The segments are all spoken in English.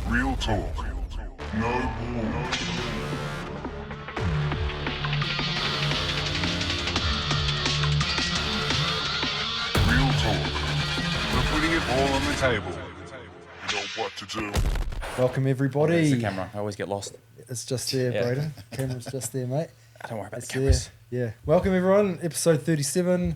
Real talk. No bull. Real talk. We're putting it all on the table. You know what to do. Welcome everybody. There's the camera. I always get lost. It's just there, Yeah. Braden. Camera's just there, mate. Don't worry about It's the cameras. there. Yeah. Welcome everyone. Episode 37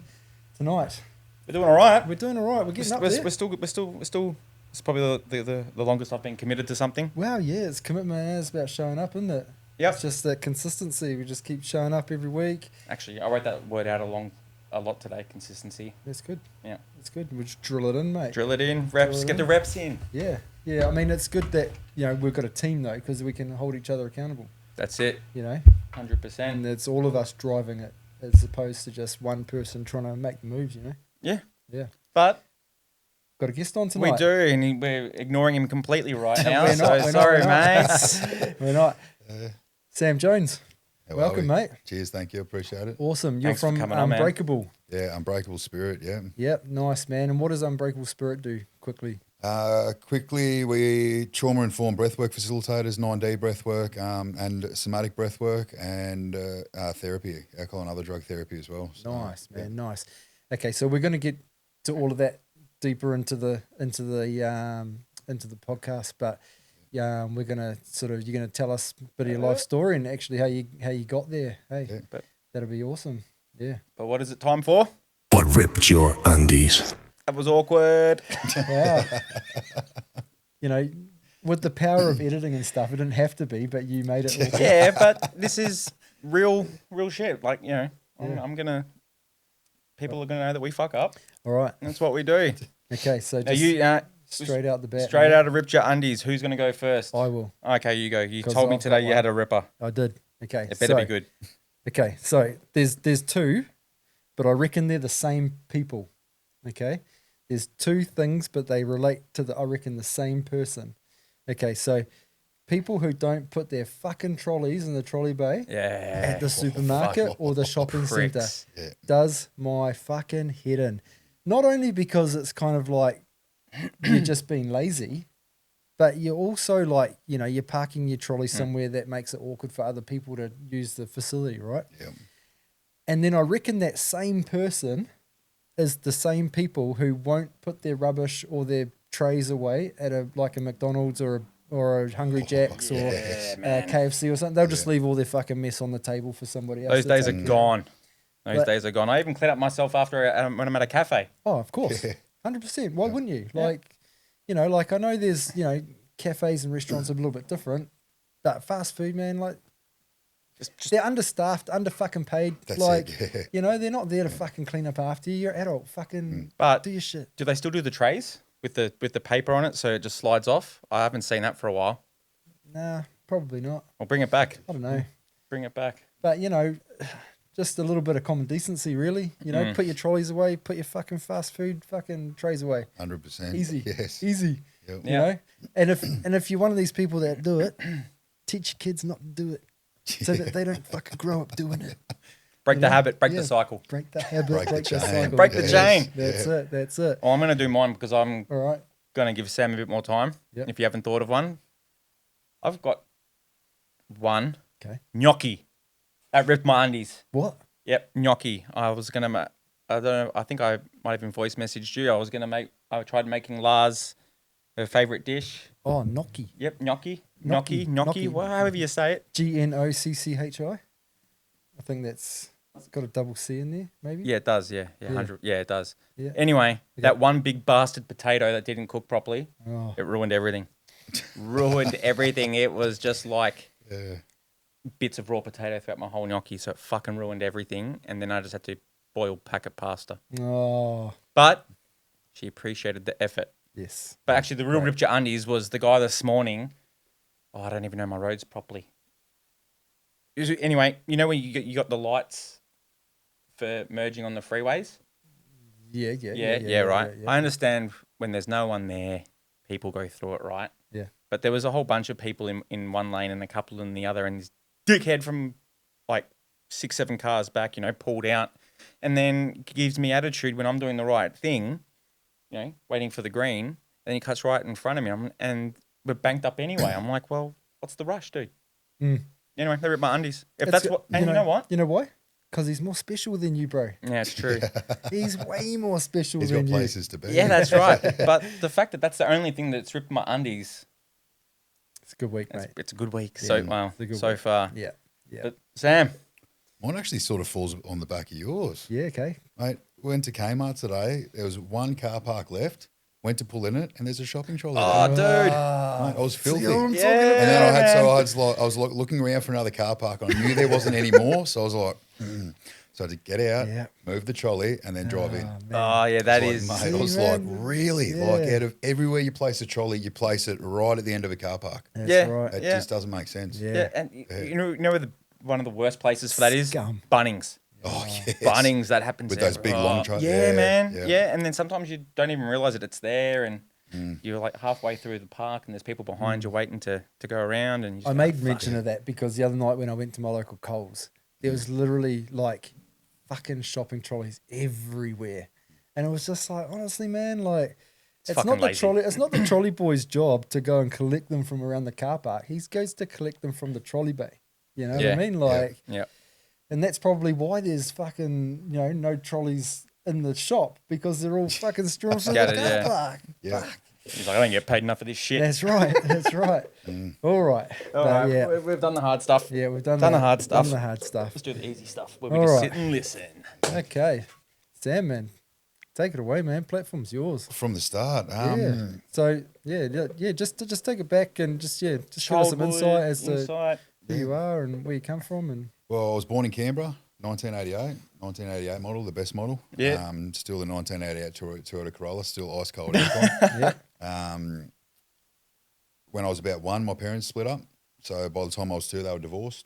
tonight. We're doing all right. We're doing all right. We're getting up there. We're still. It's probably the longest I've been committed to something. Wow, yeah, it's commitment and it's about showing up, isn't it? Yep. It's just that consistency. We just keep showing up every week. Actually, I wrote that word out a lot today. Consistency. That's good. Yeah. It's good. We'll just drill it in, mate. Drill it in. Reps. it Get in. the reps in. Yeah. Yeah. I mean, it's good that, we've got a team though, because we can hold each other accountable, That's it. 100%. And 100%. it's all of us driving it as opposed to just one person trying to make the moves, Yeah. Yeah. But Got a guest on tonight. we do, and we're ignoring him completely right now. We're not, so we're sorry, not. mates. We're not. Sam Jones. How are Welcome, we? mate. Cheers, thank you, appreciate it. Awesome. You're Thanks for from coming on, man. Unbreakable. Yeah, Unbreakable Spirit, yeah. Yep, nice, man. And what does Unbreakable Spirit do quickly? Quickly, we trauma-informed breathwork facilitators, 9D breathwork, and somatic breathwork, and therapy, alcohol and other drug therapy as well. So, Nice, yeah. man, nice. Okay, so we're going to get to all of that deeper into the podcast, but we're going to you're going to tell us a bit of your life story and actually how you got there. Hey, Yeah. But- that'll be awesome. Yeah. But what is it time for? What ripped your undies? That was awkward. Wow. With the power of editing and stuff, it didn't have to be, but you made it awkward. Yeah, but this is real shit. Like, I'm gonna. People are gonna know that we fuck up. All right. That's what we do. Okay, so Now just you straight out the bat. straight mate. out of ripped your undies. Who's gonna go first? I will. Okay, you go. You 'Cause told me I've today got you had one. a ripper. I did. Okay. It better be good. Okay, so there's two, but I reckon they're the same people. Okay, there's two things, but they relate to the same person. Okay, so people who don't put their fucking trolleys in the trolley bay Yeah. at the supermarket fuck. or the shopping centre Pricks. Yeah. does my fucking head in. Not only because it's kind of like you're just being lazy, but you're also like, you're parking your trolley somewhere that makes it awkward for other people to use the facility, right? Yeah. And then I reckon that same person is the same people who won't put their rubbish or their trays away at a McDonald's or a Hungry Jack's or man. KFC or something. They'll just leave all their fucking mess on the table for somebody else. Those to days are take. gone. Those But- days are gone. I even clean up myself after when I'm at a cafe. Oh, of course. 100%. Why wouldn't you? Like, I know there's, cafes and restaurants are a little bit different, but fast food, man, like, Just they're understaffed, under fucking paid. That's like, it, yeah. they're not there to fucking clean up after you. You're an adult. Fucking But do your shit. do they still do the trays with the paper on it so it just slides off? I haven't seen that for a while. Nah, probably not. Well, bring it back. I don't know. Bring it back. But, just a little bit of common decency, really. Put your trolleys away, put your fucking fast food fucking trays away. 100%. Easy. Yes. Easy. Yep. You know? And if you're one of these people that do it, teach your kids not to do it so that they don't fucking grow up doing it. Break the habit. Break Yeah. the cycle. Break the habit, Break the break the chain. cycle. Break the Yes. chain. That's it. Well, I'm going to do mine because I'm All right. going to give Sam a bit more time. Yep. If you haven't thought of one. I've got one. Okay. Gnocchi. That ripped my undies. What? Yep, gnocchi. I was going to I don't know. I think I might have even voice messaged you. I tried making Lars her favourite dish. Oh, gnocchi. Yep, gnocchi. Gnocchi. Gnocchi. Well, however you say it. GNOCCHI. I think it's got a double C in there, maybe. Yeah, it does. Yeah, Yeah. 100. Yeah, it does. Yeah. Anyway, that one big bastard potato that didn't cook properly, Oh. it ruined everything. Ruined everything. It was just like Yeah. bits of raw potato throughout my whole gnocchi, so it fucking ruined everything. And then I just had to boil packet pasta. Oh, But she appreciated the effort. yes. But actually, the real ripped your undies was the guy this morning. Oh, I don't even know my roads properly. Anyway, when you got the lights for merging on the freeways? Yeah, Right. yeah. I understand when there's no one there, people go through it, right? Yeah. But there was a whole bunch of people in one lane and a couple in the other, and this dickhead from like 6-7 cars back, pulled out, and then gives me attitude when I'm doing the right thing, waiting for the green. Then he cuts right in front of me, and we're banked up anyway. I'm like, well, what's the rush, dude? Mm. Anyway, they rip my undies. If It's that's go- what, and you know what? You know why? Because he's more special than you, bro. Yeah, it's true. He's way more special He's than got you. places to be. Yeah, that's right. But the fact that that's the only thing that's ripped my undies, It's a good week, mate. it's a good week. Yeah, So well, it's a good so week. far. Yeah. Yeah. But Sam, Mine actually sort of falls on the back of yours. Yeah, okay. Mate, went to Kmart today. There was one car park left. Went to pull in it, and there's a shopping trolley oh, there. dude, Mate, I was filthy. what I'm Yeah. talking about. And then man. I was like looking around for another car park. I knew there wasn't any more, so I was like, so I had to get out, Yeah. move the trolley, and then drive in. Man. oh yeah, that I is. was like, mate, I was See, like, man? really? Yeah. Like, out of everywhere you place a trolley, you place it right at the end of a car park. That's Yeah. right. It Yeah. just doesn't make sense. Yeah. Yeah, and you know where one of the worst places for that is? Scum. Bunnings. Oh, yes. Bunnings, that happens With there. those big long trucks. Yeah, Yeah, man. yeah. Yeah. And then sometimes you don't even realize that it's there, and you're like halfway through the park, and there's people behind you waiting to go around. And you just I go, made "Fuck." mention of that because the other night when I went to my local Coles, there was literally like fucking shopping trolleys everywhere. And it was just like, honestly, man, like it's fucking not the lazy. trolley, it's not the trolley boy's job to go and collect them from around the car park. He goes to collect them from the trolley bay. You know what I Yeah. mean? Like Yeah. and that's probably why there's fucking, no trolleys in the shop because they're all fucking strewn from the car Scattered, yeah. park. Yeah. He's like, I don't get paid enough for this shit. That's right. That's right. All right. All But right, yeah. we've done the hard stuff. Yeah, we've done the hard stuff. Done the hard stuff. Let's do the easy stuff where we All just right. sit and listen. Okay. Sam, man. Take it away, man. Platform's yours. From the start. Yeah. So just take it back and just give us some Childhood, insight as to insight. who you are and where you come from and Well, I was born in Canberra, 1988 model, the best model. Yeah. Still the 1988 Toyota Corolla, still ice cold aircon. yeah. When I was about one, my parents split up. So by the time I was two, they were divorced.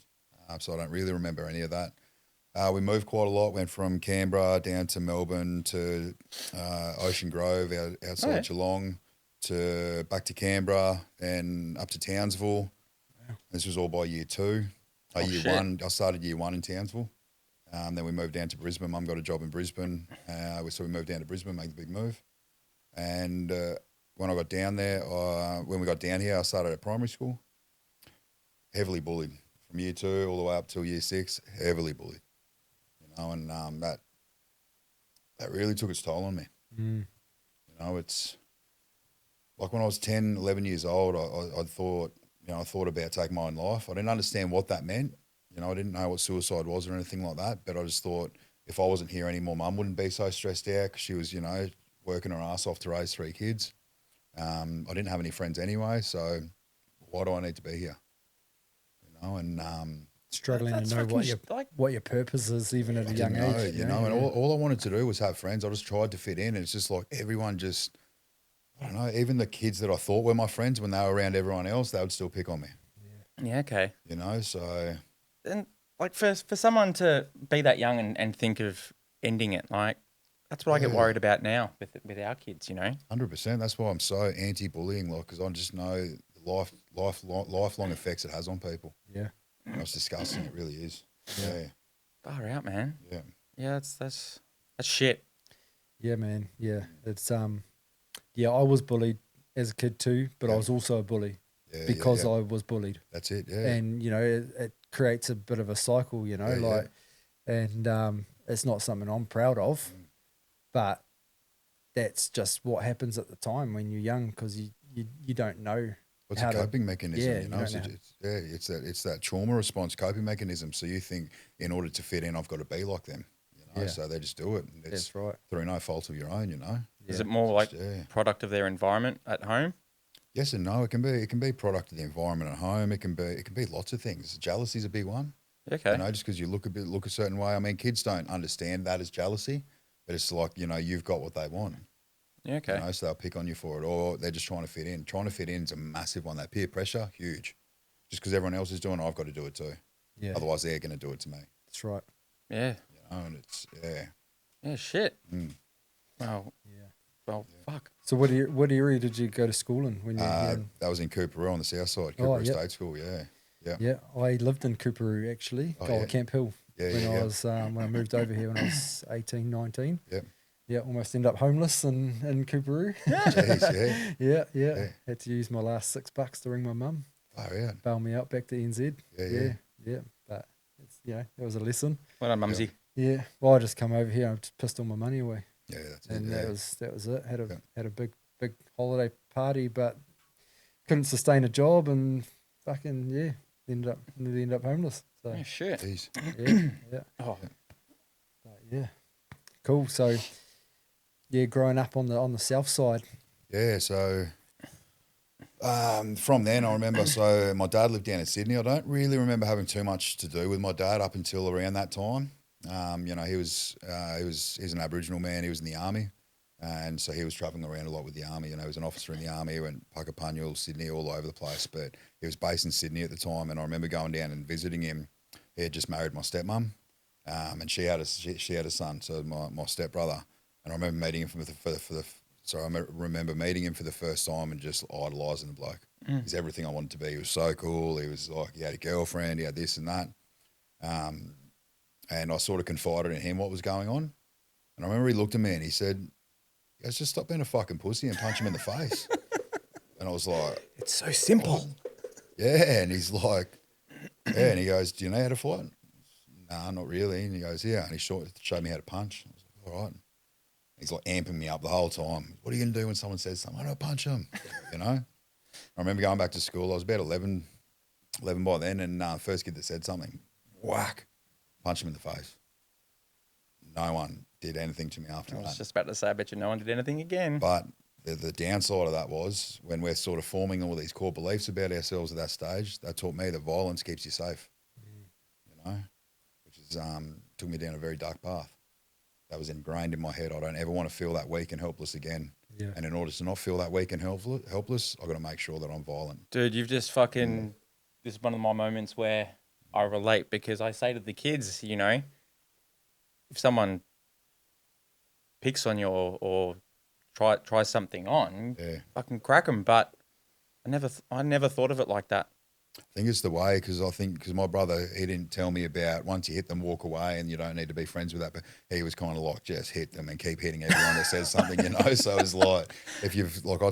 So I don't really remember any of that. We moved quite a lot. Went from Canberra down to Melbourne to Ocean Grove outside Okay. Geelong to back to Canberra and up to Townsville. This was all by year two. Year shit. one, I started year one in Townsville. Then we moved down to Brisbane. Mum got a job in Brisbane. So we moved down to Brisbane, made the big move. And when I got down there, when we got down here, I started at primary school. Heavily bullied from year two all the way up till year six. Heavily bullied, and that really took its toll on me. It's like when I was 10, 11 years old, I thought, I thought about taking my own life. I didn't understand what that meant. I didn't know what suicide was or anything like that. But I just thought if I wasn't here anymore, Mum wouldn't be so stressed out because she was, working her ass off to raise 3 kids. I didn't have any friends anyway, so why do I need to be here? Struggling That's to know fucking what your purpose is even at a young Didn't know, age. and all I wanted to do was have friends. I just tried to fit in, and it's just like everyone just, I don't know, even the kids that I thought were my friends, when they were around everyone else, they would still pick on me, Yeah, okay. so And like for someone to be that young and think of ending it, like that's what I get worried about now with our kids, 100%. That's why I'm so anti-bullying, because I just know the lifelong effects it has on people. Yeah. It's disgusting. It really is. Yeah. Far out, man. Yeah. Yeah, that's shit. Yeah, man. Yeah. It's I was bullied as a kid too, but I was also a bully because I was bullied. That's it. Yeah. And it creates a bit of a cycle, and it's not something I'm proud of, but that's just what happens at the time when you're young because you don't know. It's a coping mechanism, yeah, you don't know. It's that trauma response coping mechanism. So you think in order to fit in, I've got to be like them, So they just do it. And it's That's right. through no fault of your own, Is it more like Yeah. product of their environment at home? Yes and no. It can be product of the environment at home. It can be lots of things. Jealousy is a big one. Okay. Just because you look a certain way. I mean, kids don't understand that as jealousy, but it's like you've got what they want. Yeah, okay. So they'll pick on you for it, or they're just trying to fit in. Trying to fit in is a massive one. That peer pressure, huge. Just because everyone else is doing it, I've got to do it too. Yeah. Otherwise, they're going to do it to me. That's right. Yeah. And it's Yeah, shit. Mm. Well, fuck. So what area did you go to school in when you were here? That was in Cooperoo on the south side, Cooperoo yep. State School. Yeah. Yeah, I lived in Cooperoo actually, Oh, yeah. Camp Hill, Yeah, when yeah, I yeah. was when I moved over here when I was 18, 19. Yep. Yeah, almost end up homeless in Cooperoo. Jeez, yeah. Yeah. Had to use my last $6 to ring my mum, Far out. bail me out back to NZ. Yeah. But it's, it was a lesson. Well done, Mumsy. Yeah. Well, I just come over here. I just pissed all my money away, Yeah, that's and it. that was it. Had a big holiday party, but couldn't sustain a job, and fucking ended up homeless. So Oh, shit. Jeez. yeah. Oh, But yeah, cool. So yeah, growing up on the south side. Yeah, so from then I remember, so my dad lived down in Sydney. I don't really remember having too much to do with my dad up until around that time. He's an Aboriginal man. He was in the army, and so he was travelling around a lot with the army. He was an officer in the army. He went Puckapunyal, Sydney, all over the place. But he was based in Sydney at the time, and I remember going down and visiting him. He had just married my stepmom, and she had a son, so my stepbrother. And I remember meeting him remember meeting him for the first time and just idolising the bloke. He's everything I wanted to be. He was so cool. He was like, he had a girlfriend, he had this and that. And I sort of confided in him what was going on. And I remember he looked at me and he said, "Guys, just stop being a fucking pussy and punch him in the face." And I was like, it's so simple. yeah. And he's like, yeah. And he goes, "Do you know how to fight?" "Nah, not really." And he goes, "Yeah." And he showed me how to punch. I was like, "All right." He's like amping me up the whole time. "What are you going to do when someone says something?" "I don't punch them." I remember going back to school. I was about 11 by then, and first kid that said something, whack, punch him in the face. No one did anything to me after I that. was just about to say, I bet you no one did anything again. But the downside of that was when we're sort of forming all these core beliefs about ourselves at that stage, that taught me that violence keeps you safe, which is took me down a very dark path. That was ingrained in my head. I don't ever want to feel that weak and helpless again. Yeah. And in order to not feel that weak and helpless, I've got to make sure that I'm violent. Dude, you've just fucking... This is one of my moments where I relate, because I say to the kids, if someone picks on you or tries something on, fucking crack them. But I never thought of it like that. I think it's the way, because my brother, he didn't tell me about once you hit them, walk away, and you don't need to be friends with that. But he was kind of like, just hit them and keep hitting everyone that says something, So it's like, I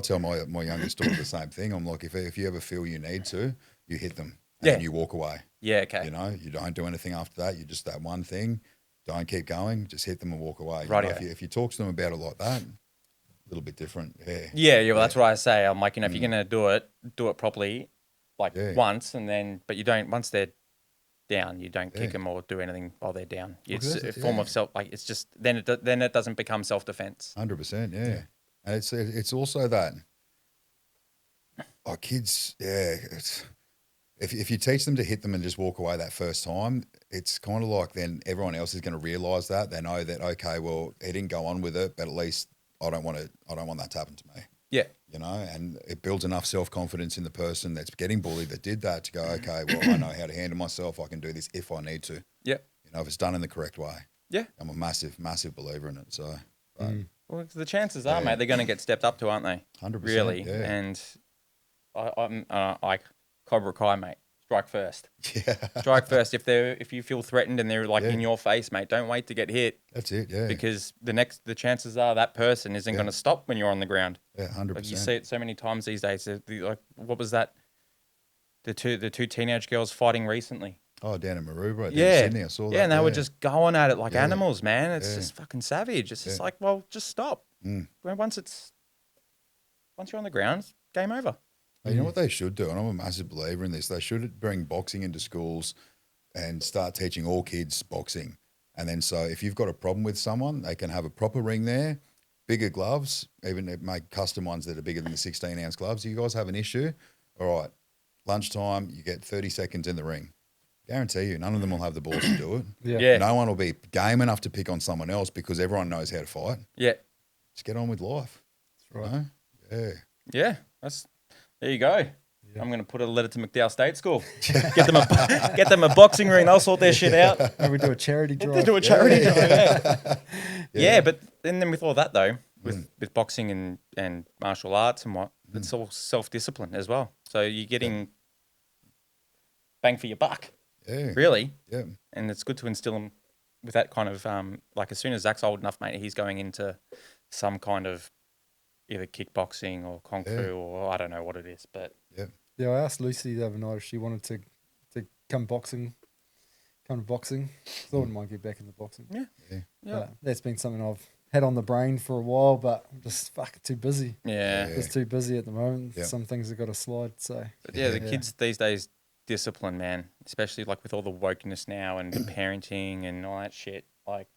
tell my youngest daughter the same thing. I'm like, if you ever feel you need to, you hit them and then you walk away. Yeah, okay. You don't do anything after that. You just that one thing. Don't keep going. Just hit them and walk away. Right. If you talk to them about it like that, a little bit different. Yeah. Well, that's what I say. I'm like, if you're gonna do it properly. Once, and then, but you don't, once they're down, you don't kick them or do anything while they're down. It's a form of self, it's just, then it doesn't become self-defense. 100%, yeah. And it's also that, kids, if you teach them to hit them and just walk away that first time, it's kind of like then everyone else is going to realise that. They know that, okay, well, he didn't go on with it, but at least I don't want that to happen to me. Yeah. And it builds enough self-confidence in the person that's getting bullied that did that to go, okay, well, I know how to handle myself. I can do this if I need to. Yeah. If it's done in the correct way. Yeah. I'm a massive, massive believer in it. So, well, the chances are, mate, they're going to get stepped up to, aren't they? 100%. Really. Yeah. And I Cobra Kai, mate. Strike first. Yeah. Strike first. If you feel threatened and they're in your face, mate, don't wait to get hit. That's it. Yeah. Because the chances are that person isn't going to stop when you're on the ground. Yeah, 100%. Like you see it so many times these days. What was that? The two teenage girls fighting recently. Oh, down in Maroubra, in Sydney, I saw that. Yeah, and they were just going at it like animals, man. It's just fucking savage. It's just like, well, just stop. Once you're on the ground, game over. You know what they should do, and I'm a massive believer in this, they should bring boxing into schools and start teaching all kids boxing. And then so if you've got a problem with someone, they can have a proper ring there, bigger gloves, even make custom ones that are bigger than the 16-ounce gloves. You guys have an issue? All right, lunchtime, you get 30 seconds in the ring. Guarantee you, none of them will have the balls to do it. Yeah. No one will be game enough to pick on someone else because everyone knows how to fight. Yeah. Just get on with life. That's right. Yeah. Yeah, there you go. Yeah. I'm going to put a letter to McDowell State School. Get them a boxing ring. They'll sort their shit out. And we do a charity drive. They do a charity drive. Yeah, but then with all that though, with boxing and martial arts and what, it's all self-discipline as well. So you're getting bang for your buck. Yeah. Really. Yeah. And it's good to instill them with that kind of like as soon as Zach's old enough, mate, he's going into some kind of either kickboxing or kung fu or I don't know what it is, but Yeah, I asked Lucy the other night if she wanted to come to boxing. I wouldn't mind get back into boxing. yeah. But that's been something I've had on the brain for a while, but I'm just fucking too busy. Yeah. Just too busy at the moment. Yeah. Some things have got to slide. So But the kids these days, discipline, man, especially like with all the wokeness now and parenting and all that shit. Like,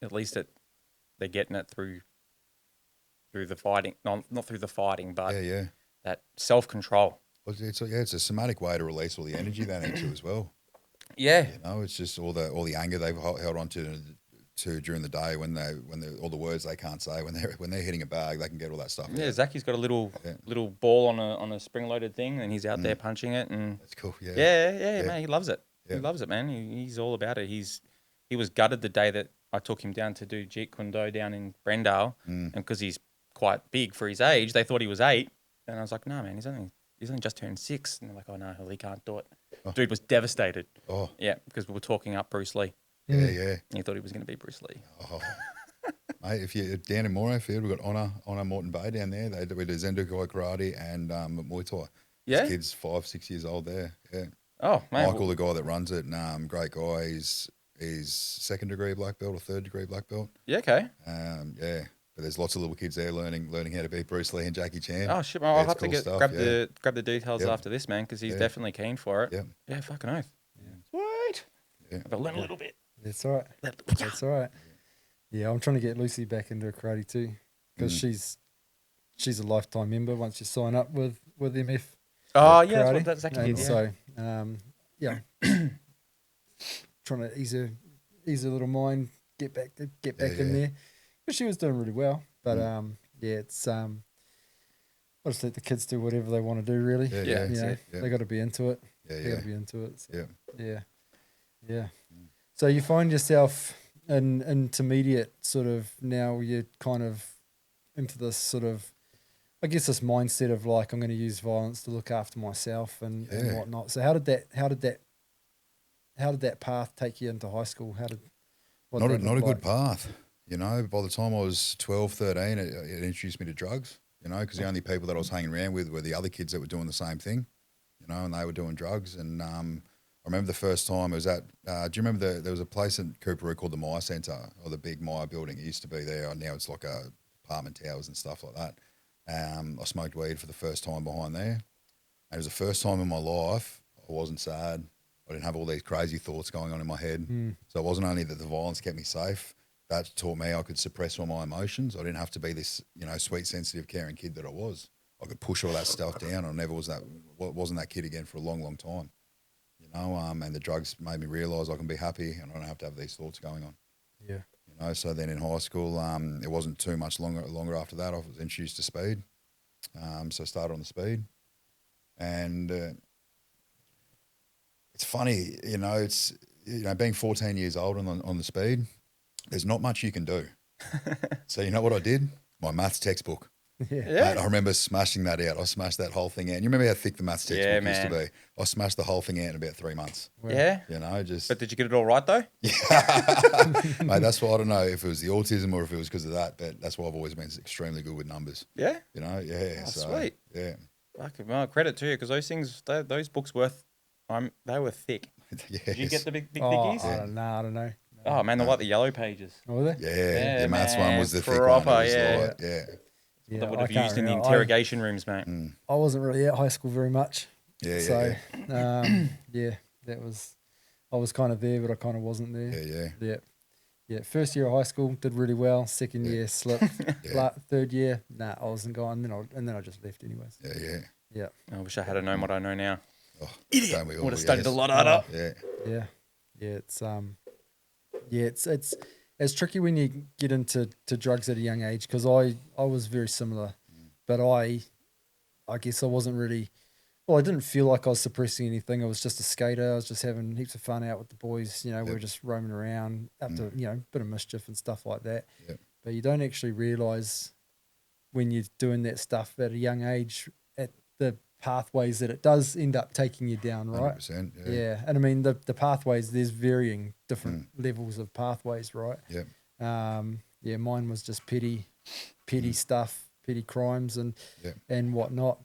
at least they're getting it through the fighting, not through the fighting, but that self control. Well, it's a somatic way to release all the energy they need to as well. Yeah, You know, it's just all the anger they've held on to during the day when all the words they can't say when they're hitting a bag, they can get all that stuff. Yeah, out. Zachy's got a little ball on a spring loaded thing, and he's out there punching it, and That's cool. yeah, man, he loves it. Yeah. He loves it, man. He's all about it. He was gutted the day that I took him down to do Jeet Kune Do down in Brendale, and because he's quite big for his age, they thought he was 8, and I was like, no, man, he's only just turned 6, and they're like, oh no, he can't do it. Dude was devastated. Oh, Yeah, because we were talking up Bruce Lee. yeah. He thought he was going to be Bruce Lee. Oh. Mate, if you're down in Morayfield, we've got Honor Moreton Bay down there. They do Zendukai karate and Muay Thai. Yeah? This kid's 5, 6 years old there. Yeah. Oh, man. Michael, the guy that runs it, great guy. He's 2nd degree black belt or 3rd degree black belt. Yeah, okay. Yeah. But there's lots of little kids there learning how to beat Bruce Lee and Jackie Chan. Oh, shit, man. I'll have to cool stuff, grab the details after this, man, because he's definitely keen for it. Yep. Yeah, fucking oath. Sweet. Yeah. I've learned a little bit. that's all right. That's all right. Yeah, I'm trying to get Lucy back into karate too, because she's a lifetime member once you sign up with MF. Oh, yeah, karate. that's exactly And it. Yeah. so, trying to ease her little mind, get back in there, because she was doing really well. But it's I just let the kids do whatever they want to do. Really, Yeah. you know, Yeah. they got to be into it. Yeah, They got to be into it. So, Yeah. yeah. So you find yourself in intermediate sort of now. You're kind of into this sort of, I guess, this mindset of like, I'm going to use violence to look after myself and whatnot. So how did that path take you into high school? Not a good path. You know, by the time I was 12, 13, it introduced me to drugs, you know, because the only people that I was hanging around with were the other kids that were doing the same thing, you know, and they were doing drugs. And I remember the first time it was at, do you remember there was a place in Cooperoo called the Myer Centre, or the big Myer building? It used to be there. Now it's like apartment towers and stuff like that. I smoked weed for the first time behind there. And it was the first time in my life I wasn't sad. I didn't have all these crazy thoughts going on in my head. So it wasn't only that the violence kept me safe, that taught me I could suppress all my emotions. I didn't have to be this, you know, sweet, sensitive, caring kid that I was. I could push all that stuff down. I never wasn't that kid again for a long, long time, you know. And the drugs made me realise I can be happy and I don't have to have these thoughts going on. Yeah. You know, so then in high school, it wasn't too much longer after that. I was introduced to speed. So I started on the speed. And it's funny, you know, being 14 years old on the speed, there's not much you can do. So you know what I did? My maths textbook. Yeah. Mate, I remember smashing that out. I smashed that whole thing out. And you remember how thick the maths textbook used to be? I smashed the whole thing out in about 3 months. Yeah. You know, But did you get it all right though? Mate, that's why I don't know if it was the autism or if it was because of that, but that's why I've always been extremely good with numbers. Yeah. You know, yeah. Oh, so, sweet. Yeah. Fucking well, credit to you, because those things, those books they were thick. Yes. Did you get the big Oh, thickies? I don't know. Oh man, they're like the yellow pages. Oh, were they? Yeah, the maths man, one was the thick proper, one. It was yeah. like, yeah. Yeah, That would I have can't used in the remember. interrogation rooms, mate. I wasn't really at high school very much. Yeah, So, I was kind of there, but I kind of wasn't there. Yeah. First year of high school, did really well. Second year, slipped. Third year, I wasn't going. And then I just left anyways. Yeah. I wish I had known what I know now. Oh, idiot. Would have studied a lot harder. Yeah. It's tricky when you get into drugs at a young age, because I was very similar, but I guess I wasn't really. Well, I didn't feel like I was suppressing anything. I was just a skater. I was just having heaps of fun out with the boys. You know, we were just roaming around, up to bit of mischief and stuff like that. Yep. But you don't actually realise when you're doing that stuff at a young age, at the pathways that it does end up taking you down, right? 100%. Yeah. And I mean, the pathways, there's varying different levels of pathways, right? Yep. Yeah, mine was just petty stuff, petty crimes and whatnot.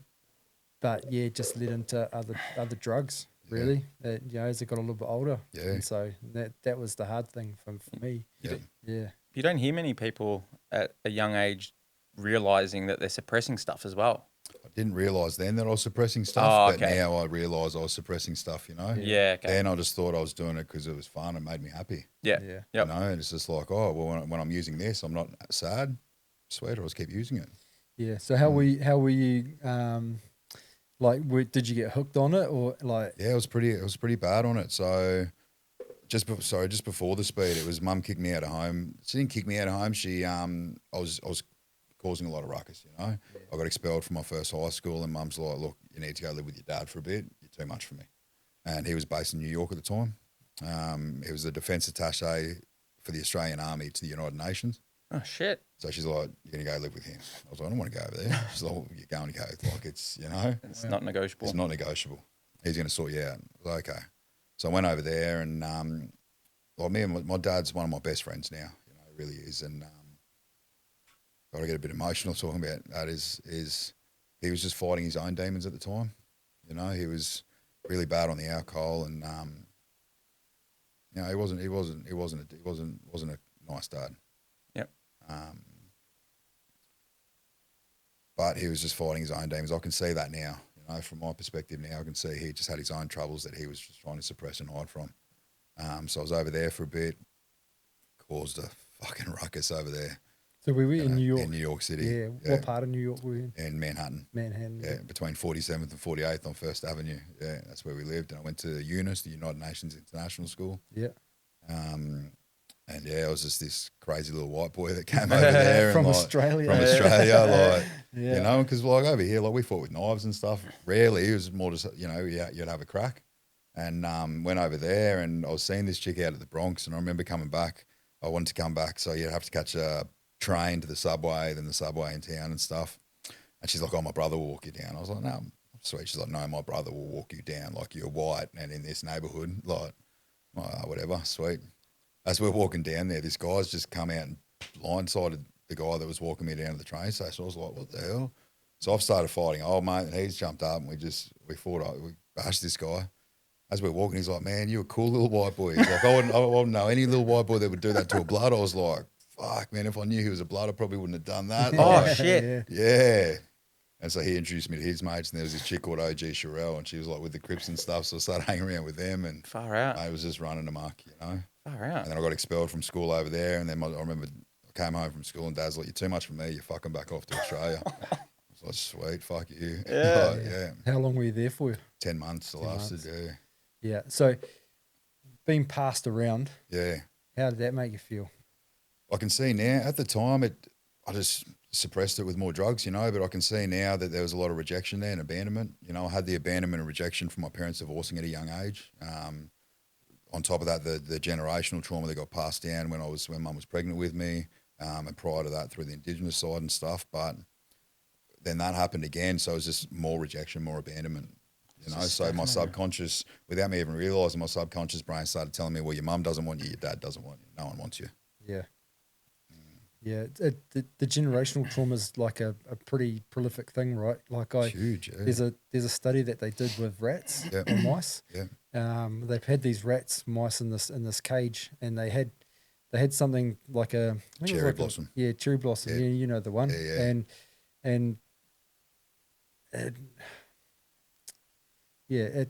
But yeah, it just led into other drugs, really. As I got a little bit older. Yeah. And so that was the hard thing for me. Yeah. You don't hear many people at a young age realizing that they're suppressing stuff as well. I didn't realise then that I was suppressing stuff, Oh, but okay. now I realise I was suppressing stuff, Yeah, okay. Then I just thought I was doing it because it was fun and made me happy. Yeah. Yeah. Yep. And it's just like, oh, well, when I'm using this, I'm not sad. Sweet, I'll just keep using it. Yeah. So how were you did you get hooked on it or like? Yeah, it was pretty bad on it. So just before the speed, it was mum kicked me out of home. She didn't kick me out of home. She I was causing a lot of ruckus, I got expelled from my first high school and mum's like, look, you need to go live with your dad for a bit. You're too much for me. And he was based in New York at the time. He was the defence attaché for the Australian Army to the United Nations. Oh, shit. So she's like, you're going to go live with him. I was like, I don't want to go over there. She's like, well, you're going to go. Like, it's, It's not negotiable. It's not negotiable. He's going to sort you out. I was like, okay. So I went over there and me and my dad's one of my best friends now. He really is. And got to get a bit emotional talking about that is he was just fighting his own demons at the time. He was really bad on the alcohol and he wasn't a nice dad. Yep. But he was just fighting his own demons. I can see that now. From my perspective now, I can see he just had his own troubles that he was just trying to suppress and hide from. So I was over there for a bit, caused a fucking ruckus over there. So we were in New York. In New York City. Yeah. What part of New York were we in? In Manhattan. Manhattan. Yeah, between 47th and 48th on First Avenue. Yeah, that's where we lived. And I went to UNIS, the United Nations International School. Yeah. And yeah, I was just this crazy little white boy that came over there From and Australia. From Australia, Yeah. because over here, we fought with knives and stuff. Rarely, it was more just you'd have a crack. And went over there, and I was seeing this chick out at the Bronx, and I remember coming back. I wanted to come back, so you'd have to catch a train to the subway, then the subway in town and stuff. And she's like, "Oh, my brother will walk you down." I was like, "No, sweet." She's like, "No, my brother will walk you down. Like, you're white and in this neighborhood, like, whatever, sweet." As we're walking down there, this guy's just come out and blindsided the guy that was walking me down to the train station. I was like, "What the hell?" So I've started fighting old mate, and he's jumped up, and we fought. We bashed this guy. As we're walking, he's like, "Man, you're a cool little white boy." He's like, I wouldn't know any little white boy that would do that to a blood. I was like, fuck, man, if I knew he was a blood, I probably wouldn't have done that. Oh, shit. Yeah. And so he introduced me to his mates, and there was this chick called OG Sherelle, and she was like with the Crips and stuff. So I started hanging around with them, and Far out. I was just running amok, Far out. And then I got expelled from school over there, and then I remember I came home from school, and Dad's like, "You're too much for me. You're fucking back off to Australia." I was like, "Sweet, fuck you." Yeah. Yeah. How long were you there for? 10 months it 10 lasted, months. Yeah. So being passed around, yeah. how did that make you feel? I can see now, at the time, I just suppressed it with more drugs, but I can see now that there was a lot of rejection there and abandonment. I had the abandonment and rejection from my parents divorcing at a young age. On top of that, the generational trauma that got passed down when mum was pregnant with me, and prior to that through the Indigenous side and stuff. But then that happened again, so it was just more rejection, more abandonment. So my subconscious, without me even realising, my subconscious brain started telling me, well, your mum doesn't want you, your dad doesn't want you, no one wants you. Yeah. Yeah, the generational trauma is like a pretty prolific thing, right? Like Huge, yeah. There's a study that they did with rats Yeah. or mice. Yeah. They've had these mice in this cage, and they had something like I think it was Cherry like blossom. Cherry blossom. Yeah. You know the one. Yeah. And there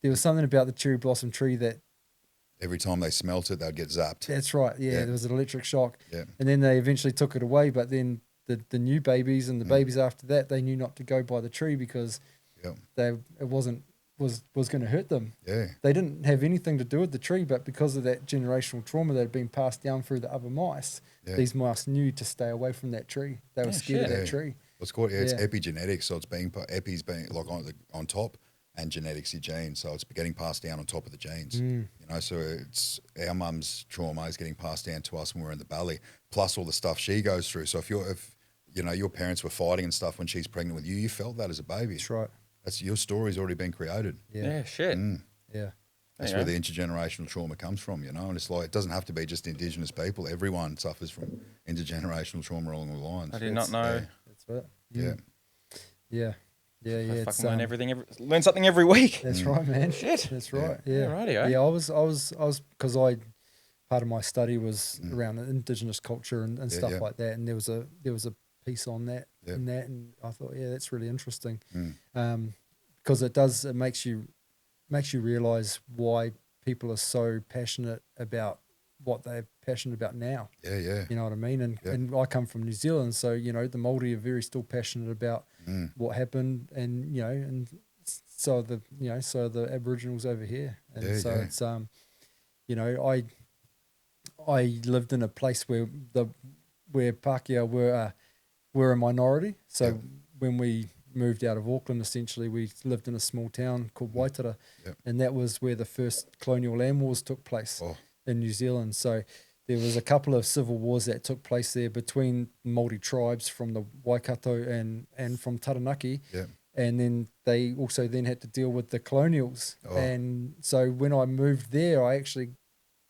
was something about the cherry blossom tree that. Every time they smelt it, they'd get zapped. That's right. Yeah, there was an electric shock. Yeah. And then they eventually took it away, but then the new babies and the babies after that, they knew not to go by the tree because it was going to hurt them. Yeah. They didn't have anything to do with the tree, but because of that generational trauma that had been passed down through the other mice, these mice knew to stay away from that tree. They were scared of that tree. It's called it's epigenetics, so it's epi's being like on top, and genetics your genes, so it's getting passed down on top of the genes. So it's our mum's trauma is getting passed down to us when we're in the belly, plus all the stuff she goes through. So if your parents were fighting and stuff when she's pregnant with you, you felt that as a baby. That's right. That's your story's already been created. Yeah, shit. Yeah. That's where the intergenerational trauma comes from, you know. And it's like it doesn't have to be just Indigenous people. Everyone suffers from intergenerational trauma along the lines. I did not know. That's right. Yeah. Yeah. Yeah. I Yeah. fucking learn everything. Learn something every week. That's right, man. Shit. That's right. Yeah. rightio. Yeah. I was because part of my study was around Indigenous culture and stuff like that, and there was a piece on that in that, and I thought, yeah, that's really interesting, because it makes you realize why people are so passionate about what they're passionate about now. Yeah, yeah. You know what I mean? And I come from New Zealand, so you know the Māori are very still passionate about what happened, and you know, and so are the Aboriginals over here, and it's you know, I lived in a place where Pākehā were a minority, so when we moved out of Auckland, essentially we lived in a small town called Waitara, and that was where the first colonial land wars took place in New Zealand. So there was a couple of civil wars that took place there between Māori tribes from the Waikato and from Taranaki, and then they also then had to deal with the colonials. And so when I moved there, I actually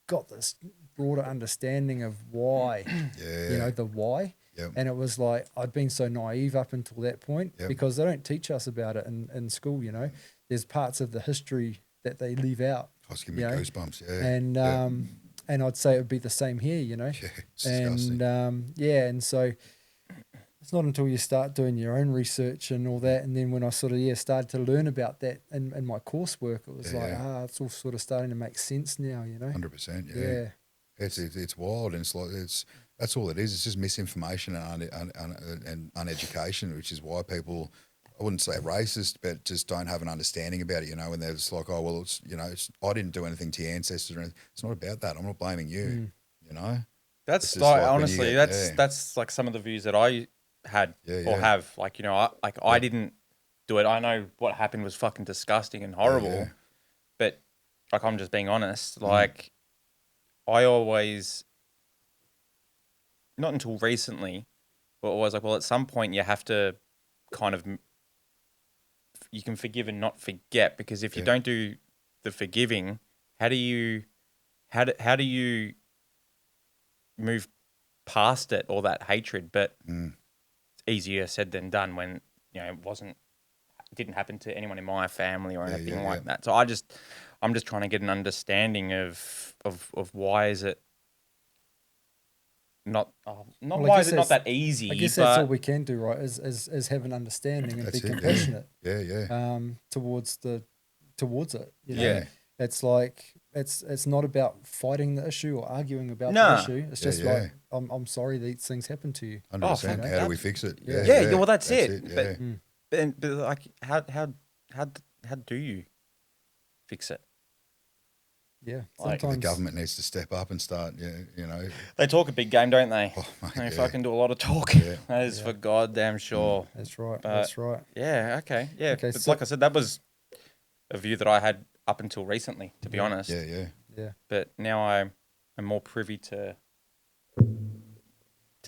got this broader understanding of why, you know, the why. And it was like I'd been so naive up until that point because they don't teach us about it in school, you know. There's parts of the history that they leave out. Oh, it's giving me goosebumps, And I'd say it would be the same here, you know. Yeah, it's disgusting. And so it's not until you start doing your own research and all that, and then when I sort of started to learn about that in my coursework, it was it's all sort of starting to make sense now, you know. 100%, yeah. It's wild, and it's like that's all it is. It's just misinformation and uneducation, which is why people, I wouldn't say racist, but just don't have an understanding about it, you know. And they're just like, oh well, it's, you know, I didn't do anything to your ancestors or anything. It's not about that. I'm not blaming you, you know. That's like honestly, that's like some of the views that I had or have. Like, you know, I didn't do it. I know what happened was fucking disgusting and horrible, but like I'm just being honest. Like I always. Not until recently, but always like, well, at some point you have to kind of, you can forgive and not forget, because if you don't do the forgiving, how do you move past it, or that hatred? But it's easier said than done when, you know, it didn't happen to anyone in my family or anything like that. So I'm just trying to get an understanding of why is it not why is it not that easy? I guess that's all we can do, right? Is have an understanding and be compassionate. Towards it. You know? It's like it's not about fighting the issue or arguing about the issue. It's just like I'm sorry these things happen to you. 100%. How do we fix it? Well, that's it. But like how do you fix it? Yeah, like the government needs to step up and start. You know, they talk a big game, don't they? Oh, mate, they fucking do a lot of talk. That is for goddamn sure. That's right. But, that's right. Yeah. Okay. Yeah. Okay, but like I said, that was a view that I had up until recently, to be honest. Yeah. But now I'm more privy to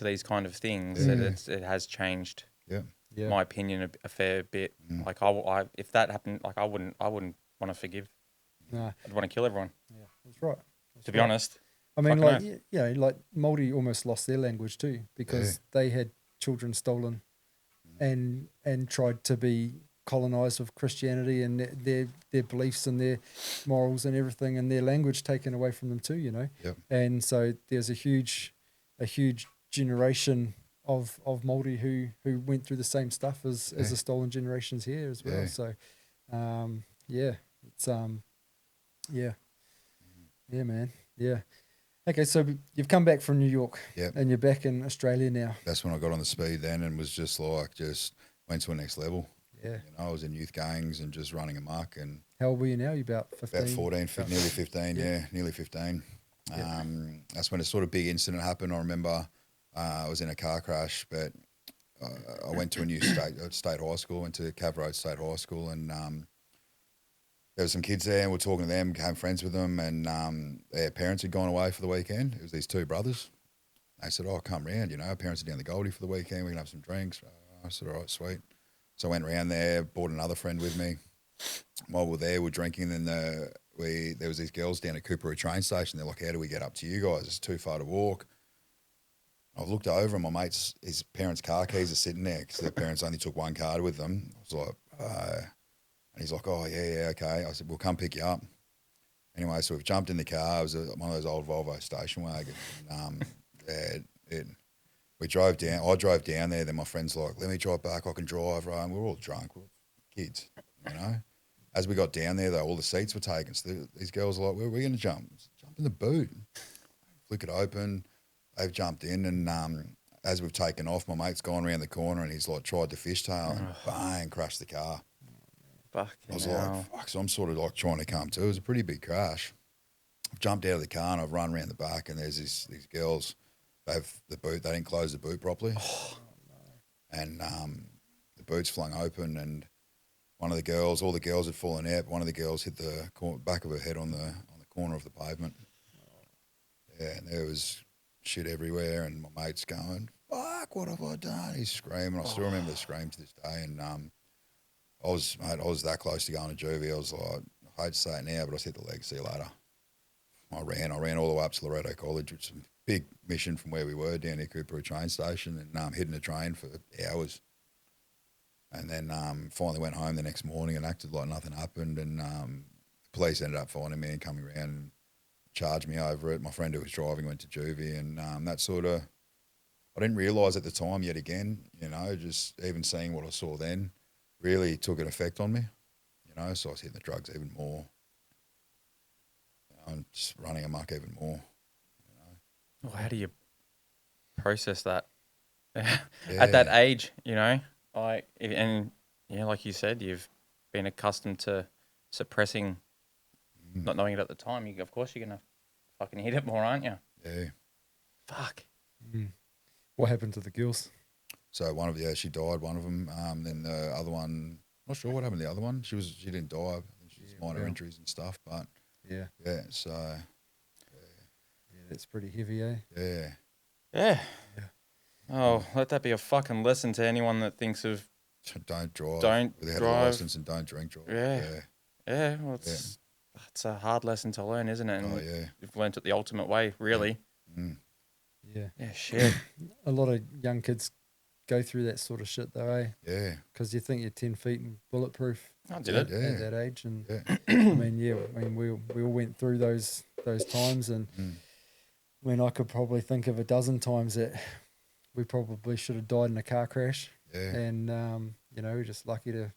these kind of things. That it has changed. Yeah. My opinion a fair bit. Like I if that happened, like I wouldn't want to forgive. No. I'd want to kill everyone. Yeah, that's right. To be honest. I mean, like, you know, like Māori almost lost their language too because they had children stolen and tried to be colonized with Christianity and their beliefs and their morals and everything and their language taken away from them too, you know. And so there's a huge generation of Māori who went through the same stuff as the stolen generations here as well. So, it's yeah, man. Yeah. Okay, so you've come back from New York and you're back in Australia now. That's when I got on the speed then and was just went to the next level. Yeah. You know, I was in youth gangs and just running amok. And how old were you now? You about 15? About 14, nearly 15, nearly 15. That's when a sort of big incident happened. I remember I was in a car crash, but I went to a new state high school, went to Cav Road State High School, and there were some kids there, and we were talking to them, became friends with them, and their parents had gone away for the weekend. It was these two brothers. They said, "Oh, come round, you know, our parents are down the Goldie for the weekend. We can have some drinks." I said, "All right, sweet." So I went around there, brought another friend with me. While we're there, we're drinking, and then there was these girls down at Cooperoo train station. They're like, "How do we get up to you guys? It's too far to walk." I've looked over, and my mate's, his parents' car keys are sitting there because their parents only took one card with them. I was like, and he's like, "Oh, yeah, okay." I said, "We'll come pick you up." Anyway, so we've jumped in the car. It was one of those old Volvo station wagons. We drove down. I drove down there. Then my friend's like, "Let me drive back. I can drive." Right? And we're all drunk. We're kids, you know. As we got down there, though, all the seats were taken. So these girls were like, "Where are we going to jump?" Jump in the boot. Flick it open. They've jumped in, and as we've taken off, my mate's gone around the corner, and he's like tried to fishtail, and bang, crashed the car. I was like, fuck, so I'm sort of like trying to come to. It was a pretty big crash. I've jumped out of the car and I've run around the back, and there's these girls. They didn't close the boot properly. Oh, no. And the boot's flung open, and all the girls had fallen out. One of the girls hit the back of her head on the corner of the pavement. Yeah, and there was shit everywhere, and my mate's going, "Fuck, what have I done?" He's screaming. I still remember the scream to this day, and I was that close to going to juvie. I was like, I hate to say it now, but I hit the leg. See you later. I ran all the way up to Loreto College, which is a big mission from where we were down near Cooperoo train station, and hitting a train for hours. And then finally went home the next morning and acted like nothing happened. And the police ended up finding me and coming around and charged me over it. My friend who was driving went to juvie, and that sort of, I didn't realise at the time yet again, you know, just even seeing what I saw then really took an effect on me, you know, so I was hitting the drugs even more, you know, and just running amok even more, you know. Well, how do you process that at that age, you know? Like you said, you've been accustomed to suppressing, not knowing it at the time. Of course you're going to fucking hit it more, aren't you? Yeah. Fuck. What happened to the girls? So she died, one of them. Then the other one, not sure what happened to the other one. She didn't die. I think she was minor injuries and stuff, but yeah. So that's pretty heavy, eh? Yeah. Oh, let that be a fucking lesson to anyone that thinks of don't drive without drive. a license, and don't drink drive. Yeah. Well, it's a hard lesson to learn, isn't it? And you've learnt it the ultimate way, really. Yeah. Yeah, shit. A lot of young kids go through that sort of shit, though, eh? Yeah. Because you think you're 10 feet and bulletproof. I did it at that age, and we all went through those times, and I could probably think of a dozen times that we probably should have died in a car crash. Yeah. And we're just lucky to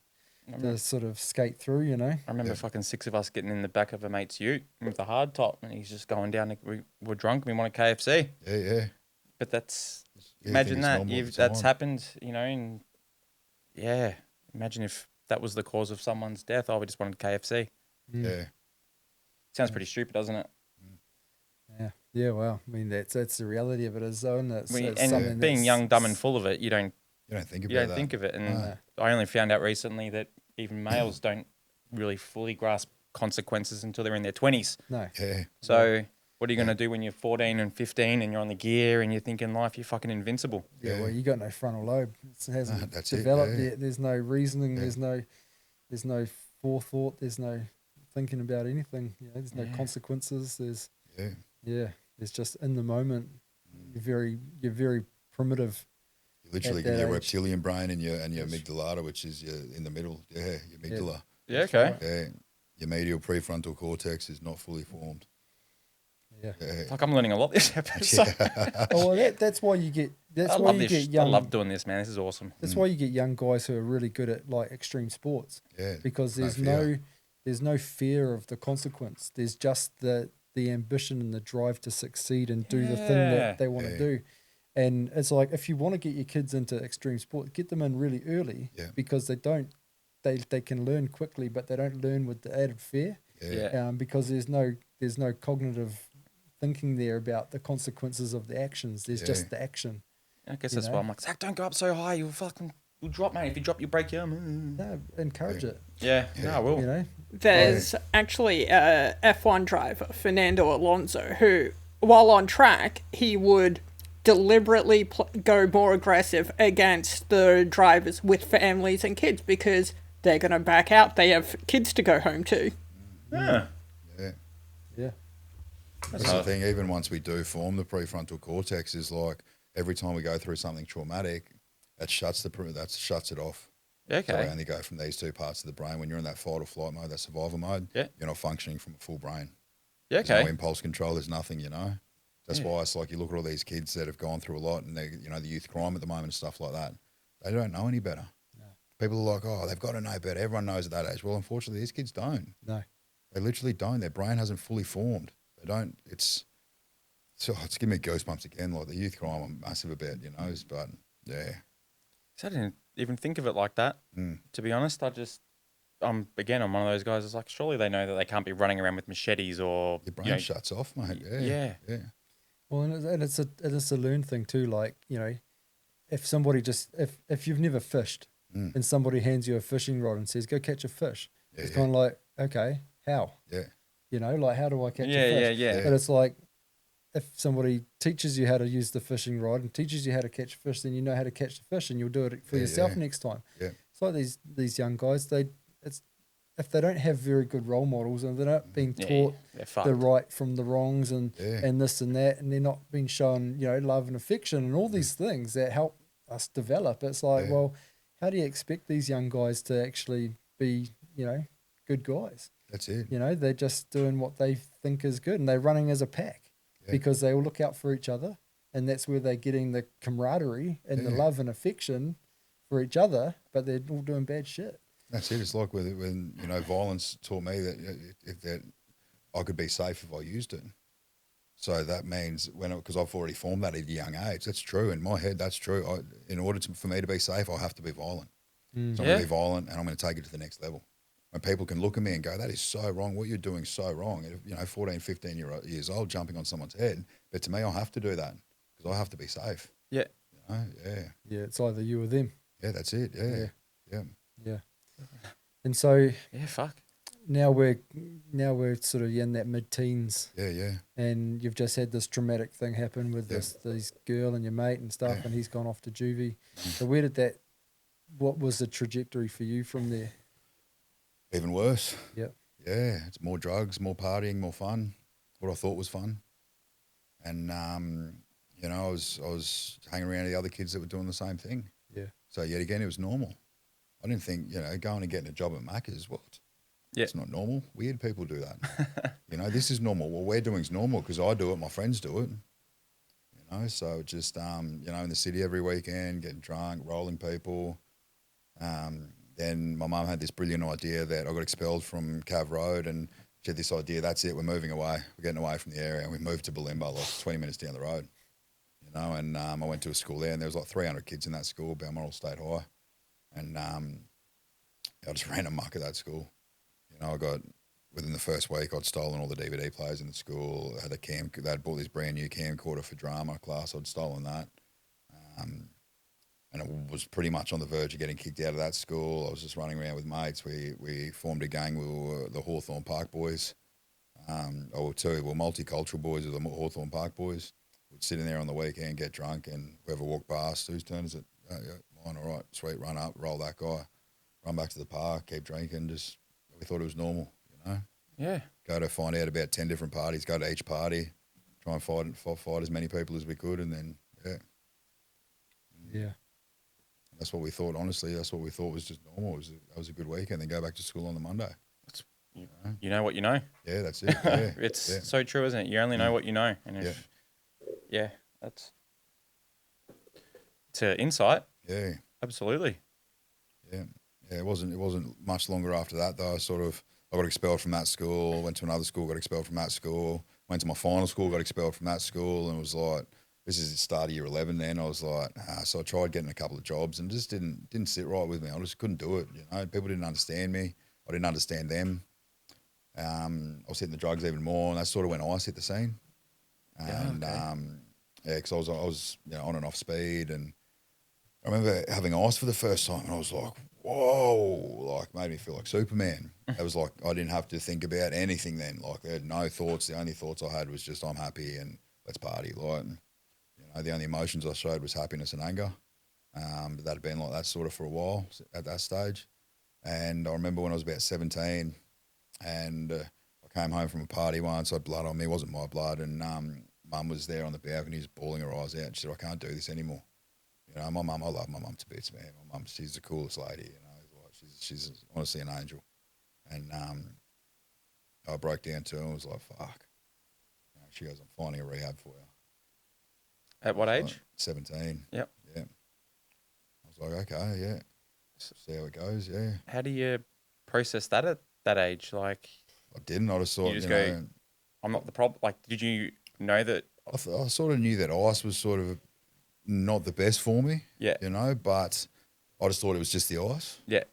sort of skate through, you know. I remember fucking 6 of us getting in the back of a mate's ute with the hard top, and he's just going down. We were drunk and we wanted KFC. Yeah. But imagine that. That's happened, you know, and imagine if that was the cause of someone's death. Oh, we just wanted KFC. Yeah. Sounds pretty stupid, doesn't it? Yeah, well, I mean, that's the reality of it, is though, and and being young, dumb, and full of it, you don't think of it. And I only found out recently that even males don't really fully grasp consequences until they're in their 20s. No. Yeah. So what are you going to do when you're 14 and 15 and you're on the gear and you're thinking life, you're fucking invincible? Yeah, well, you got no frontal lobe. It hasn't developed yet. There's no reasoning. Yeah. There's no forethought. There's no thinking about anything. You know, there's no consequences. There's It's just in the moment. You're very primitive. You literally get your reptilian brain and your amygdala, which is in the middle. Yeah, your amygdala. Yeah, okay. Yeah, your medial prefrontal cortex is not fully formed. Yeah. Fuck, I'm learning a lot this episode. Oh, well, that's why you get. I love doing this, man. This is awesome. That's why you get young guys who are really good at like extreme sports. Yeah. Because there's no fear of the consequence. There's just the ambition and the drive to succeed and do the thing that they want to do. And it's like, if you want to get your kids into extreme sport, get them in really early because they can learn quickly, but they don't learn with the added fear. Because there's no cognitive thinking there about the consequences of the actions. There's just the action. I guess that's why I'm like, Zach, don't go up so high. You'll drop, mate. If you drop, you break your arm. No, encourage it. Yeah, no, I will. You know, there's actually a F1 driver, Fernando Alonso, who, while on track, he would deliberately go more aggressive against the drivers with families and kids because they're going to back out. They have kids to go home to. Yeah. Yeah. Yeah. That's the thing. Even once we do form the prefrontal cortex, is like every time we go through something traumatic, that shuts it off. Okay. So we only go from these two parts of the brain. When you're in that fight or flight mode, that survival mode, Yeah. you're not functioning from a full brain. Yeah, There's okay. no impulse control. There's nothing, That's why it's like you look at all these kids that have gone through a lot and they, the youth crime at the moment and stuff like that. They don't know any better. No. People are like, oh, they've got to know better. Everyone knows at that age. Well, unfortunately, these kids don't. No. They literally don't. Their brain hasn't fully formed. They don't. It's giving me goosebumps again. Like the youth crime, I'm massive about, but yeah. So I didn't even think of it like that. To be honest, I'm one of those guys that's like, surely they know that they can't be running around with machetes or... Your brain shuts off, mate. Yeah. Well, and it's a learned thing too. Like, if somebody if you've never fished and somebody hands you a fishing rod and says, go catch a fish, it's kind of like, okay, how? Yeah. Like, how do I catch a fish? Yeah. But it's like, if somebody teaches you how to use the fishing rod and teaches you how to catch fish, then you know how to catch the fish and you'll do it for yourself next time. Yeah. It's like these young guys, if they don't have very good role models and they're not being taught the right from the wrongs and this and that, and they're not being shown, love and affection and all these things that help us develop, it's like, well, how do you expect these young guys to actually be, good guys? That's it. They're just doing what they think is good and they're running as a pack because they all look out for each other, and that's where they're getting the camaraderie and the love and affection for each other, but they're all doing bad shit. That's it. It's like when violence taught me that I could be safe if I used it. So that means because I've already formed that at a young age. That's true in my head. That's true. In order for me to be safe, I have to be violent. So I'm going to be violent, and I'm going to take it to the next level. When people can look at me and go, that is so wrong. What you're doing is so wrong. 14, 15 years old, jumping on someone's head. But to me, I have to do that because I have to be safe. Yeah. Yeah, it's either you or them. Yeah, that's it. Yeah. And so fuck. Now we're sort of in that mid-teens. Yeah. And you've just had this traumatic thing happen with this girl and your mate and stuff, and he's gone off to juvie. So what was the trajectory for you from there? Even worse. Yep. Yeah, it's more drugs, more partying, more fun. What I thought was fun. And I was hanging around the other kids that were doing the same thing. Yeah. So yet again, it was normal. I didn't think, going and getting a job at Macca's, what? Yeah. It's not normal. Weird people do that. This is normal. What we're doing is normal because I do it, my friends do it. So just, in the city every weekend, getting drunk, rolling people. Then my mum had this brilliant idea that I got expelled from Cav Road, and she had this idea, that's it, we're moving away. We're getting away from the area. And we moved to Bulimba, like 20 minutes down the road. And I went to a school there, and there was like 300 kids in that school, Balmoral State High. And I just ran amok at that school. I got, within the first week, I'd stolen all the DVD players in the school. I had they'd bought this brand new camcorder for drama class. I'd stolen that. And it was pretty much on the verge of getting kicked out of that school. I was just running around with mates. We formed a gang. We were the Hawthorne Park Boys. We were multicultural boys. We were the Hawthorne Park Boys. We'd sit in there on the weekend, get drunk, and whoever walked past, whose turn is it? Mine, all right, sweet, run up, roll that guy, run back to the park, keep drinking. Just we thought it was normal, Yeah. Go to find out about 10 different parties, go to each party, try and fight as many people as we could, and then Yeah. That's what we thought. Honestly, that's what we thought was just normal. That was a good weekend. Then go back to school on the Monday. You know what you know. Yeah, that's it. Yeah. It's so true, isn't it? You only know what you know, and that's to insight. Yeah, absolutely. Yeah. It wasn't much longer after that though. I got expelled from that school. Went to another school, got expelled from that school. Went to my final school, got expelled from that school, and it was like, this is the start of year 11 then. I was like, so I tried getting a couple of jobs and just didn't sit right with me. I just couldn't do it. People didn't understand me. I didn't understand them. I was hitting the drugs even more, and that's sort of when I hit the scene. And because I was on and off speed, and I remember having ice for the first time, and I was like, whoa, like made me feel like Superman. It was like I didn't have to think about anything then. Like I had no thoughts. The only thoughts I had was just I'm happy and let's party, like. The only emotions I showed was happiness and anger. But that had been like that sort of for a while at that stage. And I remember when I was about 17 and I came home from a party once, I had blood on me, it wasn't my blood, and Mum was there on the balcony just bawling her eyes out. She said, I can't do this anymore. My mum, I love my mum to bits, man. My mum, she's the coolest lady, like she's honestly an angel. And I broke down to her and was like, fuck. She goes, I'm finding a rehab for you. At what age? Like 17. Yep. Yeah. I was like, okay, yeah. See how it goes, yeah. How do you process that at that age? Like, I didn't. I just thought, you just go, I'm not the problem. Like, did you know that? I sort of knew that ice was sort of not the best for me. Yeah. But I just thought it was just the ice. Yeah.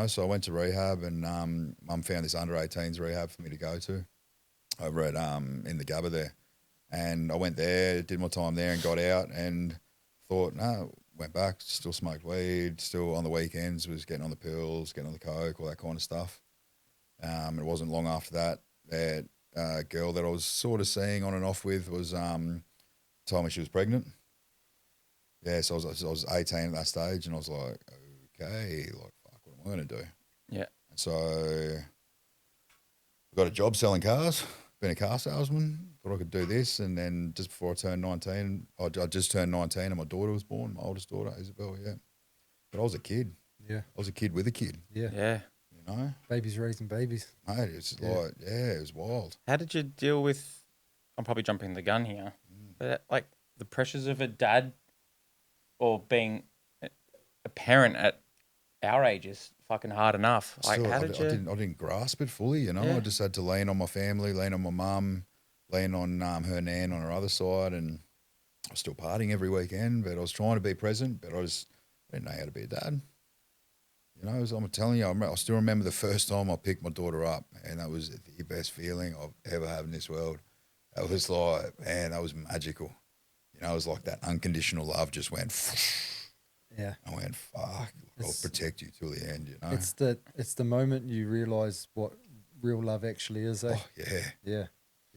So I went to rehab and Mum found this under 18s rehab for me to go to over at in the Gabba there. And I went there, did my time there and got out and thought, no, went back, still smoked weed, still on the weekends was getting on the pills, getting on the coke, all that kind of stuff. It wasn't long after that girl that I was sort of seeing on and off with was told me she was pregnant. Yeah, so I was 18 at that stage and I was like, okay, like, fuck, what am I going to do? Yeah. And so I got a job selling cars, been a car salesman, thought I could do this. And then just before I turned 19, I just turned 19 and my daughter was born, my oldest daughter, Isabel, yeah. But I was a kid. Yeah. I was a kid with a kid. Yeah. Yeah. Babies raising babies. Mate, it's like, it was wild. How did you deal with, I'm probably jumping the gun here, but like the pressures of a dad or being a parent at our age is fucking hard enough. Like, Still, how did you? I didn't grasp it fully, Yeah. I just had to lean on my family, lean on my mum, lean on her nan on her other side, and I was still partying every weekend, but I was trying to be present, but I didn't know how to be a dad. I'm telling you, I still remember the first time I picked my daughter up, and that was the best feeling I've ever had in this world. That was like, man, that was magical. It was like that unconditional love just went. Yeah. I went, fuck, I'll protect you till the end. It's the moment you realise what real love actually is. Eh? Oh, yeah. Yeah.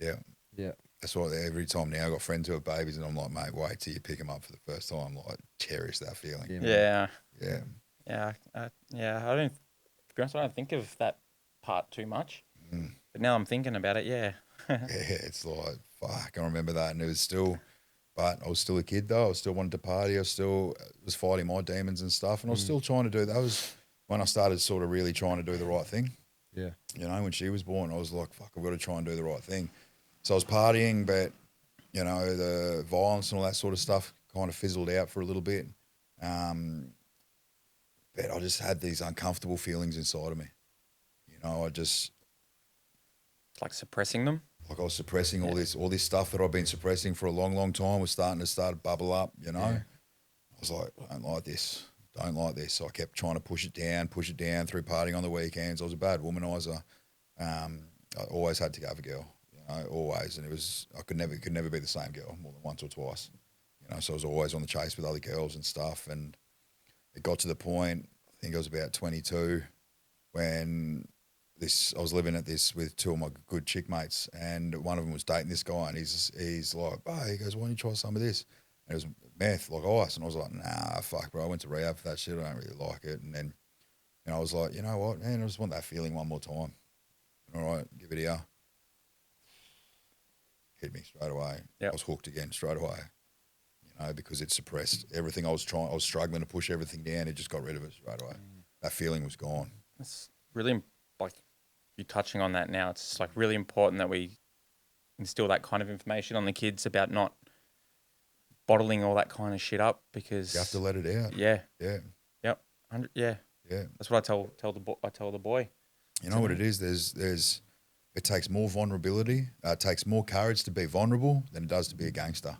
Yeah. Yeah. That's why every time now I've got friends who have babies and I'm like, mate, wait till you pick them up for the first time. Like, cherish that feeling. Yeah. Yeah. Yeah. Yeah. I don't, to be honest, I don't think of that part too much. But now I'm thinking about it, yeah. Yeah, it's like, fuck, I remember that. And it was still, but I was still a kid though. I still wanted to party. I still was fighting my demons and stuff. And I was still trying to do, that was when I started sort of really trying to do the right thing. Yeah. When she was born, I was like, fuck, I've got to try and do the right thing. So I was partying, but, the violence and all that sort of stuff kind of fizzled out for a little bit. But I just had these uncomfortable feelings inside of me. It's like suppressing them. Like I was suppressing all this stuff that I've been suppressing for a long, long time was starting to bubble up, I was like, I don't like this. So I kept trying to push it down through partying on the weekends. I was a bad womanizer. I always had to go for a girl, always. And I could never be the same girl more than once or twice, so I was always on the chase with other girls and stuff. And it got to the point, I think I was about 22, when I was living at this with two of my good chick mates, and one of them was dating this guy, and he's like, oh, he goes, why don't you try some of this? And it was meth, like ice. And I was like, nah, fuck, bro. I went to rehab for that shit. I don't really like it. And then, I was like, you know what, man, I just want that feeling one more time. All right, give it here. Hit me straight away. Yep. I was hooked again straight away. Because it suppressed everything I was struggling to push everything down. It just got rid of it straight away. That feeling was gone. It's really, like, you touching on that now, it's like really important that we instill that kind of information on the kids about not bottling all that kind of shit up, because You have to let it out. Yeah. Yeah. Yep. Yeah. Yeah. That's what I tell the boy. You know what it is? It takes more vulnerability. It takes more courage to be vulnerable than it does to be a gangster.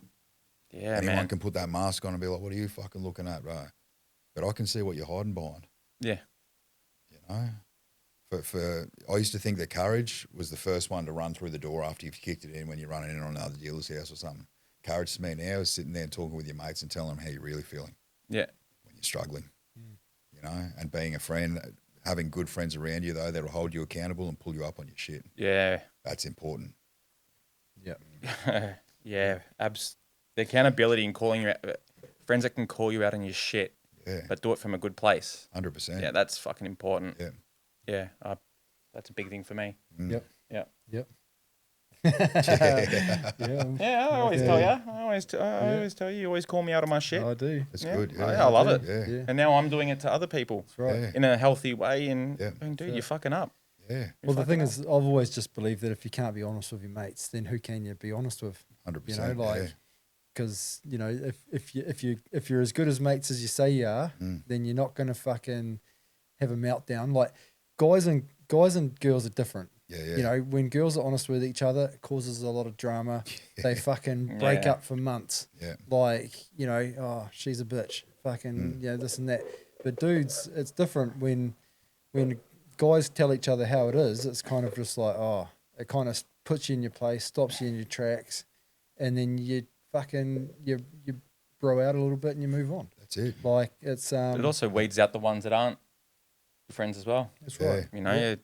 Yeah, Anyone man. can put that mask on and be like, what are you fucking looking at, bro? But I can see what you're hiding behind. Yeah. I used to think that courage was the first one to run through the door after you've kicked it in when you're running in on another dealer's house or something. Courage to me now is sitting there and talking with your mates and telling them how you're really feeling. Yeah. When you're struggling, and being a friend, having good friends around you though that'll hold you accountable and pull you up on your shit. Yeah. That's important. Yeah. Yeah. The accountability and calling you out, friends that can call you out on your shit, Yeah. but do it from a good place. 100%. Yeah, that's fucking important. Yeah. Yeah, that's a big thing for me. Yep. Yeah. Yep. Yeah. Yeah. Yeah, I always tell you. I always tell you. You always call me out on my shit. I do. It's Yeah. good. Oh, Yeah. yeah, I love it. Yeah. Yeah. And now I'm doing it to other people That's right. Yeah. in a healthy way. And Yeah. dude, you're fucking up. Yeah. Well, the thing is, I've always just believed that if you can't be honest with your mates, then who can you be honest with? 100%. You know, like, because you know, if you're as good as mates as you say you are, then you're not gonna fucking have a meltdown. Like, guys and girls are different. Yeah. Yeah. You know, when girls are honest with each other, it causes a lot of drama. They fucking break Yeah. up for months. Yeah. Like, you know, oh, she's a bitch. Fucking, you know, this and that. But dudes, it's different when guys tell each other how it is. It's kind of just like, oh, it kind of puts you in your place, stops you in your tracks, and then you fucking you bro out a little bit and you move on. That's it. Like, it's It also weeds out the ones that aren't your friends as well. that's Yeah. right. You know,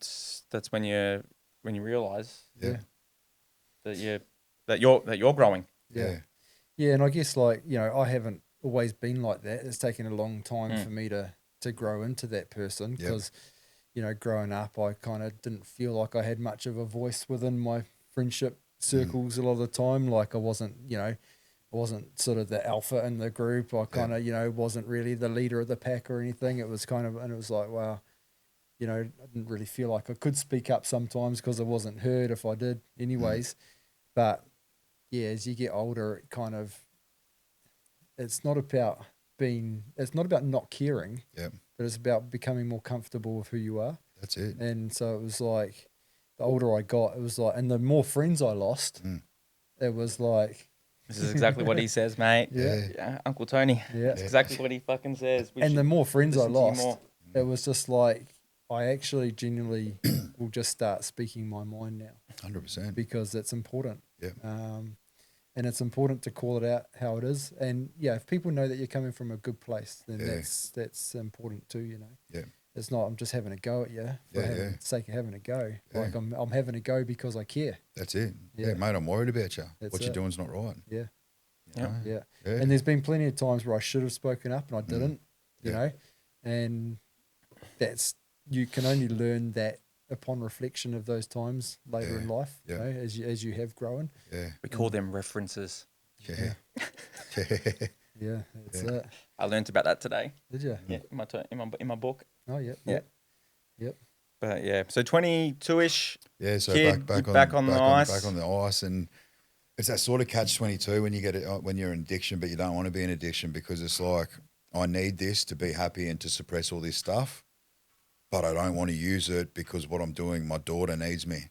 that's when you realize Yeah. that you're growing. Yeah. Yeah, and I guess, like, you know, I haven't always been like that. It's taken a long time for me to grow into that person because, you know, growing up, I kind of didn't feel like I had much of a voice within my friendship circles a lot of the time. Like, I wasn't, you know, I wasn't sort of the alpha in the group. I kind of, you know, wasn't really the leader of the pack or anything. It was kind of, and it was like, wow, you know, I didn't really feel like I could speak up sometimes because I wasn't heard if I did anyways. But yeah, as you get older, it kind of, it's not about not caring, but it's about becoming more comfortable with who you are. That's it. And so it was like, the older I got, it was like, and the more friends I lost, it was like, This is exactly what he says, mate. Yeah. Uncle Tony. Yeah. It's exactly what he fucking says. We and the should more friends I listen to you lost, more. it was just like, I actually genuinely will just start speaking my mind now 100%. because it's important. Yeah. And it's important to call it out how it is. And yeah, if people know that you're coming from a good place, then that's important too, you know. Yeah. It's not, I'm just having a go at you for Yeah, the sake of having a go. Yeah. Like, I'm having a go because I care. That's it. Yeah. Yeah, mate, I'm worried about you. That's What you're it. doing's not right. Yeah. You know? Yeah. Yeah. And there's been plenty of times where I should have spoken up and I didn't, you know, and you can only learn that upon reflection of those times later in life, you know, as you have grown. Yeah. We call them references. Yeah. Yeah, that's it. I learnt about that today. Did you? Yeah, in my book. Oh, yeah. Yeah. Yep. But yeah, so 22-ish. Yeah, so Kid, back on the ice, and it's that sort of catch-22 when you get it when you're in addiction, but you don't want to be in addiction because it's like, I need this to be happy and to suppress all this stuff, but I don't want to use it because what I'm doing, my daughter needs me.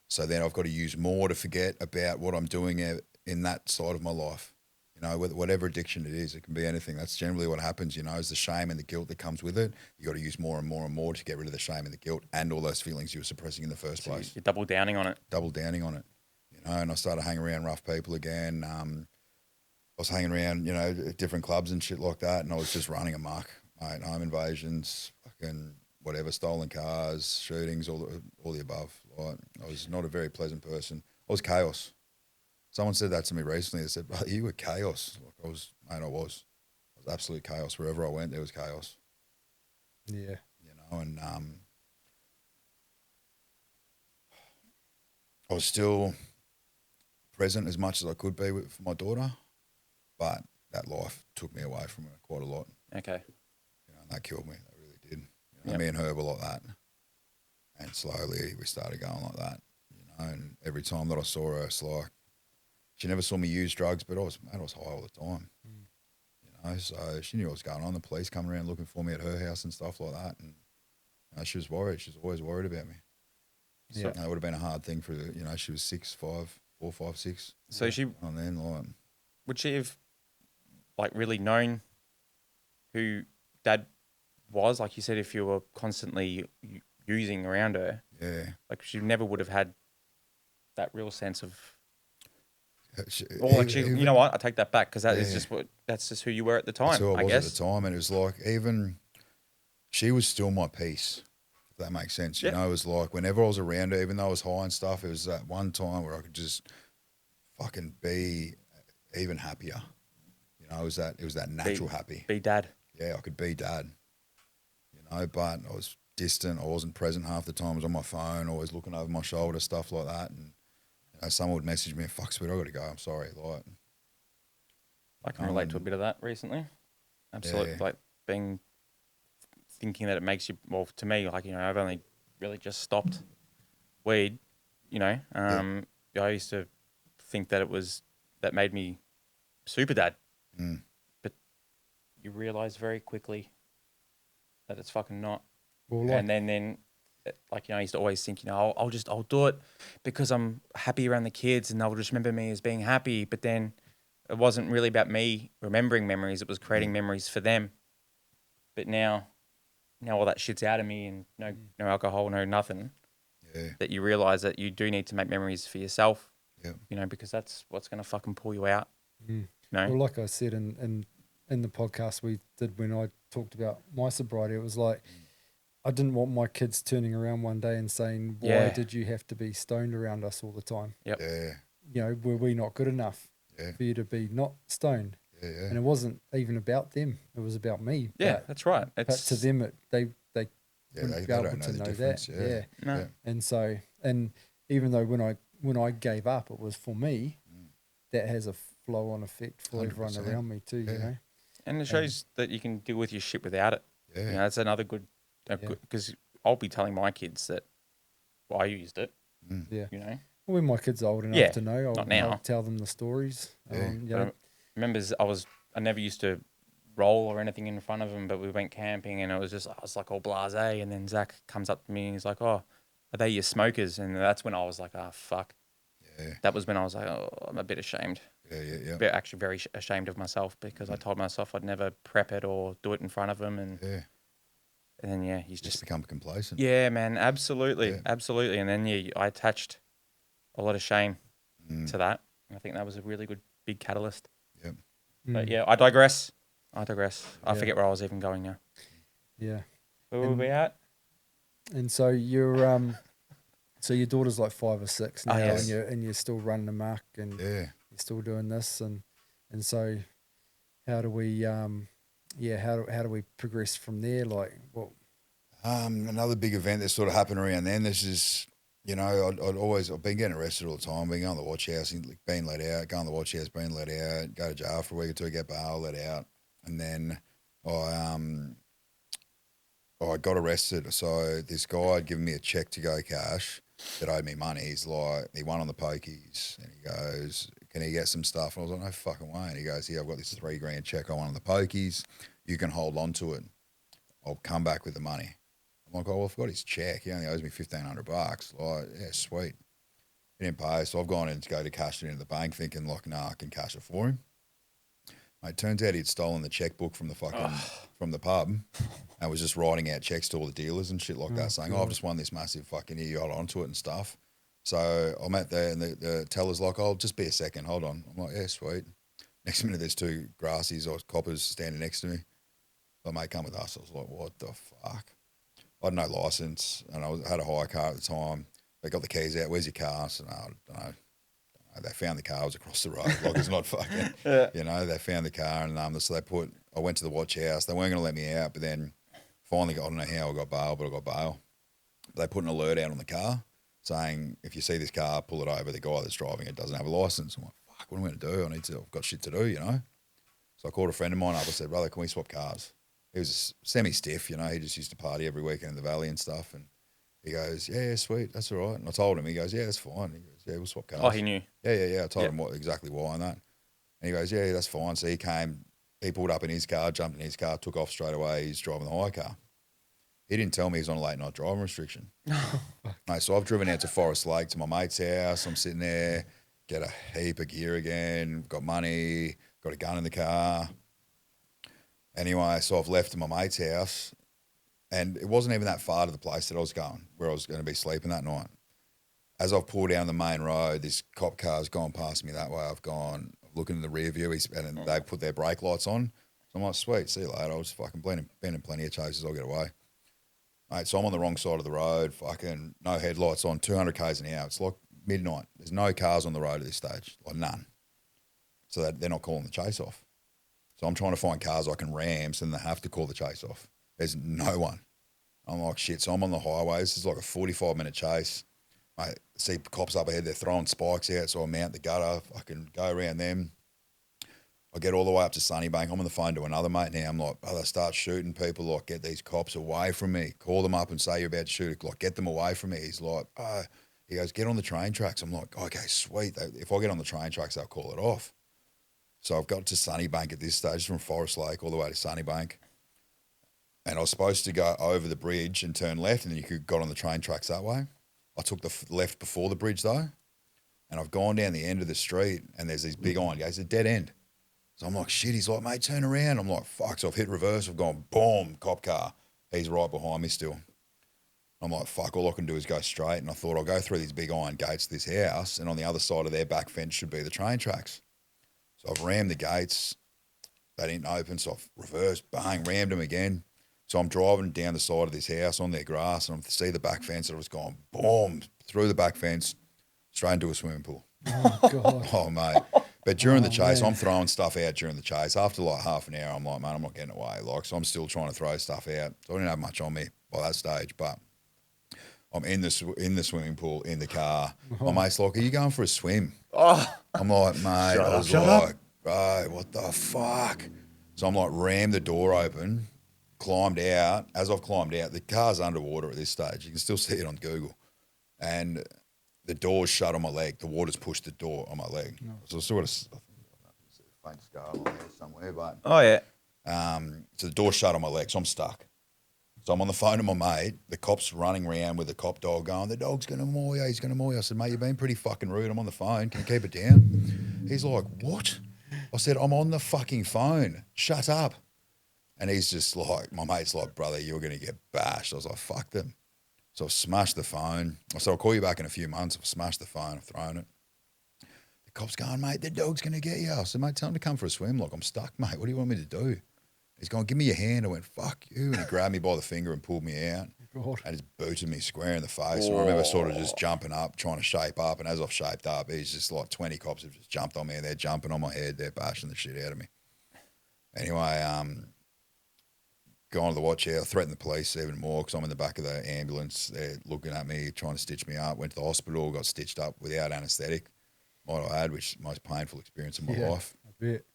So then I've got to use more to forget about what I'm doing in that side of my life. You know, whatever addiction it is, it can be anything. That's generally what happens, you know, is the shame and the guilt that comes with it. You got to use more and more and more to get rid of the shame and the guilt and all those feelings you were suppressing in the first place. You're double downing on it. Double downing on it, you know, and I started hanging around rough people again. I was hanging around, you know, different clubs and shit like that, and I was just running amok, mate. Home invasions, fucking whatever, stolen cars, shootings, all the above. Like, I was not a very pleasant person. I was chaos. Someone said that to me recently. They said, "Well, you were chaos." Like, I was absolute chaos. Wherever I went, there was chaos. Yeah. You know, and I was still present as much as I could be for my daughter, but that life took me away from her quite a lot. Okay. You know, and that killed me. That really did. You know, me and her were like that, and slowly we started going like that. You know, and every time that I saw her, it's like she never saw me use drugs, but I was high all the time. You know, so she knew what was going on. The police coming around looking for me at her house and stuff like that, and you know, she was worried. She was always worried about me. Yeah. So, it would have been a hard thing for her. You know, she was 4, 5, 6. So she And then, like, would she have like really known who Dad was? Like you said, if you were constantly using around her, yeah. like she never would have had that real sense of. She, Or like even- you know what? I take that back because Yeah. that's just who you were at the time. That's who I was guess. at the time, and it was like even she was still my peace. If that makes sense, you know, it was like whenever I was around her, even though I was high and stuff, it was that one time where I could just fucking be even happier. You know, it was that natural happy. Be dad. Yeah, I could be dad. You know, but I was distant. I wasn't present half the time. I was on my phone, always looking over my shoulder, stuff like that. And you know, someone would message me, "Fuck, sweet, I got to go. I'm sorry." Like, I can relate to a bit of that recently. Absolutely, Yeah. like thinking that it makes you. Well, to me, like, you know, I've only really just stopped weed. You know, I used to think that that made me super dad, but you realise very quickly that it's fucking not. Well, like, And then, like, you know, I used to always think, you know, I'll do it because I'm happy around the kids and they'll just remember me as being happy. But then it wasn't really about me remembering memories. It was creating memories for them. But now all that shit's out of me and no alcohol, no nothing. yeah, That you realise that you do need to make memories for yourself. yeah, You know, because that's what's going to fucking pull you out. You know? well, like I said in the podcast we did when I talked about my sobriety, it was like I didn't want my kids turning around one day and saying, "Why Yeah. did you have to be stoned around us all the time? Yep. yeah, You know, were we not good enough Yeah. for you to be not stoned?" yeah, yeah. And it wasn't even about them; it was about me. Yeah, But, that's right. but It's to them, they Yeah, wouldn't they be able don't know to the know difference. that. Yeah. No. Yeah. And so, and even though when I gave up, it was for me. That has a flow-on effect for everyone 100%. around me too. You Yeah. know. And it shows that you can deal with your shit without it. Yeah. You know, that's another good, because I'll be telling my kids that I used it. Yeah. You know, When my kids are old enough Yeah, to know, not now. I'll tell them the stories. Yeah. You but know, I remember I never used to roll or anything in front of them, but we went camping and I was like all blasé. And then Zach comes up to me and he's like, "Oh, are they your smokers?" And that's when I was like, "Oh, fuck." Yeah. That was when I was like, "Oh, I'm a bit ashamed." Yeah. Actually very ashamed of myself because I told myself I'd never prep it or do it in front of him. And then, he's Just just, become complacent. yeah, man, absolutely. Yeah. Absolutely. And then, I attached a lot of shame to that. And I think that was a really good, big catalyst. Yep. But yeah, I digress. I Yeah. forget where I was even going now. yeah. Where were we at? And so so your daughter's like 5 or 6 now, yes. and you're still running amok, and Yeah. you're still doing this, and so how do we how do we progress from there? Like, what? Another big event that sort of happened around then. This is, you know, I've been getting arrested all the time. Been going to the watch house, being let out. Going to the watch house, being let out. Go to jail for a week or two, get bail, let out, and then I got arrested. So this guy had given me a check to go cash that owed me money. He's like, he won on the pokies, and he goes, "Can he get some stuff?" And I was like, "No fucking way." And he goes, "Yeah, I've got this $3,000 check I won on the pokies. You can hold on to it. I'll come back with the money." I'm like, "Oh, well, I've got his check. He only owes me $1,500. Like, yeah, sweet." He didn't pay, so I've gone in to go to cash it into the bank thinking, like, nah, I can cash it for him. Mate, turns out he'd stolen the checkbook from the from the pub and was just writing out checks to all the dealers and shit like that, saying, "Oh, I've just won this massive fucking here, you hold on to it," and stuff. So I'm at there and the teller's like, "Oh, just be a second, hold on." I'm like, "Yeah, sweet." Next minute, there's two grassies or coppers standing next to me. Like, "Mate, come with us." I was like, "What the fuck?" I had no license and I had a hire car at the time. They got the keys out. "Where's your car?" I said, "No, I don't know." They found the car. It was across the road. Like, it's not fucking, you know, they found the car and so I went to the watch house. They weren't going to let me out, but then finally, I don't know how I got bail, but I got bail. They put an alert out on the car saying, "If you see this car, pull it over. The guy that's driving it doesn't have a license." I'm like, "Fuck, what am I going to do? I've got shit to do, you know?" So I called a friend of mine up. I said, "Brother, can we swap cars?" He was semi-stiff, you know. He just used to party every weekend in the valley and stuff. And he goes, "Yeah, sweet, that's all right." And I told him, he goes, "Yeah, that's fine." He goes, "Yeah, we'll swap cars." Oh, he knew. Yeah. I told him exactly why and that. And he goes, "Yeah, that's fine." So he came, he pulled up in his car, jumped in his car, took off straight away. He's driving the hire car. He didn't tell me he's on a late night driving restriction. Mate, so I've driven out to Forest Lake to my mate's house. I'm sitting there, get a heap of gear again, got money, got a gun in the car. Anyway, so I've left to my mate's house, and it wasn't even that far to the place that I was going, where I was going to be sleeping that night. As I've pulled down the main road, this cop car's gone past me that way. I've gone, looking in the rear view, and they put their brake lights on. So I'm like, "Sweet, see you later." I was fucking been in plenty of chases, I'll get away. Mate, so I'm on the wrong side of the road, fucking no headlights on, 200 k's an hour. It's like midnight. There's no cars on the road at this stage, like none. so that they're not calling the chase off. So I'm trying to find cars I can ram so then they have to call the chase off. There's no one. I'm like, shit. So I'm on the highway. This is like a 45-minute chase. I see cops up ahead. They're throwing spikes out. So I mount the gutter. I can go around them. I get all the way up to Sunnybank. I'm on the phone to another mate now. I'm like, brother, start shooting people. Like, get these cops away from me. Call them up and say you're about to shoot. Like, get them away from me. He's like, oh. He goes, get on the train tracks. I'm like, okay, sweet. If I get on the train tracks, they'll call it off. So I've got to Sunnybank at this stage, from Forest Lake all the way to Sunnybank. And I was supposed to go over the bridge and turn left, and then you could got on the train tracks that way. I took the left before the bridge, though, and I've gone down the end of the street, and there's these big iron gates, a dead end. So I'm like, shit. He's like, mate, turn around. I'm like, fuck. So I've hit reverse. I've gone, boom, cop car. He's right behind me still. I'm like, fuck, all I can do is go straight. And I thought I'll go through these big iron gates to this house, and on the other side of their back fence should be the train tracks. So I've rammed the gates. They didn't open, so I've reversed, bang, rammed them again. So I'm driving down the side of this house on their grass, and I see the back fence, and I was going, boom, through the back fence, straight into a swimming pool. Oh, God. Oh, mate. But during the chase, man. I'm throwing stuff out during the chase. After like half an hour, I'm like, man, I'm not getting away. Like, so I'm still trying to throw stuff out. So I didn't have much on me by that stage, but I'm in the swimming pool, in the car. My mate's like, are you going for a swim? I'm like, mate, I was like, bro, what the fuck? So I'm like, rammed the door open, climbed out. As I've climbed out, the car's underwater at this stage. You can still see it on Google. And the door's shut on my leg. The water's pushed the door on my leg. So I sort of, I think a faint scar on there somewhere, but Oh, yeah. so the door's shut on my leg, so I'm stuck. So I'm on the phone to my mate. The cop's running around with the cop dog going, the dog's going to maul you, he's going to maul you. I said, mate, you've been pretty fucking rude. I'm on the phone. Can you keep it down? He's like, what? I said, I'm on the fucking phone. Shut up. And he's just like, my mate's like, brother, you're going to get bashed. I was like, fuck them. So I've smashed the phone. I said, I'll call you back in a few months. I've smashed the phone. I've thrown it. The cop's going, mate, the dog's going to get you. I said, mate, tell him to come for a swim. Like, I'm stuck, mate. What do you want me to do? He's going, give me your hand. I went, fuck you. And he grabbed me by the finger and pulled me out. God. And just booted me square in the face. And I remember sort of just jumping up, trying to shape up. And as I've shaped up, he's just like 20 cops have just jumped on me, and they're jumping on my head. They're bashing the shit out of me. Anyway, gone to the watch out, threatened the police even more because I'm in the back of the ambulance. They're looking at me, trying to stitch me up. Went to the hospital, got stitched up without anaesthetic. Might have had, which is the most painful experience of my life. I bet.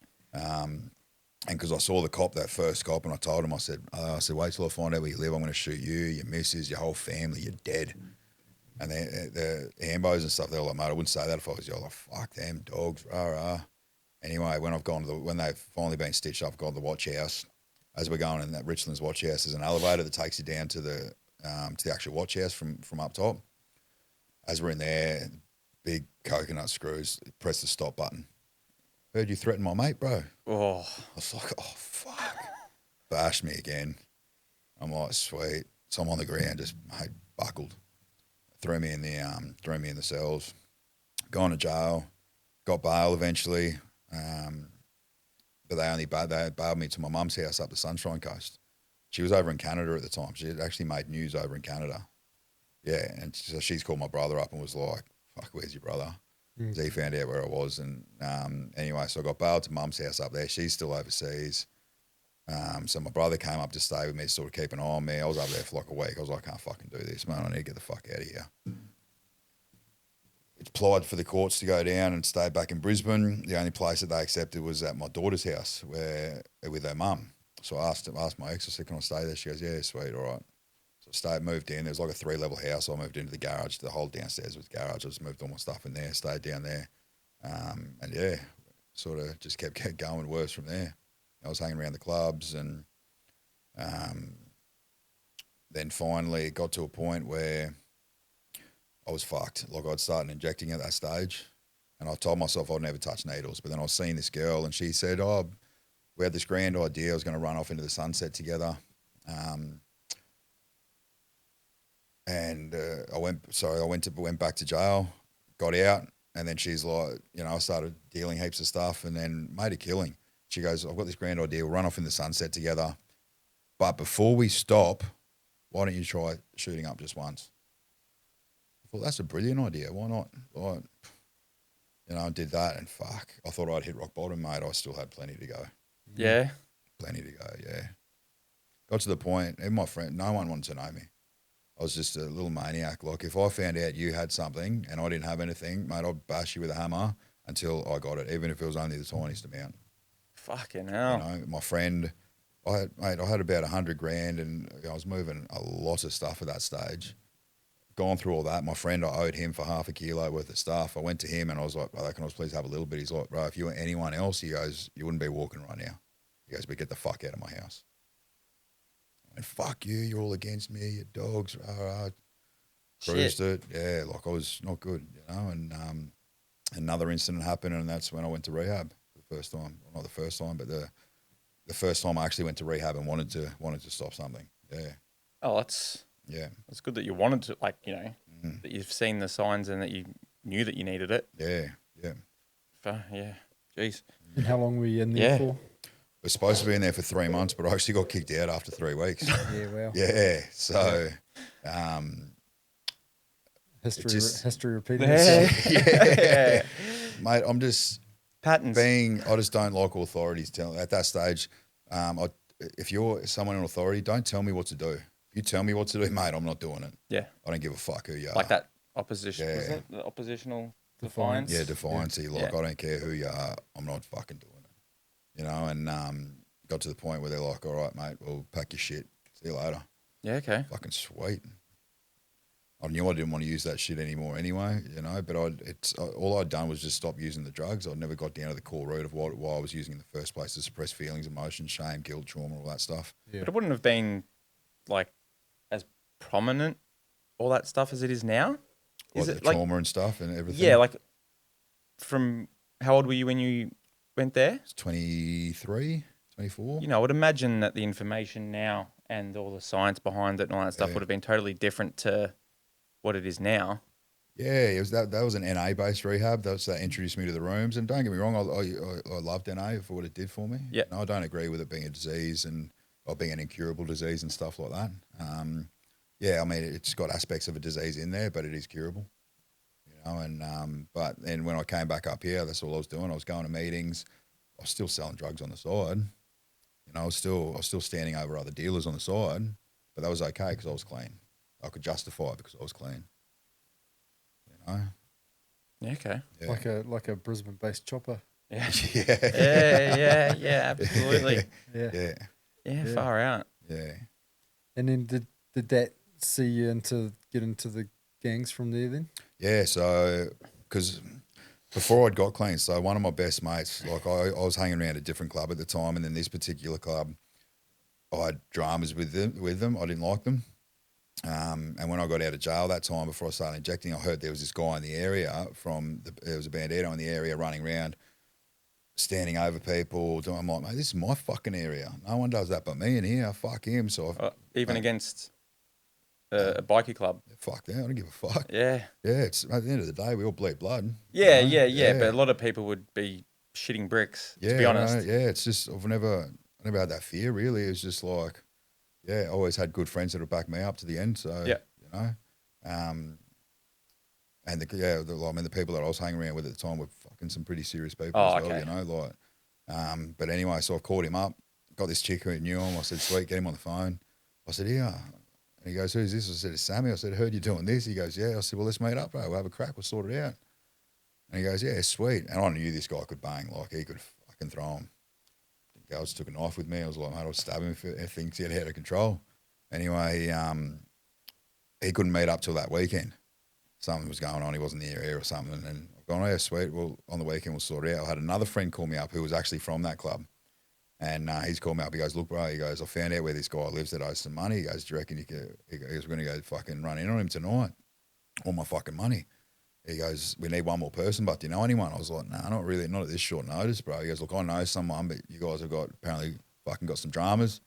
And because I saw the cop, that first cop, and I told him, I said, wait till I find out where you live. I'm going to shoot you, your missus, your whole family. You're dead. And the ambos and stuff, they were like, mate, I wouldn't say that if I was you. I was like, fuck them dogs, rah. Anyway, when when they've finally been stitched up, I've gone to the watch house. As we're going in that Richlands watch house, there's an elevator that takes you down to the actual watch house from up top. As we're in there, big coconut screws, press the stop button. Heard you threaten my mate, bro. Oh. I was like, oh, fuck. Bashed me again. I'm like, sweet. So I'm on the ground, just mate, buckled. Threw me in the cells. Gone to jail. Got bail eventually. But they bailed me to my mum's house up the Sunshine Coast. She was over in Canada at the time. She had actually made news over in Canada. Yeah, and so she's called my brother up and was like, fuck, where's your brother? So he found out where I was. And anyway, so I got bailed to mum's house up there. She's still overseas. So my brother came up to stay with me, to sort of keep an eye on me. I was over there for like a week. I was like, I can't fucking do this, man. I need to get the fuck out of here. Applied for the courts to go down and stay back in Brisbane. The only place that they accepted was at my daughter's house with her mum. So I asked my ex, I said, can I stay there? She goes, yeah, sweet, all right. So moved in. There was like a 3-level house. I moved into the garage. The whole downstairs was the garage. I just moved all my stuff in there, stayed down there. And yeah, sort of just kept going worse from there. I was hanging around the clubs, and then finally it got to a point where I was fucked. Like, I'd started injecting at that stage, and I told myself I'd never touch needles. But then I was seeing this girl, and she said, oh, we had this grand idea. I was going to run off into the sunset together. And I went back to jail, got out, and then she's like, I started dealing heaps of stuff and then made a killing. She goes, I've got this grand idea. We'll run off in the sunset together. But before we stop, why don't you try shooting up just once? I thought, that's a brilliant idea. Why not? Like, you know, and did that, and fuck, I thought I'd hit rock bottom, mate. I still had plenty to go. Yeah. Plenty to go, yeah. Got to the point, and my friend, no one wanted to know me. I was just a little maniac. Like, if I found out you had something and I didn't have anything, mate, I'd bash you with a hammer until I got it, even if it was only the tiniest amount. Fucking hell. You know, my friend, I had about 100 grand, and I was moving a lot of stuff at that stage. Gone through all that. My friend, I owed him for half a kilo worth of stuff. I went to him and I was like, bro, can I please have a little bit? He's like, bro, if you were anyone else, he goes, you wouldn't be walking right now. He goes, but get the fuck out of my house. And fuck you, you're all against me, you dogs, rah, rah. Cruised it. Yeah, like I was not good, you know, and another incident happened, and that's when I went to rehab for the first time. Well, not the first time, but the first time I actually went to rehab and wanted to stop something. Yeah. Oh, that's good that you wanted to, like, you know, that you've seen the signs and that you knew that you needed it. Yeah. Yeah. Jeez. And how long were you in there for? We're supposed to be in there for 3 months, but I actually got kicked out after 3 weeks. Yeah, well. Yeah, so History repeating Yeah. itself. mate, I'm just Patterns. I just don't like authorities telling at that stage. If you're someone in authority, don't tell me what to do. If you tell me what to do, mate, I'm not doing it. Yeah. I don't give a fuck who you are. Like that opposition. Yeah. Was that the oppositional defiance? Yeah, defiance. Like, I don't care who you are. I'm not fucking doing it. You know, and got to the point where they're like, all right, mate, well, pack your shit. See you later. Yeah, okay. Fucking sweet. I knew I didn't want to use that shit anymore anyway, you know, but all I'd done was just stop using the drugs. I'd never got down to the core root of why I was using in the first place, to suppress feelings, emotions, shame, guilt, trauma, all that stuff. Yeah. But it wouldn't have been, like, as prominent, all that stuff, as it is now? Like the trauma and stuff and everything. Yeah, like, from, how old were you when you went there? It's 23, 24. You know, I would imagine that the information now and all the science behind it and all that stuff would have been totally different to what it is now. Yeah, it was that was an NA-based rehab. That introduced me to the rooms. And don't get me wrong, I loved NA for what it did for me. Yeah. No, I don't agree with it being a disease or being an incurable disease and stuff like that. Yeah, I mean, it's got aspects of a disease in there, but it is curable. You know, and but then when I came back up here, that's all I was doing. I was going to meetings. I was still selling drugs on the side. You know, I was still standing over other dealers on the side, but that was okay because I was clean. I could justify it because I was clean. You know? Yeah, okay. Yeah. Like a Brisbane-based chopper. Yeah. Yeah. Absolutely. Yeah. Yeah, far out. Yeah. And then did that see you get into the gangs from there then? Yeah, so because before I'd got clean, so one of my best mates, like I was hanging around a different club at the time, and then this particular club, I had dramas with them. I didn't like them. And when I got out of jail that time, before I started injecting, I heard there was this guy in the area there was a bandito in the area running around, standing over people. I'm like, mate, this is my fucking area. No one does that but me in here. Fuck him. So Even against a bikie club. fuck that. I don't give a fuck. Yeah. Yeah, it's at the end of the day, we all bleed blood. Yeah, you know? yeah. But a lot of people would be shitting bricks, to be honest. Yeah, it's just I never had that fear really. It's just like, yeah, I always had good friends that would back me up to the end. So yeah, you know, and the people that I was hanging around with at the time were fucking some pretty serious people as well. Okay. You know, like, but anyway, so I called him up, got this chick who knew him. I said, sweet, get him on the phone. I said, yeah. And he goes, who's this? I said, it's Sammy. I said, I heard you doing this. He goes, yeah. I said, well, let's meet up, bro. We'll have a crack. We'll sort it out. And he goes, yeah, sweet. And I knew this guy could bang. Like, he could fucking throw him. The guy just took a knife with me. I was like, mate, I'll stab him if things get out of control. Anyway, he couldn't meet up till that weekend. Something was going on. He wasn't in the area or something. And I've gone, oh, yeah, sweet. Well, on the weekend, we'll sort it out. I had another friend call me up who was actually from that club. And he's called me up. He goes, look, bro, he goes, I found out where this guy lives that owes some money. He goes, do you reckon he goes, we're going to go fucking run in on him tonight? All my fucking money. He goes, we need one more person, but do you know anyone? I was like, nah, not really, not at this short notice, bro. He goes, look, I know someone, but you guys have apparently fucking got some dramas.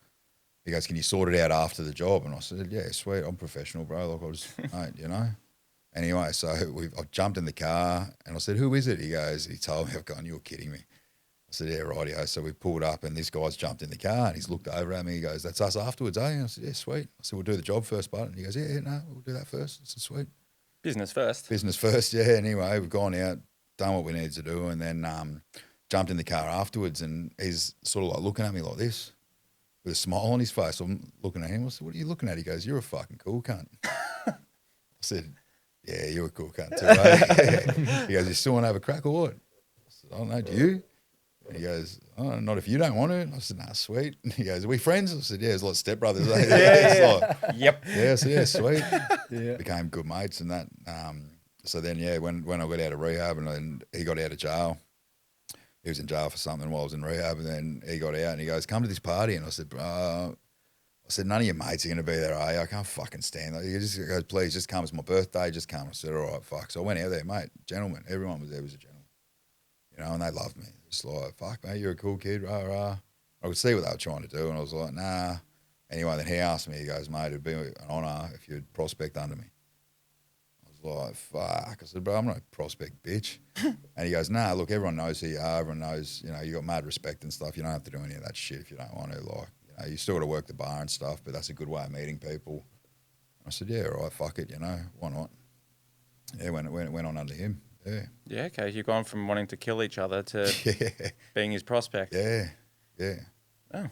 He goes, can you sort it out after the job? And I said, yeah, sweet, I'm professional, bro. Like, I was, mate, you know. Anyway, so I jumped in the car and I said, who is it? He told me, I've gone, you're kidding me. I said, yeah, rightio. So we pulled up and this guy's jumped in the car and he's looked over at me. He goes, that's us afterwards, eh? And I said, yeah, sweet. I said, we'll do the job first, bud. And he goes, yeah, no, we'll do that first. I said, sweet. Business first. Business first, yeah. Anyway, we've gone out, done what we needed to do, and then jumped in the car afterwards, and he's sort of like looking at me like this with a smile on his face. I'm looking at him. I said, "What are you looking at?" He goes, "You're a fucking cool cunt." I said, "Yeah, you're a cool cunt too, eh?" He goes, "You still want to have a crack or what?" I said, "I don't know, do you?" And he goes, "Oh, not if you don't want to." I said, "Nah, sweet." And he goes, "Are we friends?" I said, "Yeah, it's like stepbrothers." Yep. Yeah, so yeah, sweet. Yeah. Became good mates and that. So then, yeah, when I got out of rehab and he got out of jail, he was in jail for something while I was in rehab, and then he got out and he goes, "Come to this party." And I said, "None of your mates are going to be there, are you? I can't fucking stand that." He just goes, "Please, just come. It's my birthday. Just come." I said, "All right, fuck." So I went out there, mate. Gentlemen. Everyone was there was a gentleman. You know, and they loved me. It's like, "Fuck, mate, you're a cool kid, rah, rah." I could see what they were trying to do, and I was like, "Nah." Anyway, then he asked me, he goes, "Mate, it'd be an honour if you'd prospect under me." I was like, "Fuck." I said, "Bro, I'm not a prospect, bitch." And he goes, "Nah, look, everyone knows who you are. Everyone knows, you know, you got mad respect and stuff. You don't have to do any of that shit if you don't want to. Like, you know, you still got to work the bar and stuff, but that's a good way of meeting people." I said, "Yeah, all right, fuck it, you know, why not?" Yeah, went on under him. Yeah. Yeah, okay. You've gone from wanting to kill each other to Yeah. being his prospect. Yeah. Yeah. Oh,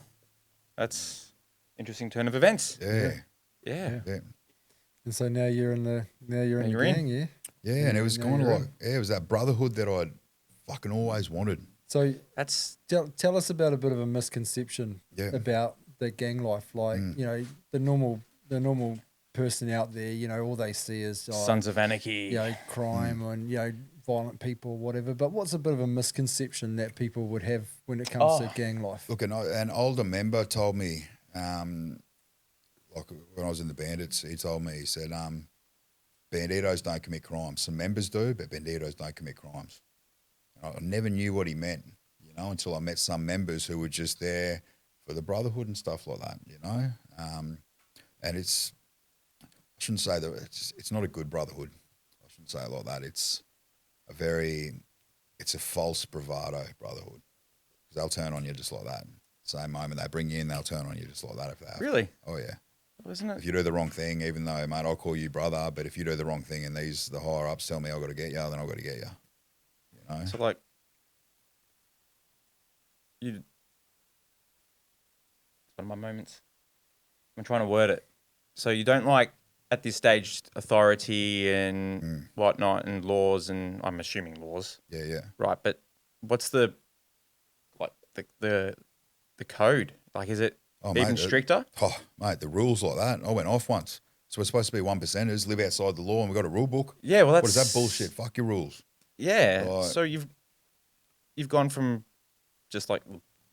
that's interesting turn of events. Yeah. Yeah. Yeah. And so now you're in the you're gang, yeah. Yeah, and it was now kind of you're like, in. it was that brotherhood that I'd fucking always wanted. So That's tell us about a bit of a misconception Yeah. about the gang life. Like, you know, the normal person out there, you know, all they see is Sons of Anarchy. you know, crime and, you know, violent people, whatever. But what's a bit of a misconception that people would have when it comes to gang life? Look, an older member told me, like when I was in the Bandits, he told me, he said, "Banditos don't commit crimes. Some members do, but banditos don't commit crimes." And I never knew what he meant, you know, until I met some members who were just there for the brotherhood and stuff like that, you know. And I shouldn't say that it's not a good brotherhood. I shouldn't say it like that. It's a false bravado brotherhood. Because they'll turn on you just like that. Same moment they bring you in, they'll turn on you just like that if they have to. Really? Oh, yeah. Wasn't it? If you do the wrong thing, even though, mate, I'll call you brother, but if you do the wrong thing and the higher ups tell me I've got to get you, then I've got to get you. You know? So like, it's one of my moments. I'm trying to word it. So you don't like at this stage authority and whatnot and laws, and I'm assuming laws, Yeah, yeah. right? But what's the code? Like, is it even stricter? Oh, mate, the rules like that. I went off once. So we're supposed to be 1%ers, live outside the law, and we've got a rule book. Yeah, well, that's What is that bullshit? Fuck your rules. Yeah. Right. So you've gone from just like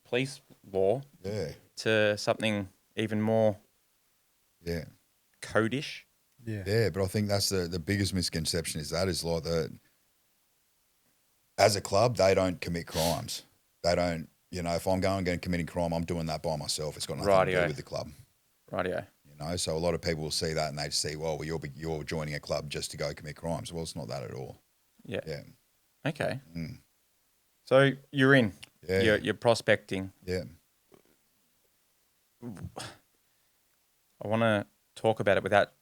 police law Yeah, to something even more yeah. codish. Yeah. Yeah, but I think that's the biggest misconception is like as a club, they don't commit crimes. They don't, you know, if I'm going and committing crime, I'm doing that by myself. It's got nothing to do with the club. Rightio. You know, so a lot of people will see that and they see, well, you're joining a club just to go commit crimes. Well, it's not that at all. Yeah. Yeah. Okay. So you're in. Yeah. You're prospecting. Yeah. I want to talk about it without,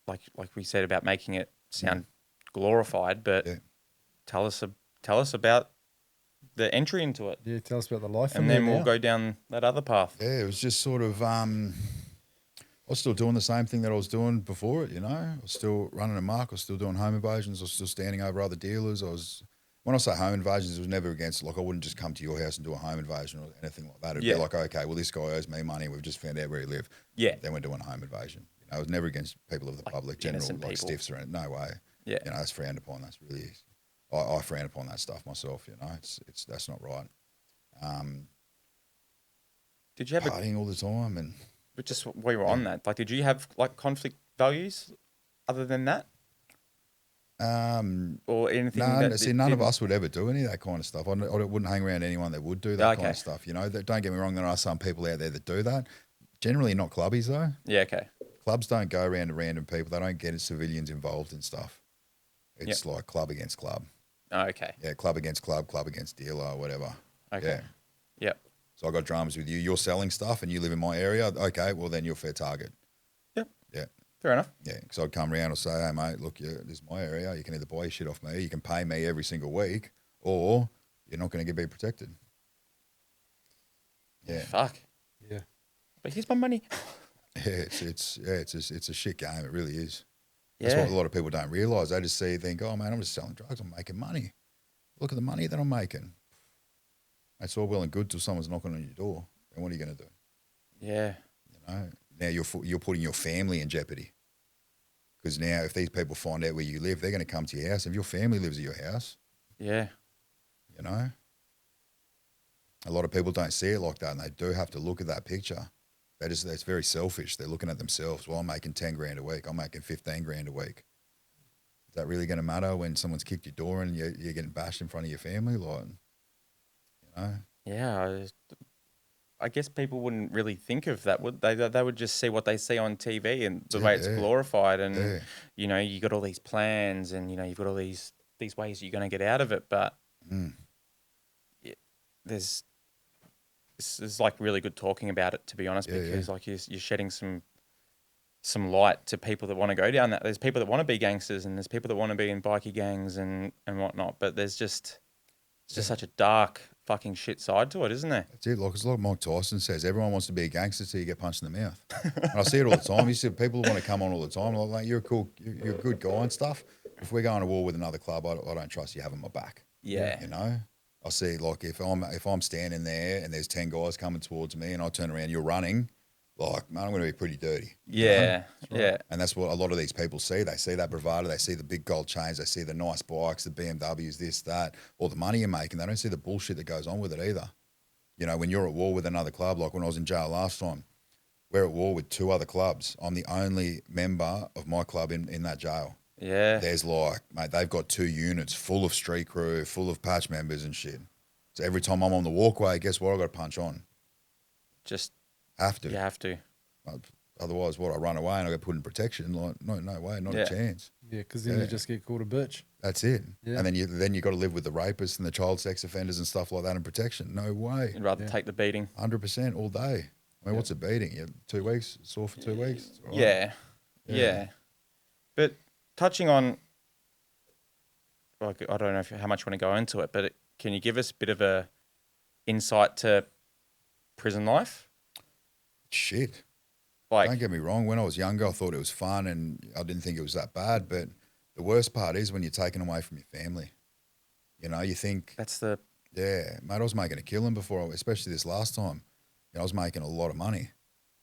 like we said, about making it sound glorified. But Yeah. tell us about the entry into it, Yeah, tell us about the life. and then we'll go down that other path. Yeah, it was just sort of, I was still doing the same thing that I was doing before it, you know. I was still running a mark. I was still doing home invasions. I was still standing over other dealers. When I say home invasions, it was never against, like, I wouldn't just come to your house and do a home invasion or anything like that. It'd be like, okay, well, this guy owes me money. We've just found out where he lived. Yeah. Then we're doing a home invasion. You know, it was never against people of the public, general, innocent like people. stiffs or anything. No way. Yeah. You know, that's frowned upon. That's really, I frown upon that stuff myself, you know. That's not right. Did you have Partying all the time and... but just while you were on that, like, did you have like conflict values other than that, or anything? None of us would ever do any of that kind of stuff. I wouldn't hang around anyone that would do that kind of stuff. You know, don't get me wrong. There are some people out there that do that. Generally, not clubbies though. Yeah. Okay. Clubs don't go around to random people. They don't get civilians involved in stuff. It's like club against club. Oh, okay. Yeah, club against club, club against dealer, or whatever. Okay. Yeah. Yep. So I got dramas with you. You're selling stuff and you live in my area. Okay, well then you're fair target. Yep. Yeah. Fair enough. Yeah, because I'd come around and say, hey, mate, look, this is my area. You can either buy your shit off me, you can pay me every single week, or you're not going to be protected. Yeah. Fuck. Yeah. But here's my money. Yeah, it's a shit game. It really is. Yeah. That's what a lot of people don't realise. They just think, oh, man, I'm just selling drugs. I'm making money. Look at the money that I'm making. It's all well and good till someone's knocking on your door. And what are you going to do? Yeah. You know, now you're putting your family in jeopardy. Because now if these people find out where you live, they're going to come to your house. If your family lives at your house, Yeah. you know, a lot of people don't see it like that, and they do have to look at that picture. It's very selfish. They're looking at themselves. Well, I'm making 10 grand a week. I'm making 15 grand a week. Is that really going to matter when someone's kicked your door and you're getting bashed in front of your family? Like, you know? Yeah. I guess people wouldn't really think of that, would they? They would just see what they see on TV and the way it's glorified, and you know, you got all these plans, and you know, you've got all these ways you're going to get out of it, but this is like really good talking about it, to be honest, because like you're shedding some light to people that want to go down that. There's people that want to be gangsters, and there's people that want to be in bikie gangs and whatnot, but there's just such a dark fucking shit side to it, isn't there? That's it. Like, it's like Mike Tyson says, everyone wants to be a gangster till you get punched in the mouth. And I see it all the time. You see people want to come on all the time. I'm like, you're a good guy and stuff. If we're going to war with another club, I don't trust you having my back. Yeah. You know? I see, like, if I'm standing there and there's 10 guys coming towards me and I turn around, you're running, like, man, I'm going to be pretty dirty. Yeah, yeah. And that's what a lot of these people see. They see that bravado. They see the big gold chains. They see the nice bikes, the BMWs, this, that, all the money you're making. They don't see the bullshit that goes on with it either. You know, when you're at war with another club, like when I was in jail last time, we're at war with 2 other clubs. I'm the only member of my club in that jail. Yeah. There's like, mate, they've got 2 units full of street crew, full of patch members and shit. So every time I'm on the walkway, guess what? I got to punch on. Just have to. You have to. Otherwise, I run away and I get put in protection. Like, no way, not a chance. Yeah, because then you just get called a bitch. That's it. Yeah. And then you got to live with the rapists and the child sex offenders and stuff like that in protection. No way. You'd rather take the beating. 100% all day. I mean, what's a beating? 2 weeks? Sore for 2 weeks? It's all right. Yeah. But touching on, like, I don't know how much you want to go into it, but can you give us a bit of a insight to prison life? Shit. Like, don't get me wrong. When I was younger, I thought it was fun and I didn't think it was that bad. But the worst part is when you're taken away from your family. You know, you think... That's the... Yeah, mate, I was making a killing before, especially this last time. You know, I was making a lot of money.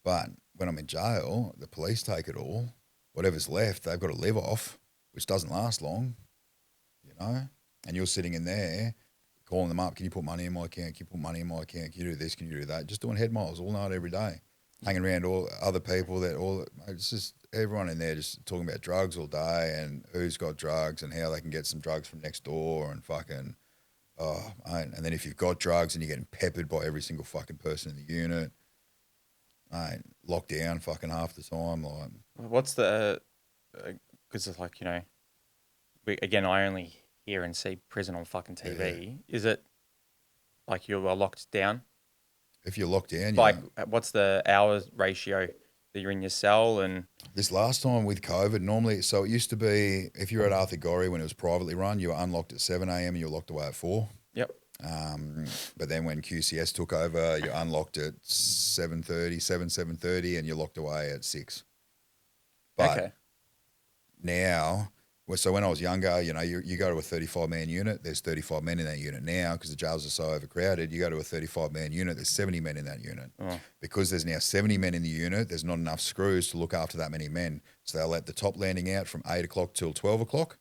But when I'm in jail, the police take it all. Whatever's left, they've got to live off, which doesn't last long, you know? And you're sitting in there calling them up, can you put money in my account? Can you put money in my account? Can you do this? Can you do that? Just doing head miles all night, every day. Hanging around all other people it's just everyone in there just talking about drugs all day and who's got drugs and how they can get some drugs from next door and fucking, and then if you've got drugs and you're getting peppered by every single fucking person in the unit, locked down fucking half the time. Like, what's the, because it's like, you know, I only hear and see prison on fucking TV. Yeah. Is it like you are locked down? If you're locked down, like, what's the hours ratio that you're in your cell? And this last time with COVID, normally, so it used to be if you were at Arthur Gorrie when it was privately run, you were unlocked at 7 a.m. and you were locked away at 4. Yep. But then when QCS took over, you're unlocked at 7:30, and you're locked away at 6. But now, so when I was younger, you know, you go to a 35-man unit, there's 35 men in that unit. Now, because the jails are so overcrowded, you go to a 35-man unit, there's 70 men in that unit. Oh. Because there's now 70 men in the unit, there's not enough screws to look after that many men. So they'll let the top landing out from 8 o'clock till 12 o'clock.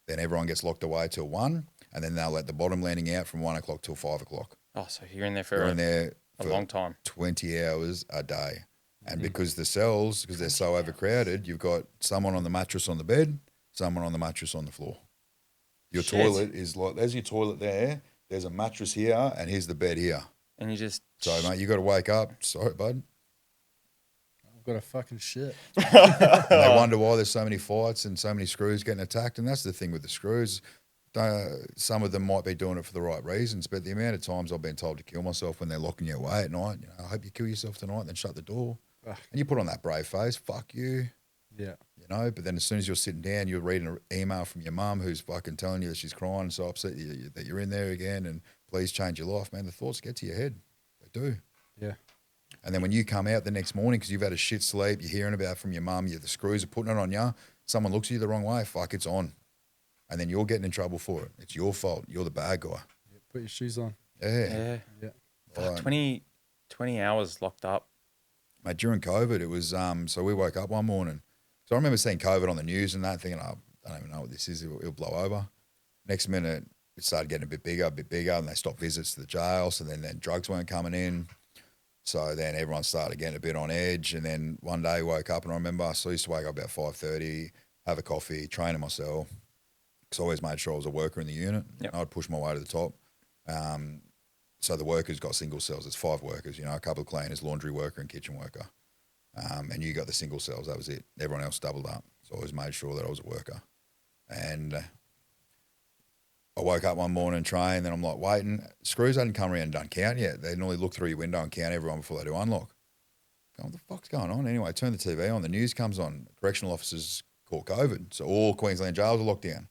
Then everyone gets locked away till 1. And then they'll let the bottom landing out from 1 o'clock till 5 o'clock. Oh, so you're in there for a long time. 20 hours a day. And because the cells, because they're so overcrowded, you've got someone on the mattress on the bed, someone on the mattress on the floor. Your toilet is like, there's your toilet there, there's a mattress here, and here's the bed here. And you just... So, mate, you got to wake up. Sorry, bud. I've got a fucking shit. They wonder why there's so many fights and so many screws getting attacked. And that's the thing with the screws. Some of them might be doing it for the right reasons, but the amount of times I've been told to kill myself when they're locking you away at night, you know, I hope you kill yourself tonight and then shut the door. And you put on that brave face, fuck you. Yeah. You know, but then as soon as you're sitting down, you're reading an email from your mum who's fucking telling you that she's crying, so upset that you're in there again, and please change your life, man. The thoughts get to your head. They do. Yeah. And then when you come out the next morning because you've had a shit sleep, you're hearing about it from your mum, the screws are putting it on you, someone looks at you the wrong way, fuck, it's on. And then you're getting in trouble for it. It's your fault. You're the bad guy. Put your shoes on. Yeah. Yeah. Right. 20 hours locked up. Mate, during COVID, it was, so we woke up one morning. So I remember seeing COVID on the news and that, thinking, oh, I don't even know what this is. It'll blow over. Next minute, it started getting a bit bigger, and they stopped visits to the jail. So then drugs weren't coming in. So then everyone started getting a bit on edge. And then one day woke up, and I remember I used to wake up about 5:30, have a coffee, train myself. Because I always made sure I was a worker in the unit. Yep. I'd push my way to the top. So the workers got single cells. It's 5 workers, a couple of cleaners, laundry worker and kitchen worker. And you got the single cells. That was it. Everyone else doubled up. So I always made sure that I was a worker. And I woke up one morning, trained, and I'm like waiting. Screws hadn't come around and done count yet. They normally look through your window and count everyone before they do unlock. Going, what the fuck's going on? Anyway, turn the TV on. The news comes on. Correctional officers caught COVID. So all Queensland jails are locked down.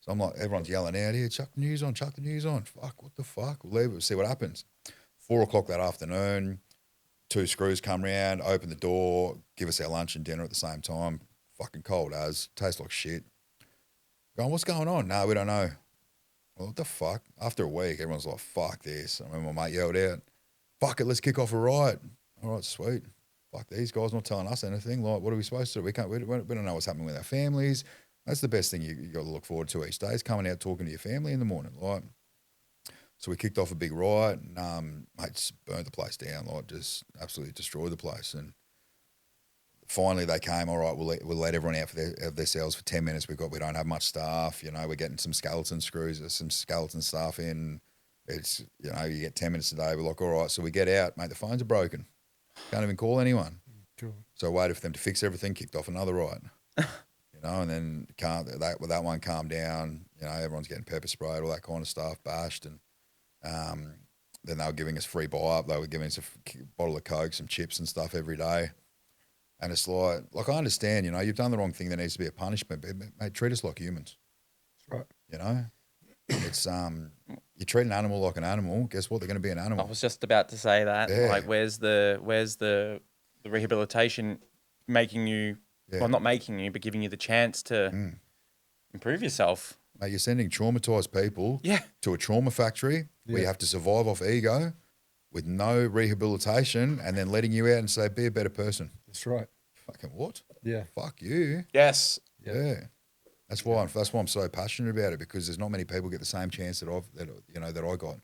So I'm like, everyone's yelling out here, chuck the news on, chuck the news on. Fuck, what the fuck? We'll leave it, see what happens. 4 o'clock that afternoon, 2 screws come round, open the door, give us our lunch and dinner at the same time. Fucking cold as, tastes like shit. Going, what's going on? No, we don't know. Well, what the fuck? After a week, everyone's like, fuck this. I remember my mate yelled out, fuck it, let's kick off a riot. All right, sweet. Fuck these guys not telling us anything. Like, what are we supposed to do? We don't know what's happening with our families. That's the best thing you got to look forward to each day is coming out talking to your family in the morning. Like, so we kicked off a big riot and mate just burnt the place down, like just absolutely destroyed the place. And finally they came, all right, we'll let everyone out for their cells for 10 minutes. We don't have much staff, we're getting some skeleton screws, some skeleton staff in. It's, you get 10 minutes a day. We're like, all right, so we get out, mate, the phones are broken. Can't even call anyone. Cool. So I waited for them to fix everything, kicked off another riot. And then that one calmed down. Everyone's getting pepper sprayed, all that kind of stuff, bashed, and then they were giving us free buy-up. They were giving us a bottle of Coke, some chips and stuff every day. And it's like I understand, you've done the wrong thing. There needs to be a punishment, but mate, treat us like humans. That's right. It's you treat an animal like an animal. Guess what? They're going to be an animal. I was just about to say that. Yeah. Like, where's the rehabilitation making you? Yeah. Well, not making you, but giving you the chance to improve yourself. Mate, you're sending traumatized people to a trauma factory where you have to survive off ego with no rehabilitation and then letting you out and say, be a better person. That's right. Fucking what? Yeah. Fuck you. Yes. Yeah. That's why I'm so passionate about it, because there's not many people get the same chance that I got.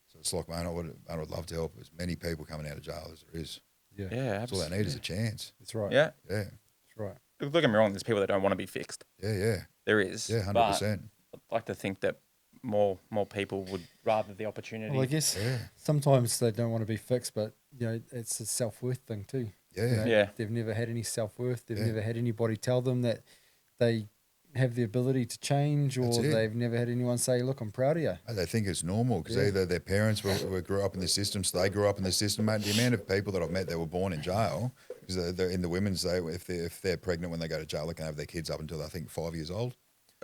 So it's like, man, I would love to help as many people coming out of jail as there is. Yeah. Yeah. That's all they need is a chance. That's right. Yeah. Yeah. That's right. Look, don't get me wrong. There's people that don't want to be fixed. Yeah. There is. Yeah, 100%. But I'd like to think that more people would rather the opportunity. Well, I guess sometimes they don't want to be fixed, but it's a self-worth thing too. Yeah. Yeah. They've never had any self-worth. They've never had anybody tell them that they have the ability to change, or they've never had anyone say, look, I'm proud of you. They think it's normal because either their parents grew up in the system, so they grew up in the system. Mate, the amount of people that I've met that were born in jail, because they're in the women's, if they're pregnant when they go to jail, they can have their kids up until I think 5 years old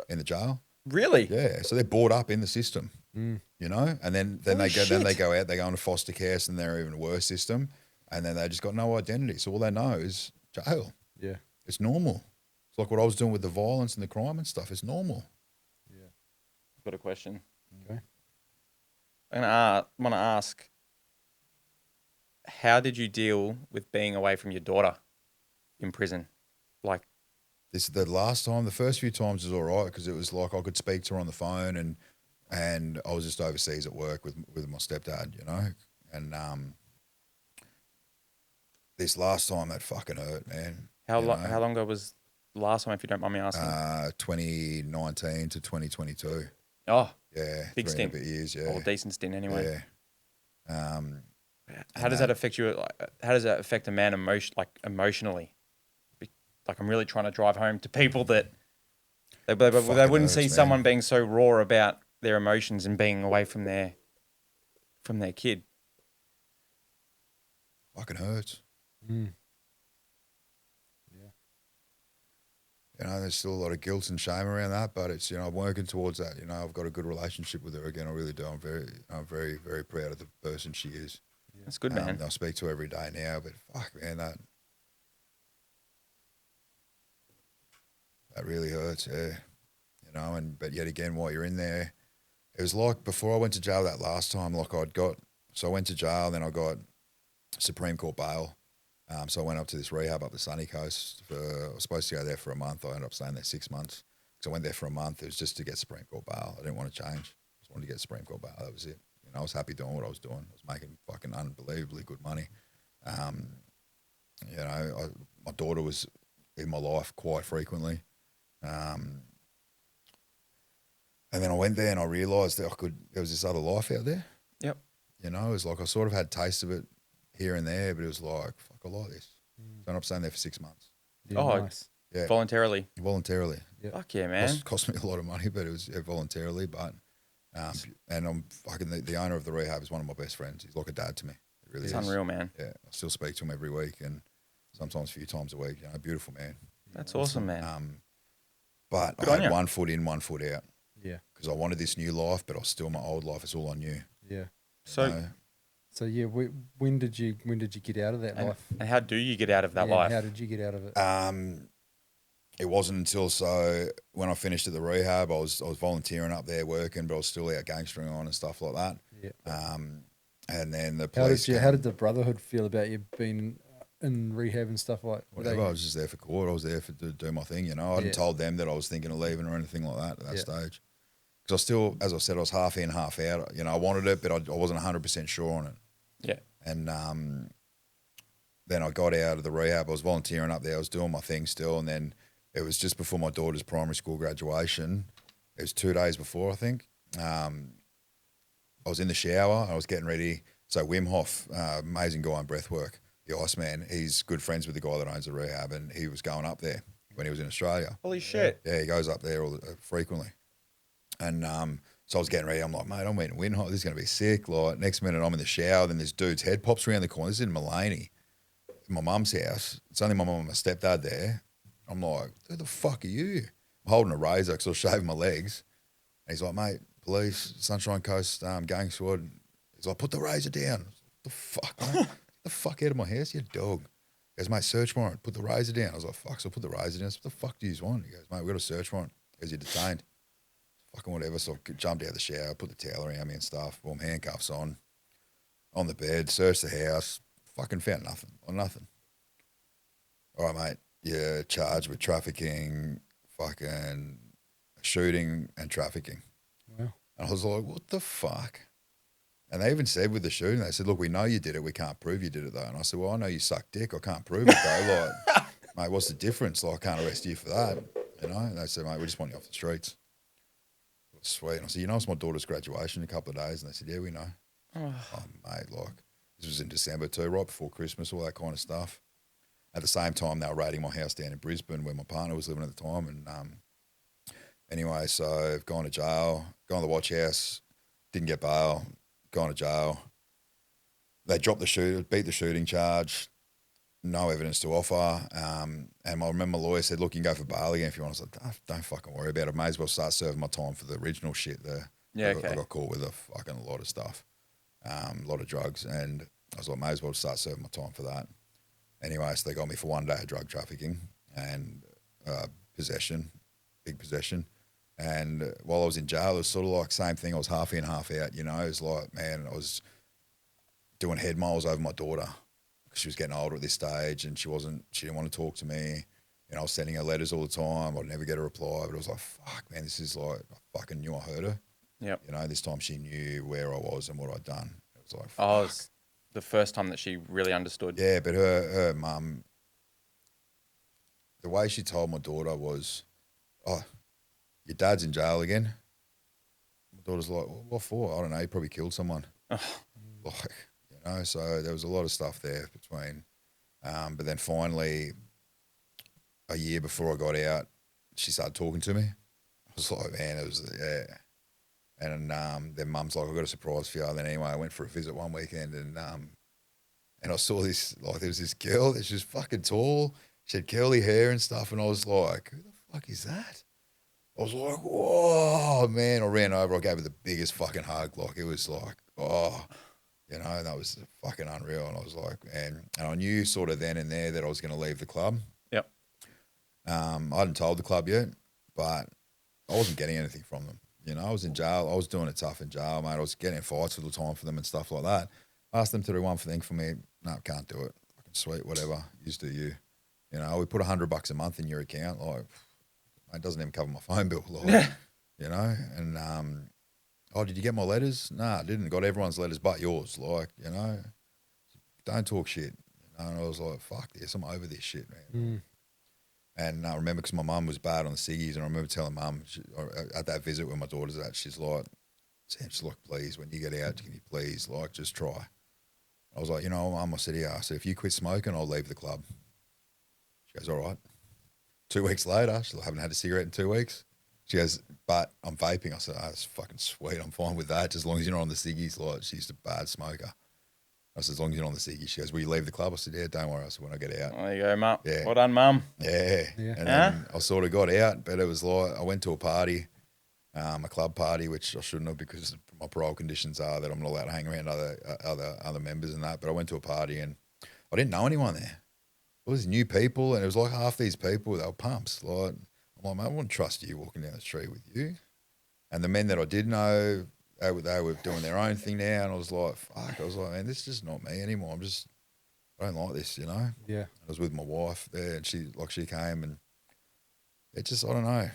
in the jail. Really? Yeah, so they're brought up in the system, and then they go out, they go into foster care, and they're even a worse system, and then they just got no identity. So all they know is jail. Yeah. It's normal. It's like what I was doing with the violence and the crime and stuff. It's normal. Yeah. I've got a question. Okay. I want to ask, how did you deal with being away from your daughter in prison? Like, this is the last time. The first few times was all right because it was like I could speak to her on the phone, and I was just overseas at work with my stepdad, and this last time that fucking hurt, man. how long ago was the last time, if you don't mind me asking? 2019 to 2022. Oh, Yeah, big 3 stint. and a bit years. Yeah, Or a decent stint anyway. Yeah. How does that affect you? How does that affect a man emotionally? Like, I'm really trying to drive home to people that they wouldn't hurts, see man. someone being so raw about their emotions and being away from their kid. Fucking hurts. Mm. Yeah. there's still a lot of guilt and shame around that, but it's, I'm working towards that. I've got a good relationship with her again. I really do. I'm very, very proud of the person she is. That's good, man. I speak to her every day now, but fuck, man, that really hurts, yeah. But yet again, while you're in there, it was like before I went to jail that last time, like I went to jail, then I got Supreme Court bail. So I went up to this rehab up the sunny coast. I was supposed to go there for a month. I ended up staying there 6 months. So I went there for a month. It was just to get Supreme Court bail. I didn't want to change. I just wanted to get Supreme Court bail. That was it. I was happy doing what I was doing. I was making fucking unbelievably good money. My daughter was in my life quite frequently. And then I went there and I realised that there was this other life out there. Yep. It was like I sort of had taste of it here and there, but it was like, fuck, I like this. So I ended up staying there for 6 months. Yeah, Oh, nice. Yeah. Voluntarily. Voluntarily. Yeah. Fuck yeah, man. Cost me a lot of money, but it was voluntarily. But and I'm fucking the owner of the rehab is one of my best friends. He's like a dad to me. It really It's is. unreal, man. Yeah, I still speak to him every week and sometimes a few times a week. Beautiful man. That's awesome, man. But Good I on had ya. 1 foot in, 1 foot out Yeah. because I wanted this new life, but I was still my old life. It's all I knew. Yeah. So, So yeah, when did you get out of that and, life? and how do you get out of that Yeah, life? How did you get out of it? It wasn't until when I finished at the rehab, I was volunteering up there working, but I was still out gangstering on and stuff like that. Yeah. And then the How police how did the brotherhood feel about you being in rehab and stuff like? whatever. I was just there for court. I was there to do my thing. I hadn't told them that I was thinking of leaving or anything like that at that stage. Because I still, as I said, I was half in, half out. I wanted it, but I wasn't 100% sure on it. Yeah. And then I got out of the rehab. I was volunteering up there. I was doing my thing still. And then it was just before my daughter's primary school graduation. It was 2 days before, I think. I was in the shower. I was getting ready. So Wim Hof, amazing guy in breathwork, the Iceman, he's good friends with the guy that owns the rehab, and he was going up there when he was in Australia. Holy shit. Yeah, he goes up there frequently. And so I was getting ready. I'm like, mate, I'm meeting Wim Hof. This is going to be sick. Like, next minute I'm in the shower. Then this dude's head pops around the corner. This is in Mullaney, in my mum's house. It's only my mum and my stepdad there. I'm like, who the fuck are you? I'm holding a razor because I was shaving my legs. And he's like, mate, police, Sunshine Coast, gang squad. He's like, put the razor down. What the fuck, mate? Get the fuck out of my house, you dog. He goes, mate, search warrant. Put the razor down. I was like, fuck, so I put the razor down. I said, what the fuck do you want? He goes, mate, we got a search warrant. He goes, you're detained. Fucking whatever. So I jumped out of the shower, put the towel around me and stuff, boom, handcuffs on the bed, searched the house, fucking found nothing. Nothing. All right, mate, you're charged with trafficking, fucking shooting and trafficking. Wow. And I was like, what the fuck? And they even said with the shooting, they said, look, we know you did it. We can't prove you did it, though. And I said, well, I know you suck dick. I can't prove it, though. Like, mate, what's the difference? Like, I can't arrest you for that. And they said, mate, we just want you off the streets. Sweet. And I said, it's my daughter's graduation in a couple of days. And they said, yeah, we know. Oh, mate, like, this was in December too, right before Christmas, all that kind of stuff. At the same time, they were raiding my house down in Brisbane where my partner was living at the time. And anyway, so I've gone to jail, gone to the watch house, didn't get bail, gone to jail. They dropped beat the shooting charge, no evidence to offer. And I remember my lawyer said, look, you can go for bail again if you want. I was like, don't fucking worry about it. I may as well start serving my time for the original shit there. Yeah, I okay. got caught with a fucking lot of stuff, a lot of drugs. And I was like, may as well start serving my time for that. Anyway, so they got me for 1 day of drug trafficking and possession, big possession. And while I was in jail, it was sort of like same thing. I was half in, half out, It was like, man, I was doing head miles over my daughter because she was getting older at this stage and she didn't want to talk to me. I was sending her letters all the time. I'd never get a reply, but I was like, fuck, man, this is like, I fucking knew I heard her. Yep. This time she knew where I was and what I'd done. It was like, fuck. Oh, it was the first time that she really understood. Yeah, but her mum, the way she told my daughter was, oh, your dad's in jail again. My daughter's like, well, what for? I don't know, he probably killed someone. So there was a lot of stuff there between. But then finally, a year before I got out, she started talking to me. I was like, man, it was, yeah. And then mum's like, I've got a surprise for you. And then anyway, I went for a visit one weekend and I saw this, like there was this girl that she was fucking tall. She had curly hair and stuff. And I was like, who the fuck is that? I was like, whoa, man. I ran over. I gave her the biggest fucking hug. Like, it was like, oh, you know, that was fucking unreal. And I was like, and I knew sort of then and there that I was going to leave the club. Yep. I hadn't told the club yet, but I wasn't getting anything from them. You know, I was in jail. I was doing it tough in jail, mate. I was getting in fights all the time for them and stuff like that. I asked them to do one thing for me. No, can't do it. Fucking sweet, whatever. You do you. You know, we put $100 a month in your account. Like, it doesn't even cover my phone bill. Like, you know, and oh, did you get my letters? Nah, I didn't. Got everyone's letters but yours. Like, you know, don't talk shit. You know, and I was like, fuck this. I'm over this shit, man. And I remember because my mum was bad on the ciggies, and I remember telling mum at that visit when my daughter's at, she's like, Sam, she's like, please, when you get out, can you please, like, just try. I was like, you know, Mum, I said, yeah. I said, if you quit smoking, I'll leave the club. She goes, all right. 2 weeks later, she haven't had a cigarette in 2 weeks. She goes, but I'm vaping. I said, oh, that's fucking sweet. I'm fine with that. Just as long as you're not on the ciggies. Like, she's a bad smoker. I said, as long as you're not on the ciggies. She goes, will you leave the club? I said, yeah, don't worry. I said, when I get out. There you go, Mum. Yeah. Well done, Mum. Yeah. And then I sort of got out, but it was like I went to a party, a club party, which I shouldn't have because my parole conditions are that I'm not allowed to hang around other members and that. But I went to a party and I didn't know anyone there. It was new people, and it was like half these people, they were pumps. Like, I'm like, mate, I wouldn't trust you walking down the street with you. And the men that I did know, they were doing their own thing now, and I was like, fuck. I was like, man, this is just not me anymore. I don't like this, you know? Yeah. I was with my wife there, and she came, and it just, I don't know.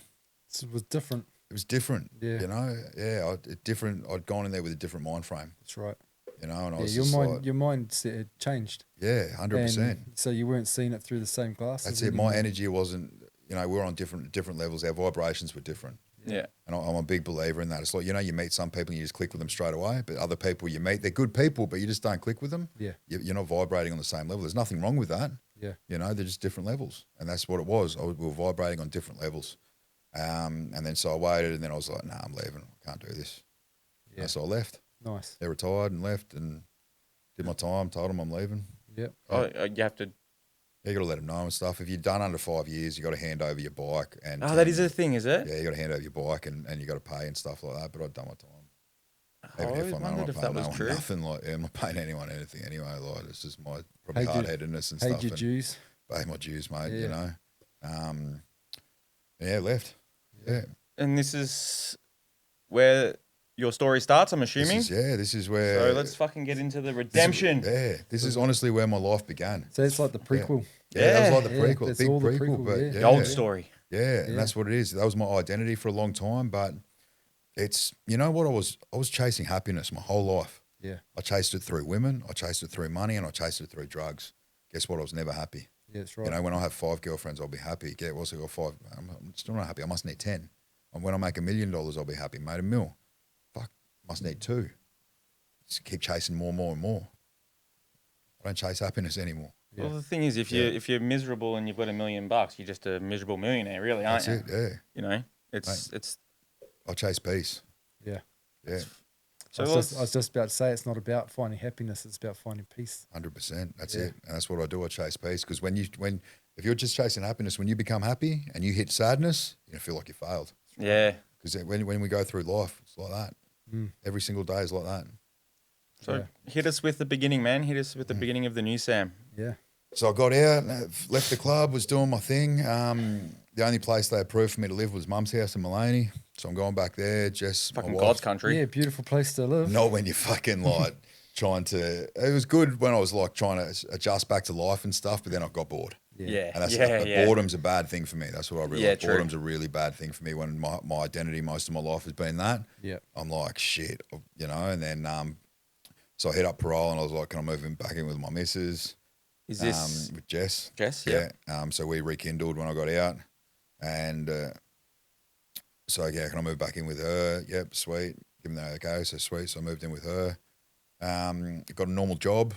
It was different. It was different, Yeah. you know? Yeah, different. I'd gone in there with a different mind frame, That's right. you know? And I Yeah, was your just mind, like, your mindset had changed. yeah, 100%. And so you weren't seeing it through the same glasses. That's it. anymore. My energy wasn't, you know, we were on different levels. Our vibrations were different. Yeah. And I'm a big believer in that. It's like, you know, you meet some people and you just click with them straight away, but other people you meet, they're good people, but you just don't click with them. Yeah. You're not vibrating on the same level. There's nothing wrong with that. Yeah. You know, they're just different levels. And that's what it was. We were vibrating on different levels. And then so I waited, and then I was like, nah, I'm leaving. I can't do this. Yeah. So I left. Nice. They retired and left and did my time, told them I'm leaving. Yep. Oh, you have to. You got to let them know and stuff. If you've done under 5 years, you got to hand over your bike. And Oh, that is a thing, is it? Yeah, you got to hand over your bike and you got to pay and stuff like that. But I've done my time. I always wondered if that was true. Nothing like, yeah, I'm not paying anyone anything anyway. Like, it's just my probably Paid your- hard-headedness and Paid stuff. your and dues. Pay my dues, mate. Yeah. You know. Yeah, left. Yeah. And this is where your story starts, I'm assuming. This is where. So let's fucking get into the redemption. This is honestly where my life began. So it's like the prequel. Yeah, that was like the Yeah, prequel, that's big all the prequel, prequel, but yeah. yeah, The old story. Yeah, and that's what it is. That was my identity for a long time, but it's, you know what, I was chasing happiness my whole life. Yeah. I chased it through women, I chased it through money, and I chased it through drugs. Guess what? I was never happy. Yeah, that's right. You know, when I have 5 girlfriends, I'll be happy. Get what's I got 5? I'm still not happy. I must need 10. And when I make $1 million, I'll be happy. Made $1 million. Fuck, must need 2. Just keep chasing more, more, and more. I don't chase happiness anymore. Yeah. Well, the thing is, if you're miserable and you've got $1 million, you're just a miserable millionaire, really, aren't That's you? it. Yeah, You know, it's. I chase peace. Yeah. Yeah, So I was just about to say it's not about finding happiness; it's about finding peace. 100%. That's Yeah. it, and that's what I do. I chase peace because if you're just chasing happiness, when you become happy and you hit sadness, you feel like you failed. yeah. Because when we go through life, it's like that. Every single day is like that. So hit us with the beginning, man. Hit us with the beginning of the new Sam. Yeah. So I got out, left the club, was doing my thing. The only place they approved for me to live was Mum's house in Maloney. So I'm going back there. Jess, my Fucking wife. God's country. Yeah, beautiful place to live. Not when you're fucking like trying to. It was good when I was like trying to adjust back to life and stuff, but then I got bored. Yeah. And that's yeah. boredom's a bad thing for me. That's what I realized. Yeah, true. Boredom's a really bad thing for me when my identity most of my life has been that. Yeah. I'm like, shit, you know, and then so I hit up parole and I was like, can I move back in with my missus? Is this With Jess? Jess? Yeah. So we rekindled when I got out. And so, yeah, can I move back in with her? Yep, sweet. Give them that okay, so sweet. So I moved in with her. Got a normal job,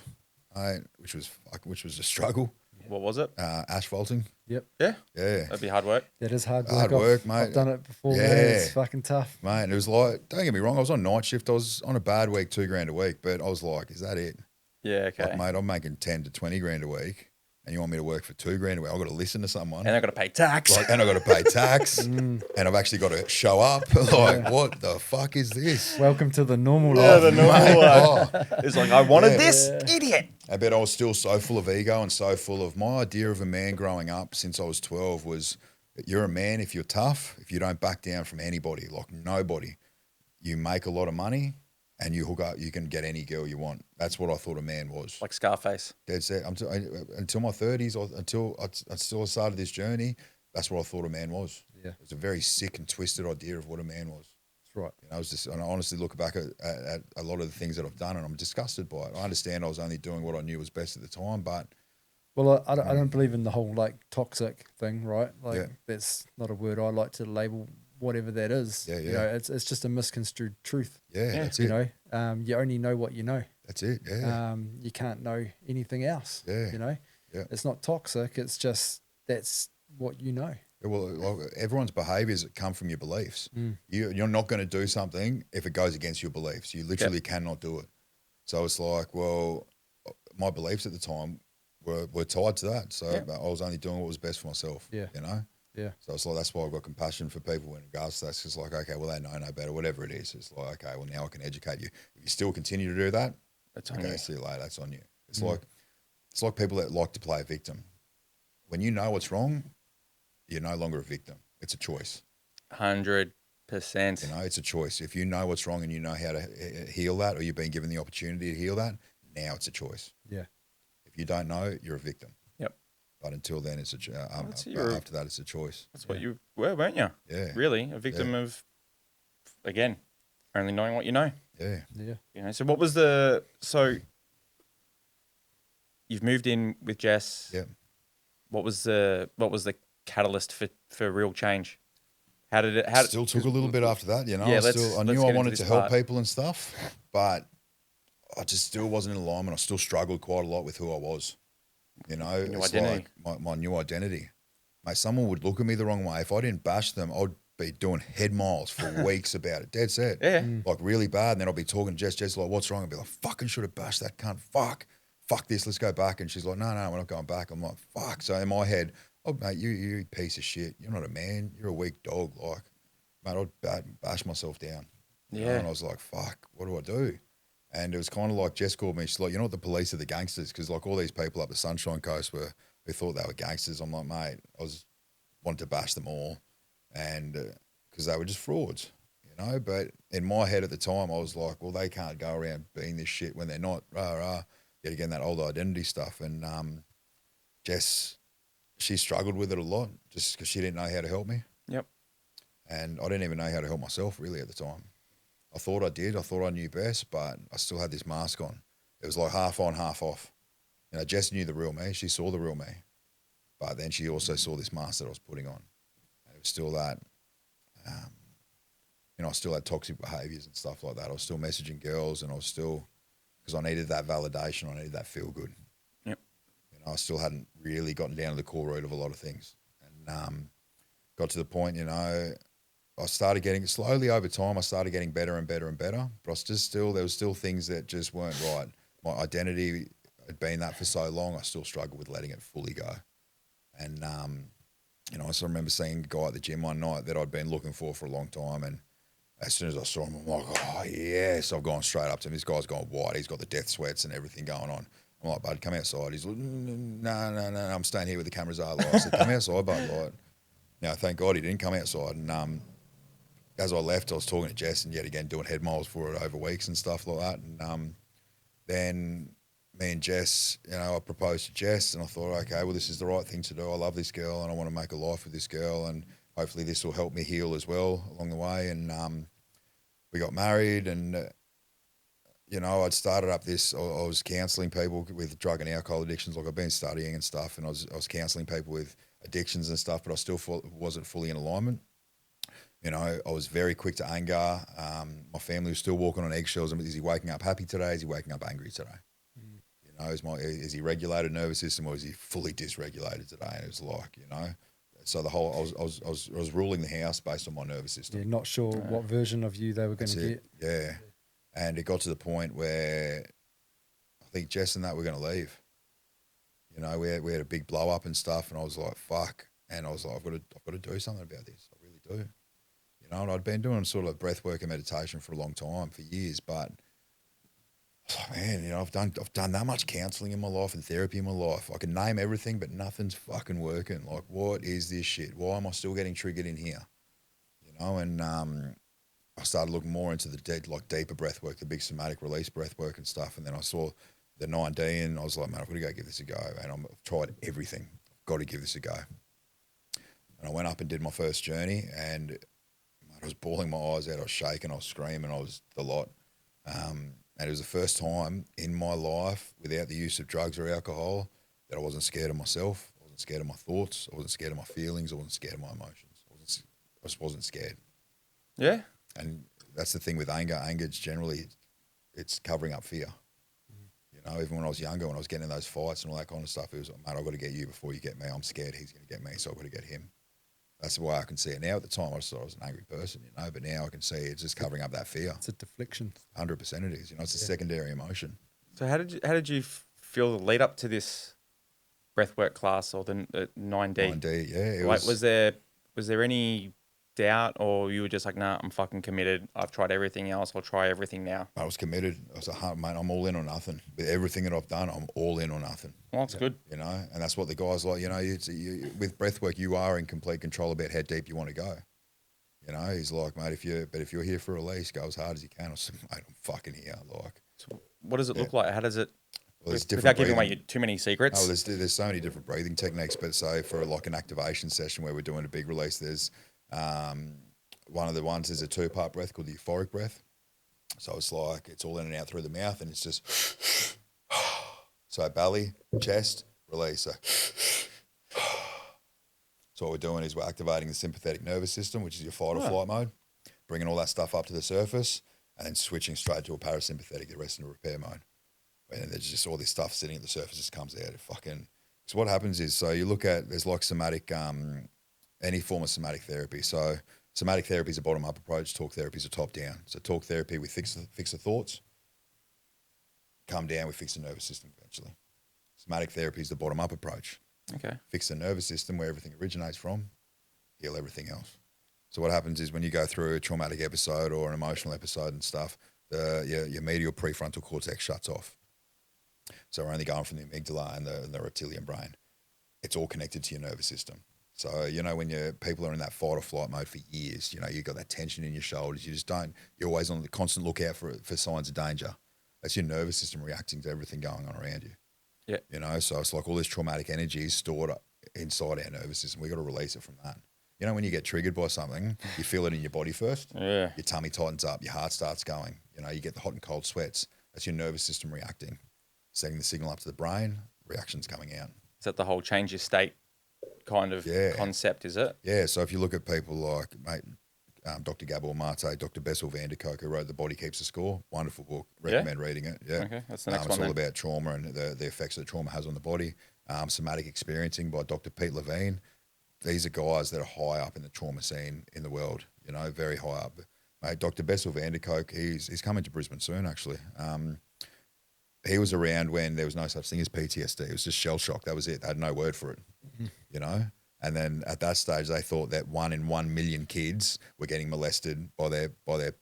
which was a struggle. What was it? Asphalting. Yep. Yeah. Yeah. That'd be hard work. That is hard work. Hard work, mate. I've done it before. Yeah. Man. It's fucking tough. Mate, and it was like, don't get me wrong, I was on night shift. I was on a bad week, $2,000 a week, but I was like, is that it? Yeah. Okay. Like, mate, I'm making 10 to 20 grand a week. and you want me to work for $2,000, well, I've got to listen to someone. And I've got to pay tax. And I've got to pay tax, and I've actually got to show up. Like, what the fuck is this? Welcome to the normal Yeah, life. the normal Mate, life. oh. It's like, I wanted this, idiot. I bet I was still so full of ego and so full of my idea of a man growing up since I was 12 was that you're a man if you're tough, if you don't back down from anybody, like nobody. You make a lot of money and you hook up, you can get any girl you want. That's what I thought a man was. Like Scarface. Dead set. Until my 30s, until I started this journey, that's what I thought a man was. Yeah. It was a very sick and twisted idea of what a man was. That's right. You know, and I honestly look back at a lot of the things that I've done and I'm disgusted by it. I understand I was only doing what I knew was best at the time, but Well, I don't believe in the whole like toxic thing, right? Like Yeah. that's not a word I like to label whatever that is. Yeah, You yeah. know, it's just a misconstrued truth. yeah, that's You it. know, you only know what you know. That's it. Yeah. You can't know anything else. Yeah. You know, Yeah. it's not toxic. It's just that's what you know. Well, like, everyone's behaviours come from your beliefs. You're not going to do something if it goes against your beliefs. You literally cannot do it. So it's like, well, my beliefs at the time were tied to that. So I was only doing what was best for myself. Yeah. You know. Yeah. So it's like that's why I've got compassion for people in regards to that. It's just like, okay, well, they know no better, whatever it is. It's like, okay, well, now I can educate you. If you still continue to do that, That's on okay, you. see you later. That's on you. It's like people that like to play a victim. When you know what's wrong, you're no longer a victim. It's a choice. 100%. You know, it's a choice. If you know what's wrong and you know how to heal that, or you've been given the opportunity to heal that, now it's a choice. Yeah. If you don't know, you're a victim. Yep. But until then, it's after that, it's a choice. That's what you were, weren't you? Yeah. Really? A victim of, again, only knowing what you know. Yeah. Yeah. You know, so you've moved in with Jess. Yeah. What was the catalyst for real change? How did it? Still took a little bit after that, you know. Yeah, I knew let's I get into wanted this to help part. people and stuff, but I just still wasn't in alignment. I still struggled quite a lot with who I was. You know, New it's identity. like my new identity. Mate, someone would look at me the wrong way. If I didn't bash them, I'd be doing head miles for weeks about it. Dead set. Yeah. Like really bad. And then I'll be talking to Jess, like, what's wrong? I'll be like, fucking should have bashed that cunt. Fuck this. Let's go back. And she's like, no, we're not going back. I'm like, fuck. So in my head, oh, mate, you piece of shit. You're not a man. You're a weak dog. Like, mate, I'd bash myself down. You know? Yeah. And I was like, fuck, what do I do? And it was kind of like Jess called me. She's like, you're not the police of the gangsters, because like all these people up the Sunshine Coast who thought they were gangsters. I'm like, mate, wanted to bash them all, and because they were just frauds, you know. But in my head at the time, I was like, well, they can't go around being this shit when they're not. Yet again, that old identity stuff. And Jess, she struggled with it a lot just because she didn't know how to help me. Yep. And I didn't even know how to help myself really at the time. I thought I did. I thought I knew best, but I still had this mask on. It was like half on, half off. You know, Jess knew the real me. She saw the real me. But then she also saw this mask that I was putting on. And it was still that, I still had toxic behaviours and stuff like that. I was still messaging girls, and I was still, because I needed that validation. I needed that feel good. Yep. You know, I still hadn't really gotten down to the core root of a lot of things. And got to the point, you know, I started getting, slowly over time, I started getting better and better and better. But I was just still, there was still things that just weren't right. My identity had been that for so long, I still struggled with letting it fully go. And, you know, I still remember seeing a guy at the gym one night that I'd been looking for a long time. And as soon as I saw him, I'm like, oh, yes. I've gone straight up to him. This guy's gone white. He's got the death sweats and everything going on. I'm like, bud, come outside. He's like, no, I'm staying here with the cameras are live. I said, come outside, bud. Like, now, thank God he didn't come outside. And as I left, I was talking to Jess and yet again doing head miles for it over weeks and stuff like that. And then me and Jess, you know, I proposed to Jess and I thought, okay, well, this is the right thing to do. I love this girl and I want to make a life with this girl, and hopefully this will help me heal as well along the way. And we got married, and, you know, I'd started up this, I was counselling people with drug and alcohol addictions. Like I've been studying and stuff, and I was counselling people with addictions and stuff, but I still wasn't fully in alignment. You know, I was very quick to anger. My family was still walking on eggshells. Is he waking up happy today? Is he waking up angry today? You know, is he regulated nervous system, or is he fully dysregulated today? And it was like, you know, so the whole I was ruling the house based on my nervous system. You're not sure what version of you they were going to get. Yeah, and it got to the point where I think Jess and that were going to leave. You know, we had a big blow up and stuff, and I was like, fuck. And I was like, I've got to do something about this. I really do. You know, and I'd been doing sort of breath work and meditation for a long time, for years, but man, you know, I've done that much counselling in my life and therapy in my life. I can name everything, but nothing's fucking working. Like, what is this shit? Why am I still getting triggered in here? You know, and I started looking more into the deeper breath work, the big somatic release breath work and stuff. And then I saw the 9D, and I was like, man, I've got to go give this a go. And I've tried everything. I've got to give this a go. And I went up and did my first journey, and I was bawling my eyes out. I was shaking. I was screaming. I was the lot. And it was the first time in my life, without the use of drugs or alcohol, that I wasn't scared of myself. I wasn't scared of my thoughts. I wasn't scared of my feelings. I wasn't scared of my emotions. I just wasn't scared. Yeah. And that's the thing with anger. Anger is generally, it's covering up fear. You know, even when I was younger, when I was getting in those fights and all that kind of stuff, it was, mate, I've got to get you before you get me. I'm scared he's going to get me, so I've got to get him. That's the way I can see it now. At the time, I just thought I was an angry person, you know, but now I can see it's just covering up that fear. It's a deflection. 100% it is. You know, it's a secondary emotion. So how did you feel the lead up to this breathwork class or the 9D? 9D, yeah. Was there any doubt, or you were just like, nah, I'm fucking committed. I've tried everything else. I'll try everything now. I was committed. I was like, mate, I'm all in or nothing. With everything that I've done, I'm all in or nothing. Well, that's good. You know, and that's what the guys like. You know, with breathwork, you are in complete control about how deep you want to go. You know, he's like, mate, if you're here for a release, go as hard as you can. I said, mate, I'm fucking here. Like, So what does it look like? How does it? well, there's different Without giving breathing. away too many secrets. Oh, there's so many different breathing techniques. But say for like an activation session where we're doing a big release, there's one of the ones is a 2-part breath called the euphoric breath. So it's like it's all in and out through the mouth, and it's just so belly, chest, release. So what we're doing is we're activating the sympathetic nervous system, which is your fight or flight mode, bringing all that stuff up to the surface, and then switching straight to a parasympathetic, the rest in a repair mode. And there's just all this stuff sitting at the surface just comes out. So what happens is, so you look at, there's like somatic, any form of somatic therapy. So somatic therapy is a bottom-up approach. Talk therapy is a top-down. So talk therapy, we fix the thoughts. Come down, we fix the nervous system eventually. Somatic therapy is the bottom-up approach. Okay. Fix the nervous system where everything originates from, heal everything else. So what happens is when you go through a traumatic episode or an emotional episode and stuff, your medial prefrontal cortex shuts off. So we're only going from the amygdala and the reptilian brain. It's all connected to your nervous system. So, you know, when people are in that fight or flight mode for years, you know, you've got that tension in your shoulders. You're always on the constant lookout for signs of danger. That's your nervous system reacting to everything going on around you. Yeah. You know, so it's like all this traumatic energy is stored inside our nervous system. We've got to release it from that. You know, when you get triggered by something, you feel it in your body first. Yeah. Your tummy tightens up, your heart starts going. You know, you get the hot and cold sweats. That's your nervous system reacting, setting the signal up to the brain, reactions coming out. Is that the whole change your state kind of concept, is it? Yeah, so if you look at people like Dr. Gabor Mate, Dr. Bessel van der Kolk, who wrote The Body Keeps the Score, wonderful book, recommend reading it. Yeah. Okay, that's the next one It's all then. about trauma and the effects that trauma has on the body. Somatic Experiencing by Dr. Pete Levine. These are guys that are high up in the trauma scene in the world, you know, very high up. Mate, Dr. Bessel van der Kolk, he's coming to Brisbane soon, actually. He was around when there was no such thing as PTSD. It was just shell shock. That was it. They had no word for it, you know. And then at that stage, they thought that 1 in 1 million kids were getting molested by their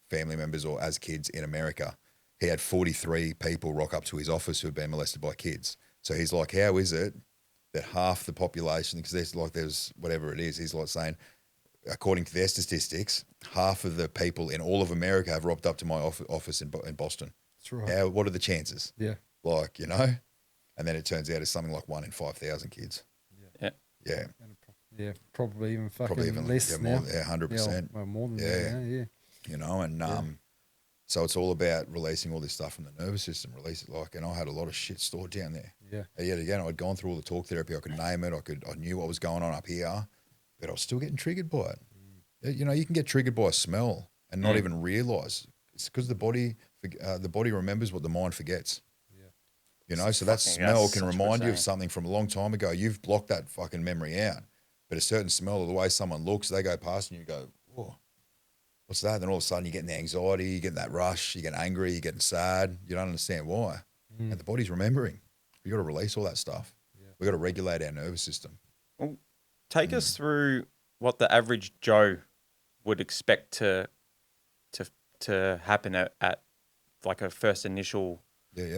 family members or as kids in America. He had 43 people rock up to his office who had been molested by kids. So he's like, how is it that half the population, because there's whatever it is, he's like saying, according to their statistics, half of the people in all of America have rocked up to my office in Boston. That's right. What are the chances? Yeah. Like, you know? And then it turns out it's something like 1 in 5,000 kids. Yeah. Yeah. Yeah, probably even fucking Probably even less now. more, yeah, 100%. Yeah, more than Yeah. that. Yeah. You know, and so it's all about releasing all this stuff from the nervous system, and I had a lot of shit stored down there. Yeah. And yet again, I'd gone through all the talk therapy, I could name it, I knew what was going on up here, but I was still getting triggered by it. You know, you can get triggered by a smell and not even realise. It's because the body remembers what the mind forgets. Yeah. You know, so that smell can remind you of something from a long time ago. You've blocked that fucking memory out. But a certain smell, or the way someone looks, they go past and you go, whoa, what's that? Then all of a sudden you're getting the anxiety, you're getting that rush, you're getting angry, you're getting sad. You don't understand why. And the body's remembering. We got to release all that stuff. We got to regulate our nervous system. Well, take us through what the average Joe would expect to happen at like a first initial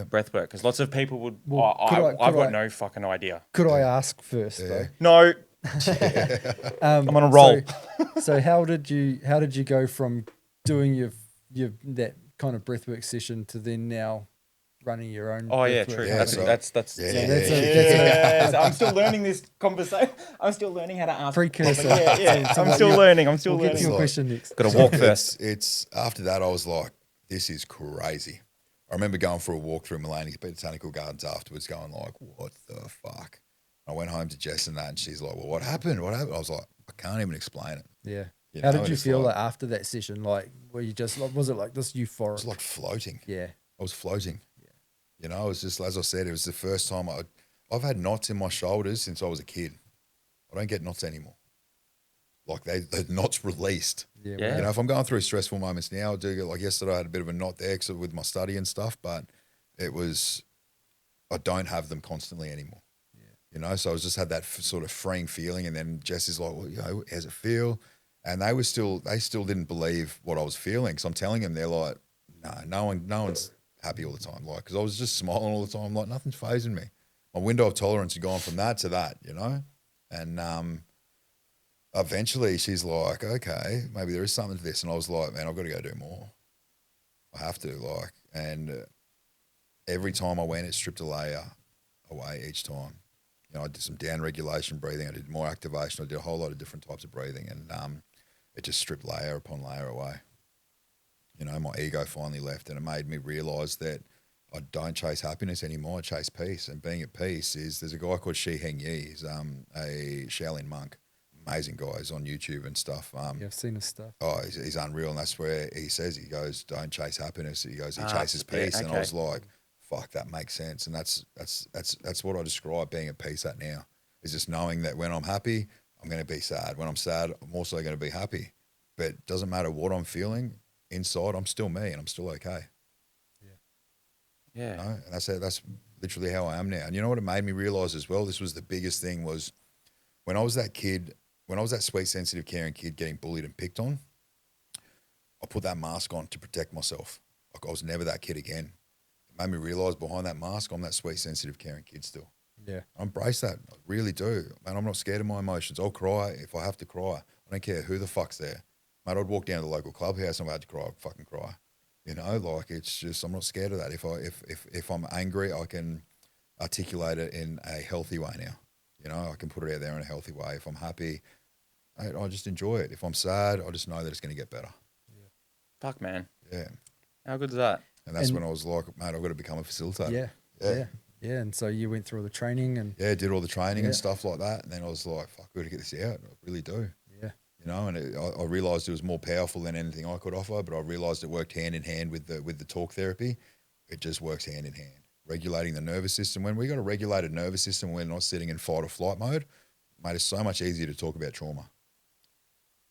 breath work, because lots of people would. Well, I've got no fucking idea. Could I ask first though? No, I'm on a roll. So how did you go from doing your that kind of breathwork session to then now running your own? Oh yeah, breathwork true. Yeah, company? so- That's That's I'm still learning this conversation. I'm still learning how to ask. precursor. Yeah. to I'm what still you- learning. I'm We'll still get to learning. your question next. Got to walk first. It's after that I was like, this is crazy. I remember going for a walk through Mullany Botanical Gardens afterwards, going like, what the fuck? I went home to Jess and that, and she's like, well, what happened? What happened? I was like, I can't even explain it. Yeah. You How know, did and you it's feel like- after that session? Like, were you just like, was it like this I euphoric? was like floating. Yeah. I was floating. You know, it was just, as I said, it was the first time I've had knots in my shoulders since I was a kid. I don't get knots anymore. Like the knots released. Yeah. Yeah. You know, if I'm going through stressful moments now, I do get, like yesterday I had a bit of a knot there 'cause with my study and stuff, but I don't have them constantly anymore. You know, so I just had that sort of freeing feeling, and then Jess is like, well, you know, how's it feel? And they still didn't believe what I was feeling. So I'm telling them, they're like, no one's happy all the time. Like, because I was just smiling all the time, like nothing's phasing me. My window of tolerance had gone from that to that, you know? And eventually she's like, okay, maybe there is something to this. And I was like, man, I've got to go do more. I have to, like, and every time I went, it stripped a layer away each time. You know, I did some down regulation breathing. I did more activation. I did a whole lot of different types of breathing, and it just stripped layer upon layer away. You know, my ego finally left, and it made me realise that I don't chase happiness anymore. I chase peace, and being at peace there's a guy called Shi Heng Yi. He's a Shaolin monk, amazing guy. He's on YouTube and stuff. Yeah, I've seen his stuff. Oh, he's unreal, and that's where he says, he goes, don't chase happiness. He goes, he chases yeah, peace, and I okay. was like, fuck, that makes sense. And that's what I describe being at peace at now, is just knowing that when I'm happy, I'm going to be sad. When I'm sad, I'm also going to be happy. But it doesn't matter what I'm feeling inside, I'm still me and I'm still okay. Yeah. You know? And that's literally how I am now. And you know what it made me realize as well? This was the biggest thing, was when I was that kid, when I was that sweet, sensitive, caring kid getting bullied and picked on, I put that mask on to protect myself. Like, I was never that kid again. It made me realize behind that mask, I'm that sweet, sensitive, caring kid still. Yeah. I embrace that. I really do. Man, I'm not scared of my emotions. I'll cry if I have to cry. I don't care who the fuck's there. Mate, I'd walk down to the local clubhouse and if I had to cry, I'd fucking cry. You know, like, it's just, I'm not scared of that. If I'm angry, I can articulate it in a healthy way now. You know, I can put it out there in a healthy way. If I'm happy, I just enjoy it. If I'm sad, I just know that it's going to get better. Fuck, man. Yeah. How good is that? And that's And- when I was like, mate, I've got to become a facilitator. Yeah. Yeah. Yeah. Yeah. And so you went through all the training and Yeah, did all the training and Yeah. stuff like that. And then I was like, fuck, we've got to get this out. I really do. yeah. You know, and I realised it was more powerful than anything I could offer, but I realised it worked hand in hand with the talk therapy. It just works hand in hand. Regulating the nervous system. When we got a regulated nervous system, we're not sitting in fight or flight mode, mate, it's so much easier to talk about trauma.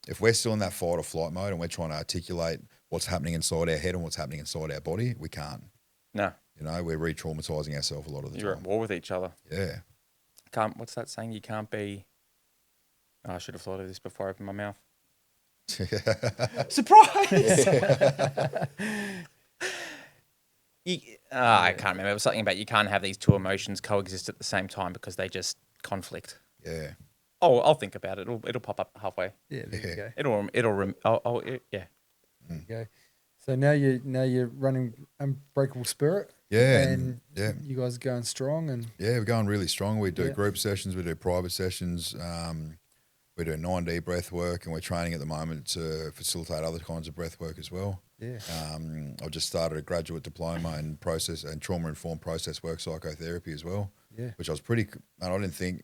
If we're still in that fight or flight mode and we're trying to articulate what's happening inside our head and what's happening inside our body, we can't. No, You know, we're re-traumatizing ourselves a lot of the you're at time. war with each other. Yeah. What's that saying? You can't be. Oh, I should have thought of this before I opened my mouth. Surprise! I can't remember. It was something about you can't have these two emotions coexist at the same time because they just conflict. Yeah. Oh, I'll think about it. It'll pop up halfway. Yeah. There you go. Yeah. There you go. So now you're running Unbreakable Spirit. Yeah. And yeah. you guys are going strong and Yeah, we're going really strong. We do Yeah. group sessions, we do private sessions, we do 9D breath work, and we're training at the moment to facilitate other kinds of breath work as well. yeah. I've just started a graduate diploma in process and trauma-informed process work psychotherapy as well, Yeah. which I was pretty, and I didn't think,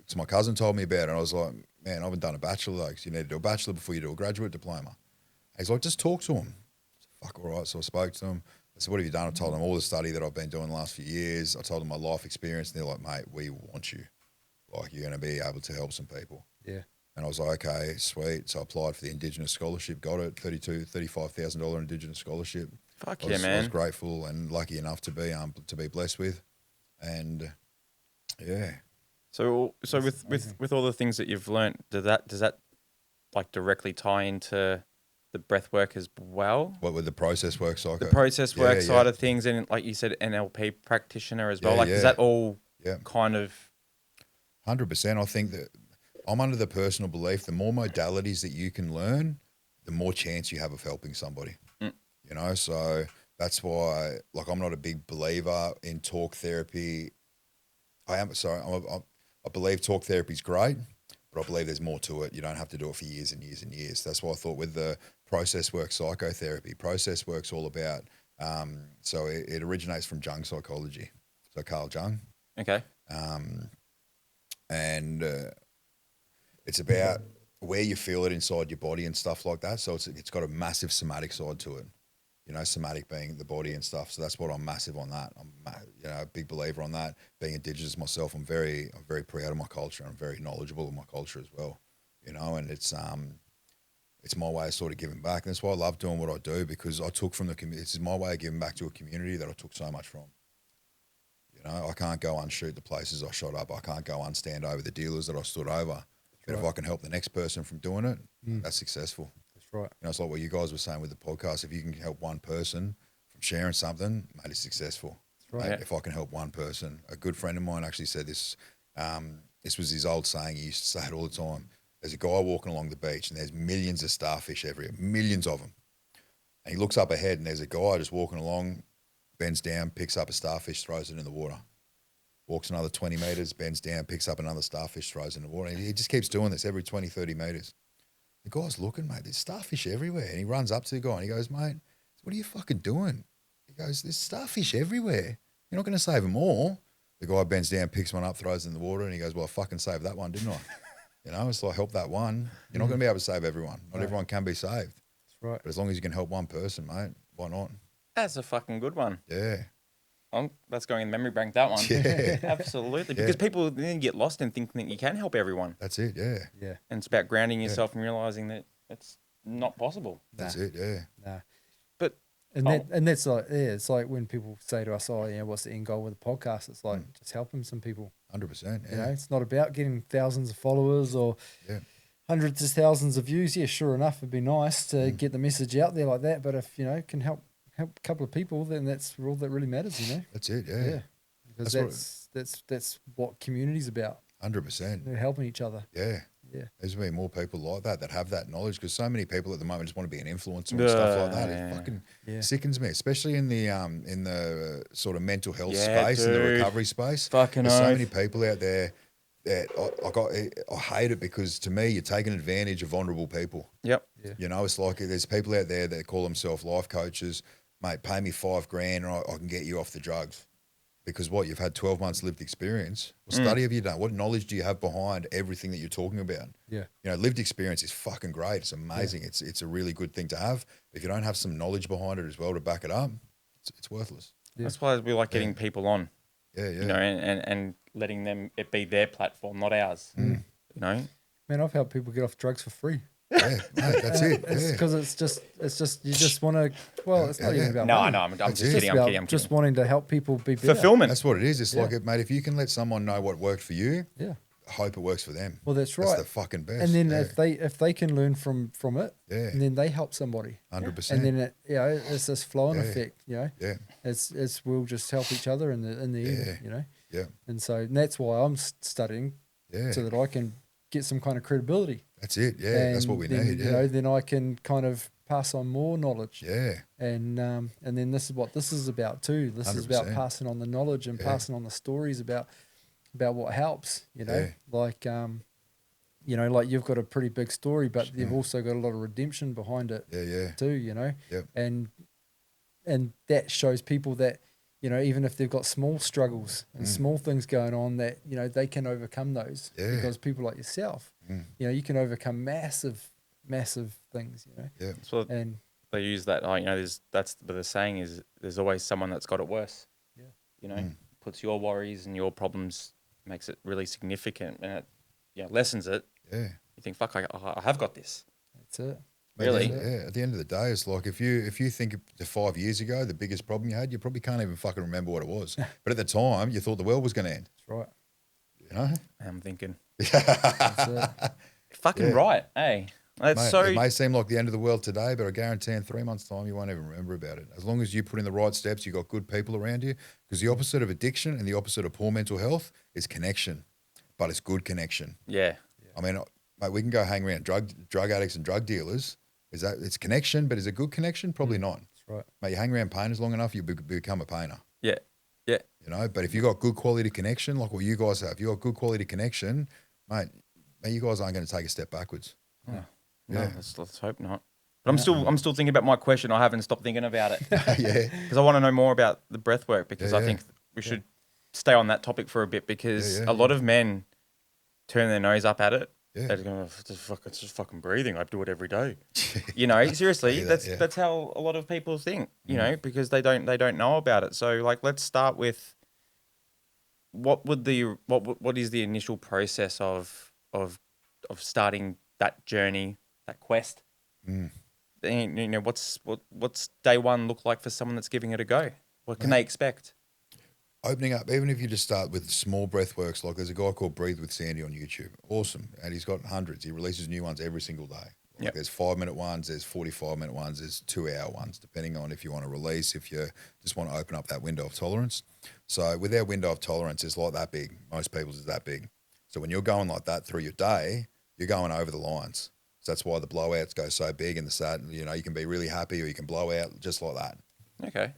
so my cousin told me about it, and I was like, man, I haven't done a bachelor, like, so you need to do a bachelor before you do a graduate diploma. He's like, just talk to him. I said, fuck, all right. So I spoke to him. I said, what have you done? I told them all the study that I've been doing the last few years. I told them my life experience, and they're like, mate, we want you. Like, you're going to be able to help some people. Yeah. And I was like, okay, sweet. So I applied for the Indigenous scholarship, got it, $35,000 Indigenous scholarship. Fuck I yeah, was man. grateful and lucky enough to be blessed with. And yeah, So with all the things that you've learned, does that like directly tie into the breath work as well? what with the process work cycle? The process work Yeah, side yeah. of things, and like you said, NLP practitioner as well. Yeah, Like, does yeah. that all Yeah. kind of 100%. I think that I'm under the personal belief the more modalities that you can learn, the more chance you have of helping somebody. You know, so that's why, like, I'm not a big believer in talk therapy. I believe talk therapy is great, but I believe there's more to it. You don't have to do it for years and years and years. That's why I thought with the process work psychotherapy, process work's all about, so it originates from Jung psychology. So Carl Jung. okay? And it's about where you feel it inside your body and stuff like that. So it's got a massive somatic side to it. You know, somatic being the body and stuff. So that's what I'm massive on that. I'm a big believer on that. Being Indigenous myself, I'm very proud of my culture. I'm very knowledgeable of my culture as well. You know, and it's my way of sort of giving back. And that's why I love doing what I do, because I took from the community. This is my way of giving back to a community that I took so much from. You know, I can't go unshoot the places I shot up. I can't go unstand over the dealers that I stood over. But if I can help the next person from doing it, that's successful. That's right. You know, it's like what you guys were saying with the podcast. If you can help one person from sharing something, mate, it's successful. That's right. Mate, Yeah. if I can help one person. A good friend of mine actually said this. This was his old saying. He used to say it all the time. There's a guy walking along the beach and there's millions of starfish everywhere, millions of them. And he looks up ahead and there's a guy just walking along, bends down, picks up a starfish, throws it in the water. Walks another 20 metres, bends down, picks up another starfish, throws it in the water. And he just keeps doing this every 20, 30 metres. The guy's looking, mate, there's starfish everywhere. And he runs up to the guy and he goes, mate, what are you fucking doing? He goes, there's starfish everywhere. You're not going to save them all. The guy bends down, picks one up, throws it in the water, and he goes, well, I fucking saved that one, didn't I? You know, it's like, help that one. You're not going to be able to save everyone. Not everyone can be saved. That's right. But as long as you can help one person, mate, why not? That's a fucking good one. Yeah. That's going in the memory bank. That one. Yeah. Absolutely. Yeah. Because people then get lost in thinking that you can help everyone, That's it, yeah. Yeah. and it's about grounding yourself and realizing that it's not possible. That's it, yeah. Nah. But And that's like, yeah, it's like when people say to us, oh, yeah, what's the end goal with the podcast? It's like, just helping some people. 100%, You know, yeah. it's not about getting thousands of followers or Yeah. hundreds of thousands of views. Yeah, sure enough, it'd be nice to get the message out there like that. But if, you know, can help a couple of people, then that's all that really matters, you know? That's it, yeah. Yeah. Because that's what community's about. 100%. They're helping each other. Yeah. Yeah. There's been more people like that have that knowledge, because so many people at the moment just want to be an influencer and stuff like that. It fucking sickens me, especially in the sort of mental health space and the dude. recovery space. Fucking There's so oath. many people out there that I hate it, because to me you're taking advantage of vulnerable people. Yep. You know, it's like there's people out there that call themselves life coaches. Mate, pay me $5,000 and I can get you off the drugs. Because what, you've had 12 months lived experience. What study have you done? What knowledge do you have behind everything that you're talking about? Yeah. You know, lived experience is fucking great. It's amazing. It's a really good thing to have. If you don't have some knowledge behind it as well to back it up, it's worthless. Yeah. That's why we like getting people on, Yeah, yeah. you know, and letting them it be their platform, not ours. You know. Man, I've helped people get off drugs for free. Yeah, mate, that's it. It's because it's just you just want to. Well, it's not even about No, money. no, I'm That's just it. kidding. It's I'm kidding. I'm about just kidding. wanting to help people be better. Fulfillment. That's what it is. It's Yeah. like, mate, if you can let someone know what worked for you, Yeah. I hope it works for them. Well, that's right. That's the fucking best. And then yeah. if they can learn from it, Yeah. and then they help somebody, 100%. and then it, you know, it's this flow-on Yeah. effect. You know, yeah, it's we'll just help each other in the end. Yeah. You know, yeah, and so that's why I'm studying yeah. so that I can get some kind of credibility. That's it. Yeah, that's what we then, need. Yeah, You know, then I can kind of pass on more knowledge. yeah, And then this is what this is about too. This is about 100%. passing on the knowledge and Yeah. passing on the stories about what helps. You know, Yeah. like you know, like you've got a pretty big story, but you've also got a lot of redemption behind it yeah, yeah. too. You know, Yep. and that shows people that, you know, even if they've got small struggles and small things going on, that, you know, they can overcome those. Yeah. Because people like yourself, you know, you can overcome massive things. You know, Yeah. So and they use that. You know, but the saying is, there's always someone that's got it worse. Yeah. You know, puts your worries and your problems, makes it really significant, and it, lessens it. Yeah. You think, fuck, I have got this. that's it. Really? Yeah. At the end of the day, it's like if you think to 5 years ago, the biggest problem you had, you probably can't even fucking remember what it was. But at the time, you thought the world was going to end. That's right. You know? I'm thinking. That's it. Fucking Yeah. right, hey. That's Mate, so. it may seem like the end of the world today, but I guarantee in 3 months' time, you won't even remember about it. As long as you put in the right steps, you got good people around you. Because the opposite of addiction and the opposite of poor mental health is connection, but it's good connection. Yeah. I mean, mate, we can go hang around drug addicts and drug dealers. It's connection, but is it good connection? Probably not. That's right. Mate, you hang around painters long enough, you become a painter. Yeah. Yeah. You know, but if you got good quality connection, like what you guys have, you got good quality connection, mate, you guys aren't going to take a step backwards. No, Yeah. let's hope not. But I'm still thinking about my question. I haven't stopped thinking about it Yeah. because I want to know more about the breath work because I Yeah. think we should stay on that topic for a bit because Yeah, a lot of men turn their nose up at it. Yeah. They're going, it's just fucking breathing. I do it every day. You know, seriously, that's how a lot of people think. You know, because they don't know about it. So like, let's start with what is the initial process of starting that journey, that quest? You know, what's day one look like for someone that's giving it a go? What can they expect? Opening up, even if you just start with small breath works, like there's a guy called Breathe with Sandy on YouTube. Awesome. And he's got hundreds. He releases new ones every single day. Like Yep. There's 5-minute ones, there's 45-minute ones, there's 2-hour ones, depending on if you want to release, if you just want to open up that window of tolerance. So with our window of tolerance, it's like that big. Most people's is that big. So when you're going like that through your day, you're going over the lines. So that's why the blowouts go so big and the sad, you know, you can be really happy or you can blow out just like that. Okay.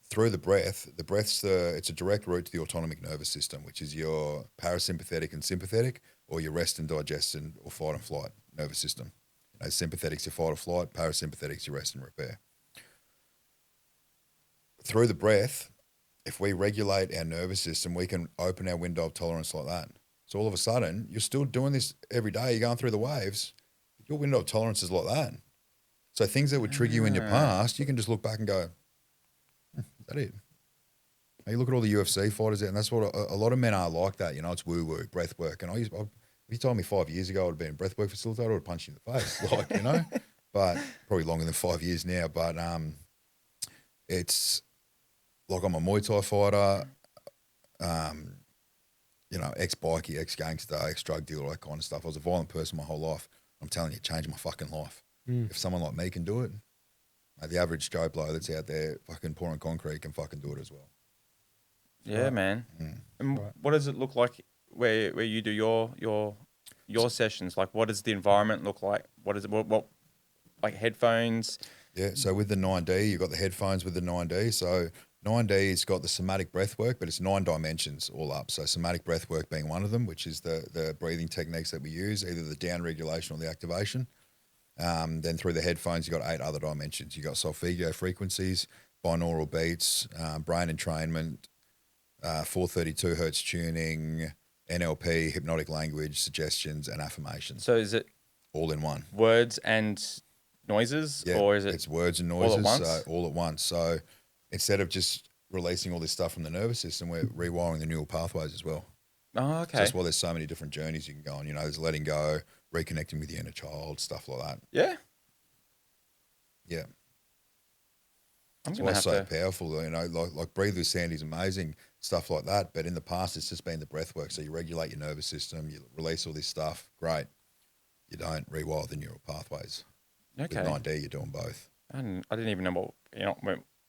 Through the breath's it's a direct route to the autonomic nervous system, which is your parasympathetic and sympathetic, or your rest and digest and or fight and flight nervous system. You know, sympathetic's your fight or flight, parasympathetic's your rest and repair. Through the breath, if we regulate our nervous system, we can open our window of tolerance like that. So all of a sudden, you're still doing this every day, you're going through the waves, but your window of tolerance is like that. So things that would trigger you in your past, you can just look back and go, is that it? Now you look at all the UFC fighters out, and that's what a lot of men are like that. You know, it's woo-woo, breath work. And if you told me 5 years ago I would have been a breath work facilitator, I would have punched you in the face, like, you know. But probably longer than 5 years now. But it's like I'm a Muay Thai fighter, you know, ex-bikie, ex-gangster, ex-drug dealer, that kind of stuff. I was a violent person my whole life. I'm telling you, it changed my fucking life. If someone like me can do it, the average Joe Blow that's out there fucking pouring concrete can fucking do it as well. Yeah, man. And what does it look like where you do your sessions? Like, what does the environment look like? What is it? What like headphones? Yeah, so with the 9D, you've got the headphones with the 9D. So 9D's got the somatic breath work, but it's 9 dimensions all up. So somatic breath work being one of them, which is the breathing techniques that we use, either the down regulation or the activation. Then through the headphones, you've got 8 other dimensions. You've got solfeggio frequencies, binaural beats, brain entrainment, 432 hertz tuning, NLP, hypnotic language, suggestions, and affirmations. So is it all in one? Words and noises, Yeah, or is it? It's words and all noises, at once? So all at once. So instead of just releasing all this stuff from the nervous system, we're rewiring the neural pathways as well. Oh, okay. So that's why there's so many different journeys you can go on. You know, there's letting go, reconnecting with your inner child, stuff like that. Yeah. Yeah. I'm That's gonna why have it's so to. powerful. You know, like Breathe with Sandy's amazing, stuff like that. But in the past, it's just been the breath work. So you regulate your nervous system, you release all this stuff. Great. You don't rewire the neural pathways. Okay. With 9D, you're doing both. I didn't even know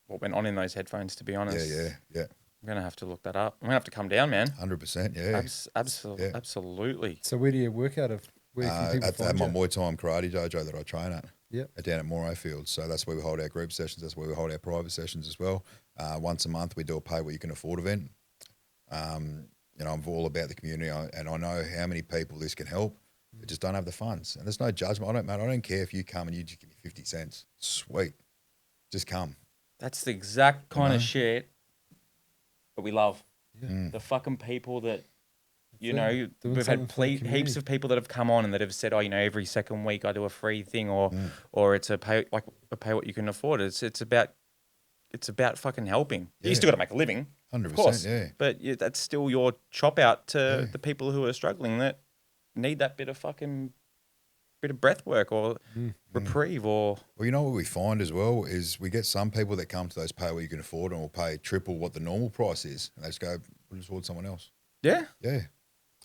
what went on in those headphones. To be honest. Yeah. I'm gonna have to look that up. I'm gonna have to come down, man. 100%. Yeah. Yeah. Absolutely. So where do you work out of? Where can people At find my you? Muay Thai karate dojo that I train at. Yep. Down at Moray Field. So that's where we hold our group sessions. That's where we hold our private sessions as well. Once a month, we do a pay what you can afford event. You know, I'm all about the community, and I know how many people this can help. They just don't have the funds, and there's no judgment. I don't care if you come and you just give me 50 cents. Sweet, just come. That's the exact kind know? of shit that we love. Yeah. The fucking people that, you That's it. know, Doing we've something had for the heaps community. of people that have come on and that have said, oh, you know, every second week I do a free thing, or it's a pay what you can afford. It's about fucking helping. Yeah. You still got to make a living, 100%. of course, Yeah. but that's still your chop out to the people who are struggling that need that bit of bit of breath work or reprieve or Well, you know what we find as well is we get some people that come to those pay what you can afford and will pay triple what the normal price is, and they just go put it towards someone else. yeah. Yeah.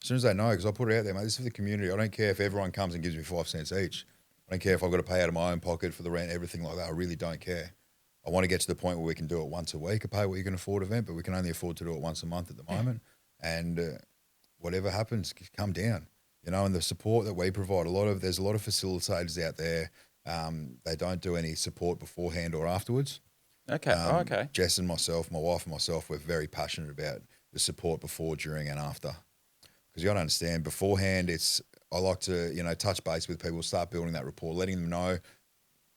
As soon as they know, because I put it out there, mate, this is for the community. I don't care if everyone comes and gives me 5 cents each. I don't care if I've got to pay out of my own pocket for the rent, everything like that. I really don't care. I want to get to the point where we can do it once a week, a pay what you can afford event, but we can only afford to do it once a month at the moment. And whatever happens, come down. You know, and the support that we provide, there's a lot of facilitators out there. They don't do any support beforehand or afterwards. Okay. Okay. Jess and myself, my wife and myself, we're very passionate about the support before, during, and after. Because you got to understand, beforehand, I like to, touch base with people, start building that rapport, letting them know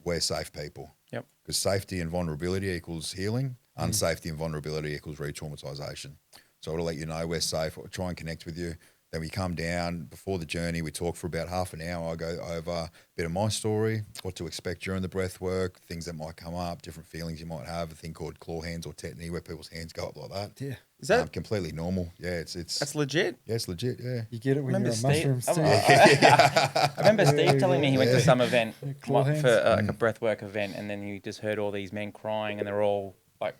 we're safe people. Yep. Because safety and vulnerability equals healing. Unsafety and vulnerability equals re-traumatization. So I want to let you know we're safe. I'll try and connect with you. Then we come down before the journey. We talk for about half an hour. I go over a bit of my story, what to expect during the breath work, things that might come up, different feelings you might have, a thing called claw hands or tetany where people's hands go up like that. Yeah. Is that completely normal? Yeah, it's that's legit? yeah, it's legit. Yeah. You get it when Remember you're on Steve? mushrooms too. I remember Steve telling me he went to some event Claw for hands. like a breathwork event, and then you just heard all these men crying, and they're all like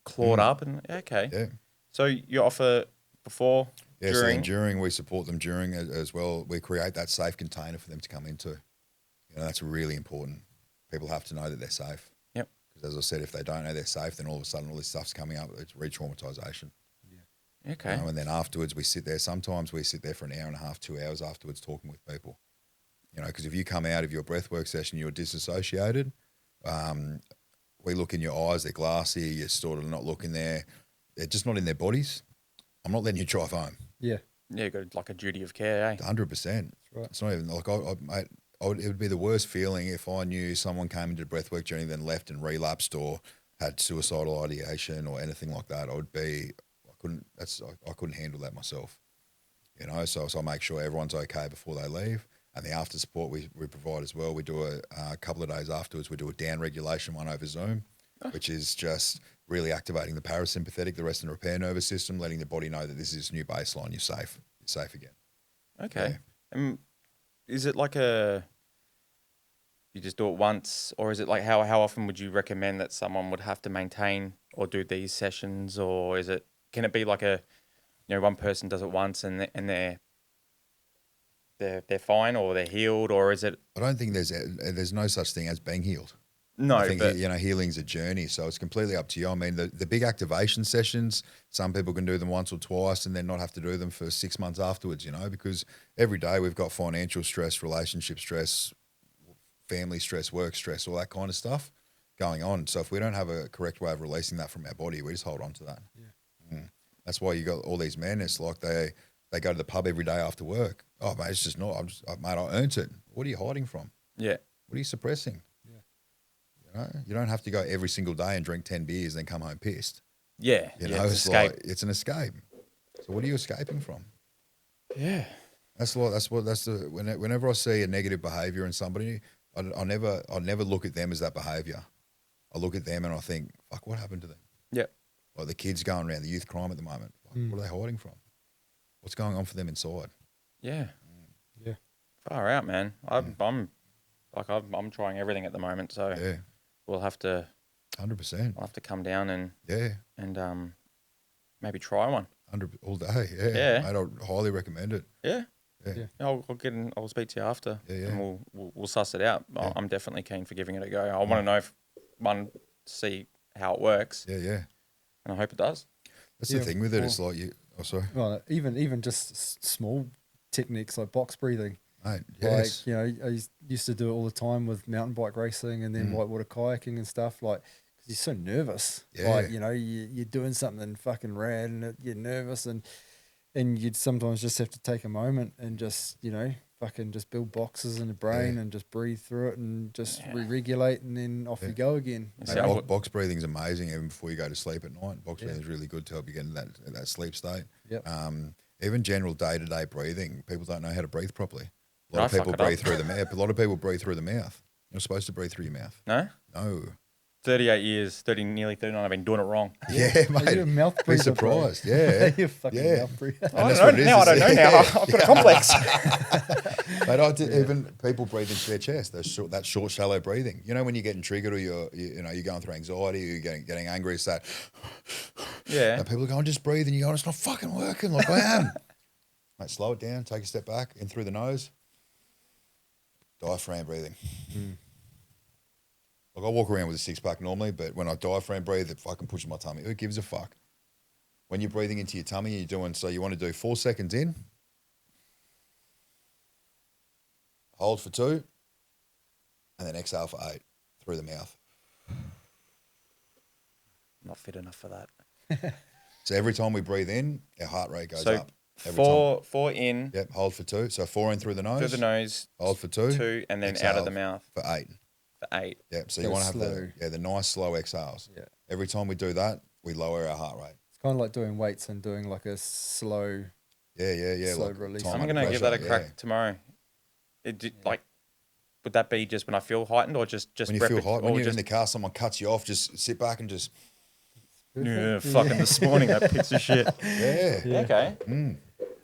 clawed up. And okay, Yeah. so you offer before, Yeah, so during. then during, we support them during as well. We create that safe container for them to come into. That's really important. People have to know that they're safe. Yep. Because as I said, if they don't know they're safe, then all of a sudden all this stuff's coming up. It's re-traumatization. Okay. And then afterwards we sit there. Sometimes we sit there for an hour and a half, 2 hours afterwards talking with people. Because if you come out of your breathwork session, you're disassociated. We look in your eyes, they're glassy, you're sort of not looking there. They're just not in their bodies. I'm not letting you drive home. Yeah. Yeah, you got like a duty of care, eh? 100%. right. It's not even like mate, it would be the worst feeling if I knew someone came into the breathwork journey, then left and relapsed or had suicidal ideation or anything like that. I couldn't handle that myself. So I make sure everyone's okay before they leave. And the after support we provide as well. We do a couple of days afterwards. We do a down regulation one over Zoom, which is just really activating the parasympathetic, the rest and repair nervous system, letting the body know that this is new baseline. You're safe. You're safe again. Okay. Is it like you just do it once, or is it like how often would you recommend that someone would have to maintain or do these sessions, or can it be like one person does it once and they're fine or they're healed, or is it? I don't think there's no such thing as being healed. No, I think but healing's a journey, so it's completely up to you. I mean, the big activation sessions, some people can do them once or twice and then not have to do them for 6 months afterwards. Because every day we've got financial stress, relationship stress, family stress, work stress, all that kind of stuff going on. So if we don't have a correct way of releasing that from our body, we just hold on to that. Yeah. That's why you got all these men. It's like they go to the pub every day after work. Oh, mate, it's just not. Mate, I earned it. What are you hiding from? yeah, What are you suppressing? You don't have to go every single day and drink 10 beers and then come home pissed. yeah, It's escape. like it's an escape. So what are you escaping from? Yeah, Whenever I see a negative behaviour in somebody, I never look at them as that behaviour. I look at them and I think, fuck, what happened to them? yeah. Like the kids going around, the youth crime at the moment. What are they hiding from? What's going on for them inside? Yeah. Yeah. Far out, man. I'm trying everything at the moment, so Yeah, we'll have to 100%. I'll have to come down and Yeah, maybe try one. 100 all day. Yeah, Yeah. Mate, I highly recommend it. Yeah. Yeah. I'll speak to you after, Yeah, yeah. and we'll suss it out. Yeah. I'm definitely keen for giving it a go. I want to know to see how it works, Yeah, yeah. and I hope it does. That's Yeah, the thing with it. well- It's like you. Oh, sorry, Well, even just small techniques like box breathing. mate. Yes. Like, I used to do it all the time with mountain bike racing and then whitewater kayaking and stuff. Like, because you're so nervous. Yeah. Like, you're doing something fucking rad and you're nervous and you'd sometimes just have to take a moment and just, fucking just build boxes in the brain and just breathe through it and just re-regulate and then off you go again. See, Mate, box breathing's amazing even before you go to sleep at night. Box breathing is really good to help you get in that sleep state. Yep. Even general day-to-day breathing, people don't know how to breathe properly. A lot I of people fuck it up. breathe through the mouth. A lot of people breathe through the mouth. You're supposed to breathe through your mouth. No? No. 38 years, nearly 39, I've been doing it wrong. Yeah, Are you a mate. mouth Be breather, bro? surprised. Yeah. You're fucking Yeah. mouth breather. I that's don't what know it now. I is. don't know now. Yeah. I've got a complex. Mate, even people breathe into their chest. That short, shallow breathing. You know, when you're getting triggered or you're going through anxiety or you're getting angry, it's that. Yeah. And people are going, just breathe, and you're going, it's not fucking working. Like I am. Mate, slow it down. Take a step back, in through the nose. Diaphragm breathing. Like I walk around with a six pack normally, but when I diaphragm breathe, it fucking pushes my tummy. Who gives a fuck? When you're breathing into your tummy, you're doing so. You want to do 4 seconds in. Hold for 2, and then exhale for 8 through the mouth. Not fit enough for that. So every time we breathe in, our heart rate goes So up. Every time. four in, Yep, hold for 2. So 4 in through the nose. through the nose, Hold for 2. 2, and then exhale out of the mouth for 8. for 8. Yep. So you Go want to have slow. the nice slow exhales. Yeah. Every time we do that, we lower our heart rate. It's kind of like doing weights and doing like a slow. Yeah. Slow like release. time I'm under gonna give that a pressure, crack yeah. tomorrow. Like, would that be just when I feel heightened, or just When you feel hot, when or you're in just the car, someone cuts you off, just sit back and just, yeah, fucking this morning that piece of shit. yeah. Okay.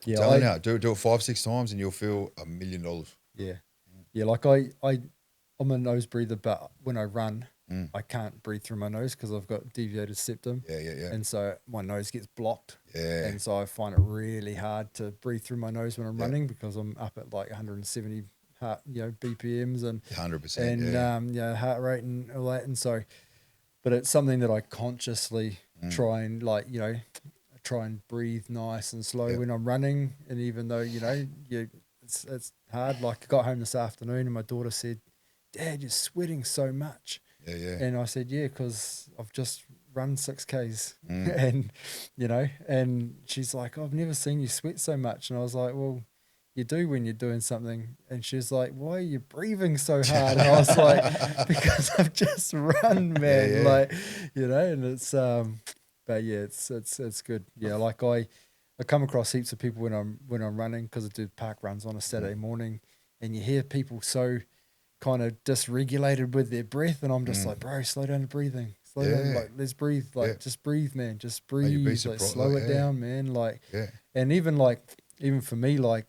Yeah, Tell me now, do it 5-6 times and you'll feel $1 million. Yeah, like I'm a nose breather, but when I run, I can't breathe through my nose because I've got deviated septum. Yeah. And so my nose gets blocked. Yeah. And so I find it really hard to breathe through my nose when I'm running because I'm up at like 170 heart, BPMs and 100%. and heart rate and all that. And so, but it's something that I consciously try and try and breathe nice and slow when I'm running. And even though it's hard. Like I got home this afternoon and my daughter said, "Dad, you're sweating so much." Yeah. And I said, "Yeah, because I've just run 6Ks." And she's like, "I've never seen you sweat so much." And I was like, "Well, you do when you're doing something." And she's like, "Why are you breathing so hard?" And I was like, "Because I've just run, man." And it's but yeah, it's good. Yeah, like I come across heaps of people when I'm running because I do park runs on a Saturday morning, and you hear people so kind of dysregulated with their breath, and I'm just like, "Bro, slow down the breathing. Slow down, like let's breathe. Like just breathe, man. Just breathe. you'd be Like surprised, slow it down, man. Like and even for me, like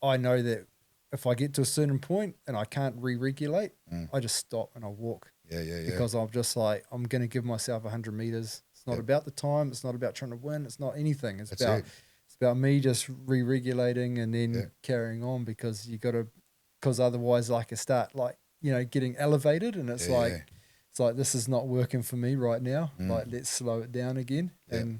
I know that if I get to a certain point and I can't re-regulate, I just stop and I walk. Yeah. Because I'm just like, I'm going to give myself 100 meters. It's not about the time. It's not about trying to win. It's not anything. It's about me just re-regulating and then carrying on because because otherwise like I start getting elevated and it's like this is not working for me right now. Like let's slow it down again and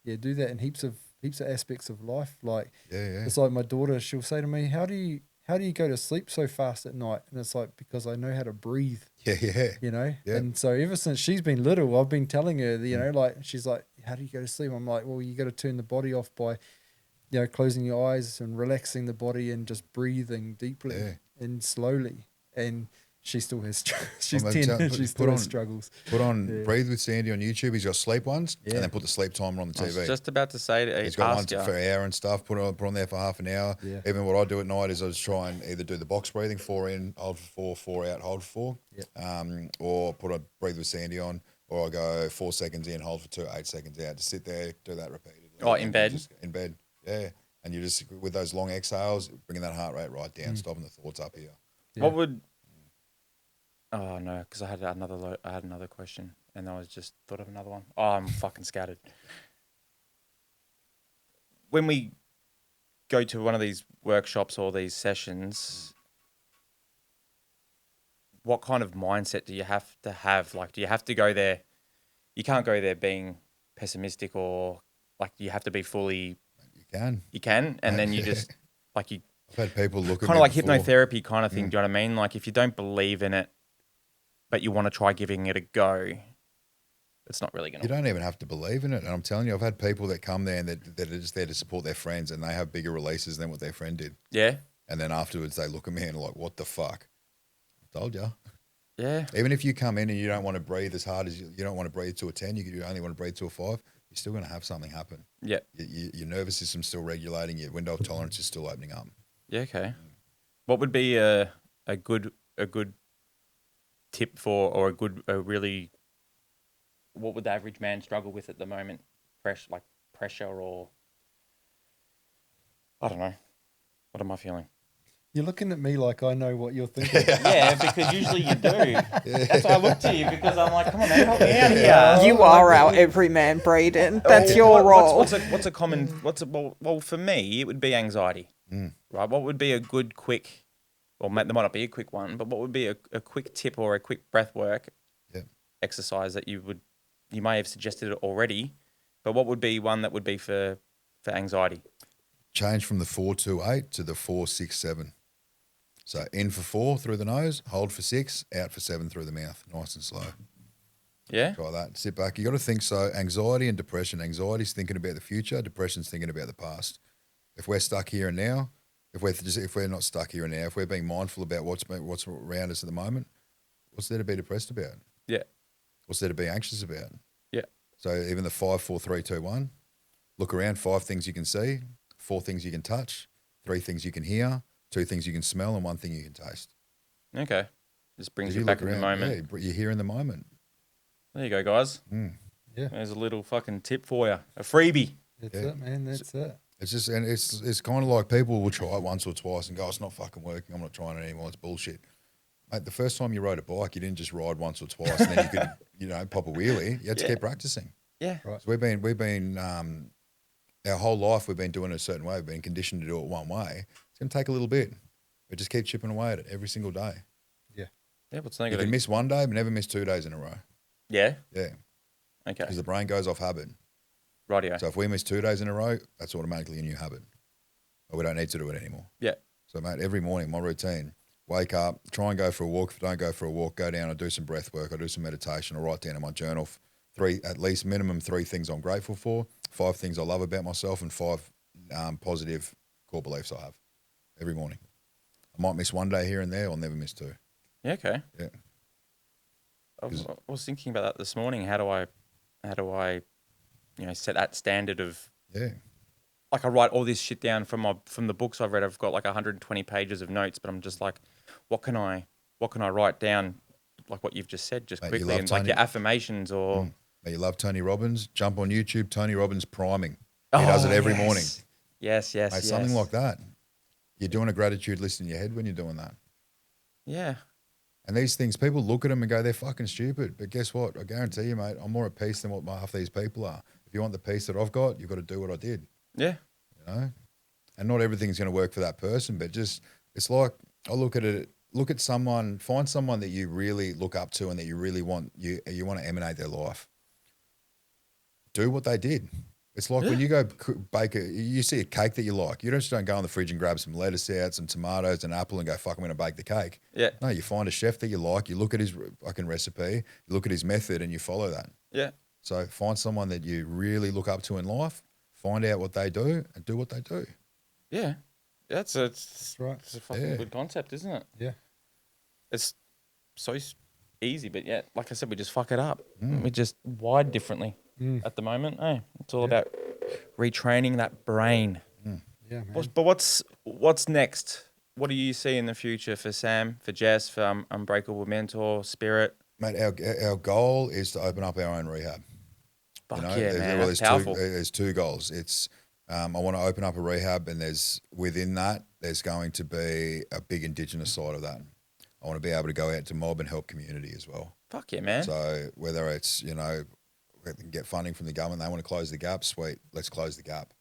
do that in heaps of aspects of life. Like it's like my daughter, she'll say to me, how do you go to sleep so fast at night? And it's like, because I know how to breathe. And so ever since she's been little, I've been telling her, like she's like, how do you go to sleep? I'm like, well, you got to turn the body off by, closing your eyes and relaxing the body and just breathing deeply and slowly. And she still has, she's 10, she still has struggles. Put on Breathe with Sandy on YouTube. He's got sleep ones, and then put the sleep timer on the I TV. was just about to say, He's got ones for an hour and stuff. Put on there for half an hour. Yeah. Even what I do at night is I just try and either do the box breathing, 4 in, hold for 4, 4 out, hold for 4, or put a Breathe with Sandy on, or I go 4 seconds in, hold for 2, 8 seconds out. Just sit there, do that repeatedly. Oh, in bed? In bed, yeah. And you just, with those long exhales, bringing that heart rate right down, stopping the thoughts up here. Yeah. What would... Oh, no, because I had another question, and I was just thought of another one. Oh, I'm fucking scattered. When we go to one of these workshops or these sessions, what kind of mindset do you have to have? Like, do you have to go there? You can't go there being pessimistic or, like, you have to be fully... You can, and then you just, like, you... I've had people look at kind me of like before. hypnotherapy kind of thing, do you know what I mean? Like, if you don't believe in it, but you want to try giving it a go, it's not really going to... You don't even have to believe in it. And I'm telling you, I've had people that come there and that are just there to support their friends, and they have bigger releases than what their friend did. Yeah? And then afterwards they look at me and are like, what the fuck? I told you. Yeah. Even if you come in and you don't want to breathe as hard as you don't want to breathe to a 10, you only want to breathe to a 5, you're still going to have something happen. Yeah. Your nervous system's still regulating, your window of tolerance is still opening up. Yeah, okay. What would be a good tip for, or what would the average man struggle with at the moment? Pressure, or I don't know. What am I feeling? You're looking at me like I know what you're thinking. Yeah, because usually you do. That's why I look to you, because I'm like, come on, man, help me out here. You are our everyman, Braden. That's your role. What's a common? Well, for me, it would be anxiety. Right. What would be a good, quick? Well, there might not be a quick one, but what would be a quick tip or a quick breath work exercise that you may have suggested it already, but what would be one that would be for anxiety? Change from the 4-2-8 to the 4-6-7. So in for 4 through the nose, hold for 6, out for 7 through the mouth, nice and slow. Yeah. Try that. Sit back. You got to think. So anxiety and depression. Anxiety's thinking about the future. Depression's thinking about the past. If we're stuck here and now, if we're not stuck here and now, if we're being mindful about what's around us at the moment, what's there to be depressed about? Yeah. What's there to be anxious about? Yeah. So even the 5, 4, 3, 2, 1. Look around. 5 things you can see, 4 things you can touch, 3 things you can hear, 2 things you can smell, and 1 thing you can taste. Okay. Just brings As you back in the moment. Yeah, you're here in the moment. There you go, guys. Yeah. There's a little fucking tip for you. A freebie. That's it, man. That's it. It's just, and it's kind of like people will try it once or twice and go, it's not fucking working. I'm not trying it anymore. It's bullshit. Mate, the first time you rode a bike, you didn't just ride once or twice and then you could, pop a wheelie. You had to keep practicing. Yeah. Right. So we've been, our whole life we've been doing it a certain way. We've been conditioned to do it one way. It's going to take a little bit, but just keep chipping away at it every single day. Yeah. Yeah, what's You negative? can miss one day, but never miss 2 days in a row. Yeah. Yeah. Okay. Because the brain goes off habit. Rightio. So if we miss 2 days in a row, that's automatically a new habit. But we don't need to do it anymore. Yeah. So, mate, every morning, my routine, wake up, try and go for a walk. If I don't go for a walk, go down, I do some breath work, I do some meditation, I write down in my journal at least minimum 3 things I'm grateful for, 5 things I love about myself, and 5 positive core beliefs I have every morning. I might miss one day here and there, I'll never miss 2. Yeah, okay. Yeah. I was thinking about that this morning. How do I set that standard of, like, I write all this shit down from the books I've read. I've got like 120 pages of notes, but I'm just like, what can I write down, like what you've just said, just quickly, and like your affirmations or. You love Tony Robbins? Jump on YouTube, Tony Robbins priming. He does it every morning. Yes. Mate, something like that. You're doing a gratitude list in your head when you're doing that. Yeah. And these things, people look at them and go, they're fucking stupid. But guess what? I guarantee you, mate, I'm more at peace than what half these people are. If you want the peace that I've got, you've got to do what I did. Yeah. You know? And not everything's going to work for that person, but just, it's like, I look at someone, find someone that you really look up to and that you really want, you want to emanate their life. Do what they did. It's like when you go bake you see a cake that you like. You just don't go in the fridge and grab some lettuce out, some tomatoes, an apple, and go, fuck, I'm going to bake the cake. Yeah. No, you find a chef that you like. You look at his fucking recipe. You look at his method, and you follow that. Yeah. So find someone that you really look up to in life. Find out what they do and do what they do. Yeah. That's right. It's a fucking good concept, isn't it? Yeah. It's so easy, but yeah, like I said, we just fuck it up. We just wired differently at the moment. Hey, it's all about retraining that brain. Yeah, man. But what's next? What do you see in the future for Sam, for Jess, for Unbreakable Mentor, Spirit? Mate, our goal is to open up our own rehab. Fuck yeah, man. That's There's powerful. there's 2 goals. It's I want to open up a rehab, and within that there's going to be a big Indigenous side of that. I want to be able to go out to mob and help community as well. Fuck yeah, man. So whether it's, we can get funding from the government, they want to close the gap, sweet, let's close the gap.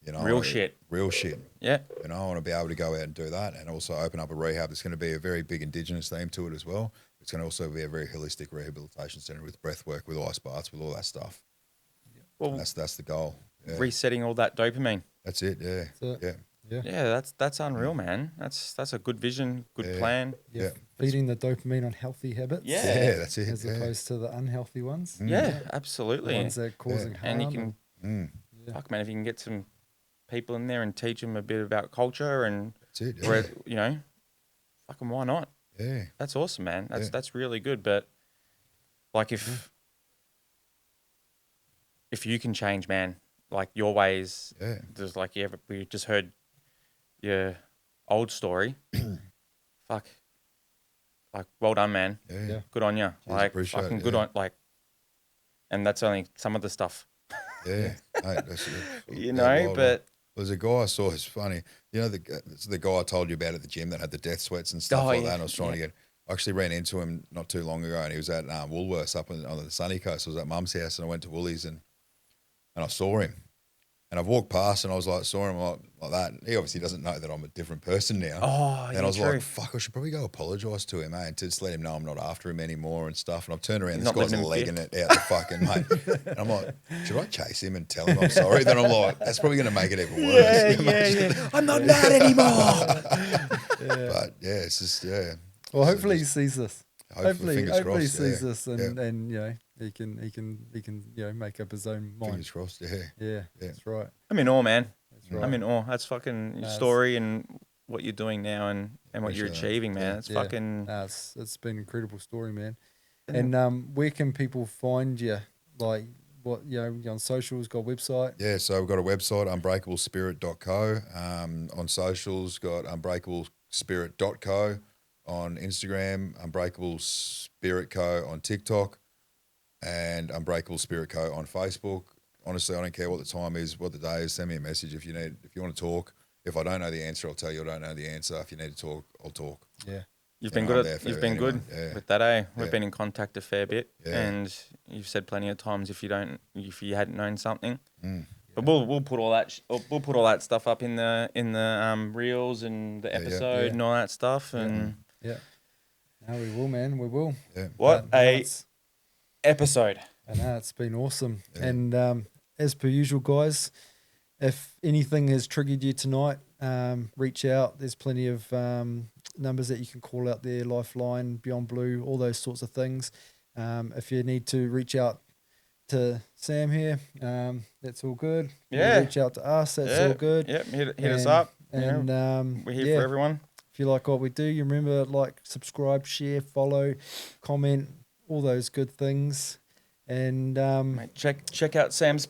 Real shit. Real shit. Yeah. I want to be able to go out and do that, and also open up a rehab. There's going to be a very big Indigenous theme to it as well. It's going to also be a very holistic rehabilitation centre with breath work, with ice baths, with all that stuff. Well, and that's the goal. Yeah. Resetting all that dopamine. That's it. Yeah. That's it. Yeah. Yeah, that's unreal, man. That's a good vision, good plan. Yeah. Feeding the dopamine on healthy habits. Yeah. That's it. As opposed to the unhealthy ones. Yeah, absolutely. The ones that are causing harm. And you can, fuck man, if you can get some people in there and teach them a bit about culture and that's it. Yeah. where, fucking why not? Yeah. That's awesome, man. That's really good. But like if you can change, man, like your ways, there's like we just heard your old story. Fuck, like, well done, man. Yeah. Good on you. Like, appreciate fucking it, good yeah. on, like, and that's only some of the stuff, Yeah. Mate, that's, you know, but there's a guy I saw, it's funny. You know, it's the guy I told you about at the gym that had the death sweats and stuff like yeah, that. And I was trying to I actually ran into him not too long ago, and he was at Woolworths up on the sunny coast. I was at Mum's house, and I went to Woolies, and I saw him. And I've walked past, and I was like, saw him like that. He obviously doesn't know that I'm a different person now. Oh, and I was like, fuck, I should probably go apologise to him, and to just let him know I'm not after him anymore and stuff. And I've turned around, this Not guy's living in legging it out the fucking mate. And I'm like, should I chase him and tell him I'm sorry? Then I'm like, that's probably going to make it even worse. yeah. I'm not mad anymore. But yeah, it's just Well, hopefully he sees this. Hopefully he fingers sees crossed, this, and you know he can you know make up his own mind. Fingers crossed, Yeah, that's right. I'm in awe, man. That's right. I'm in awe. That's fucking your story and what you're doing now and what you're Appreciate achieving, man. It's fucking. It's been an incredible story, man. And where can people find you? Like what you're on socials? Got a website? Yeah, so we've got a website, unbreakablespiritco. On socials, got unbreakablespirit.co. On Instagram, Unbreakable Spirit Co. on TikTok, and Unbreakable Spirit Co. on Facebook. Honestly, I don't care what the time is, what the day is. Send me a message if you want to talk. If I don't know the answer, I'll tell you I don't know the answer. If you need to talk, I'll talk. Yeah. You've been good good with that, eh? We've Yeah. been in contact a fair bit, Yeah. and you've said plenty of times if you hadn't known something. But we'll put all that stuff up in the reels and the episode and all that stuff. And Yeah. No, we will, man. We will. Yeah. what No, a it's- episode! I know it's been awesome. And as per usual, guys, if anything has triggered you tonight, reach out. There's plenty of numbers that you can call out there, Lifeline, Beyond Blue, all those sorts of things. If you need to reach out to Sam here, that's all good. You Yeah. reach out to us, that's all good. Yep, hit us up. And we're here for everyone. If you like what we do, you remember, like, subscribe, share, follow, comment, all those good things. And Mate, check out Sam's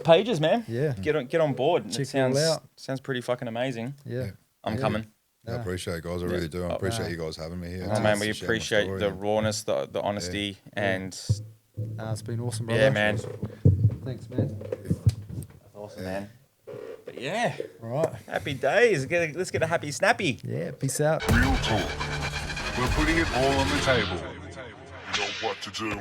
pages, man. yeah, Get on board. Check It it all out. sounds pretty fucking amazing. yeah. I'm coming. I appreciate it, guys. I really do. I appreciate you guys having me here. Oh, It's man, nice we to share my appreciate story the and- rawness, the honesty, and It's been awesome, brother. yeah, man. Thanks, man. That's awesome, man. But yeah, All right. happy days. Let's get a happy snappy. Yeah, peace out. Real talk. We're putting it all on the table. You know what to do.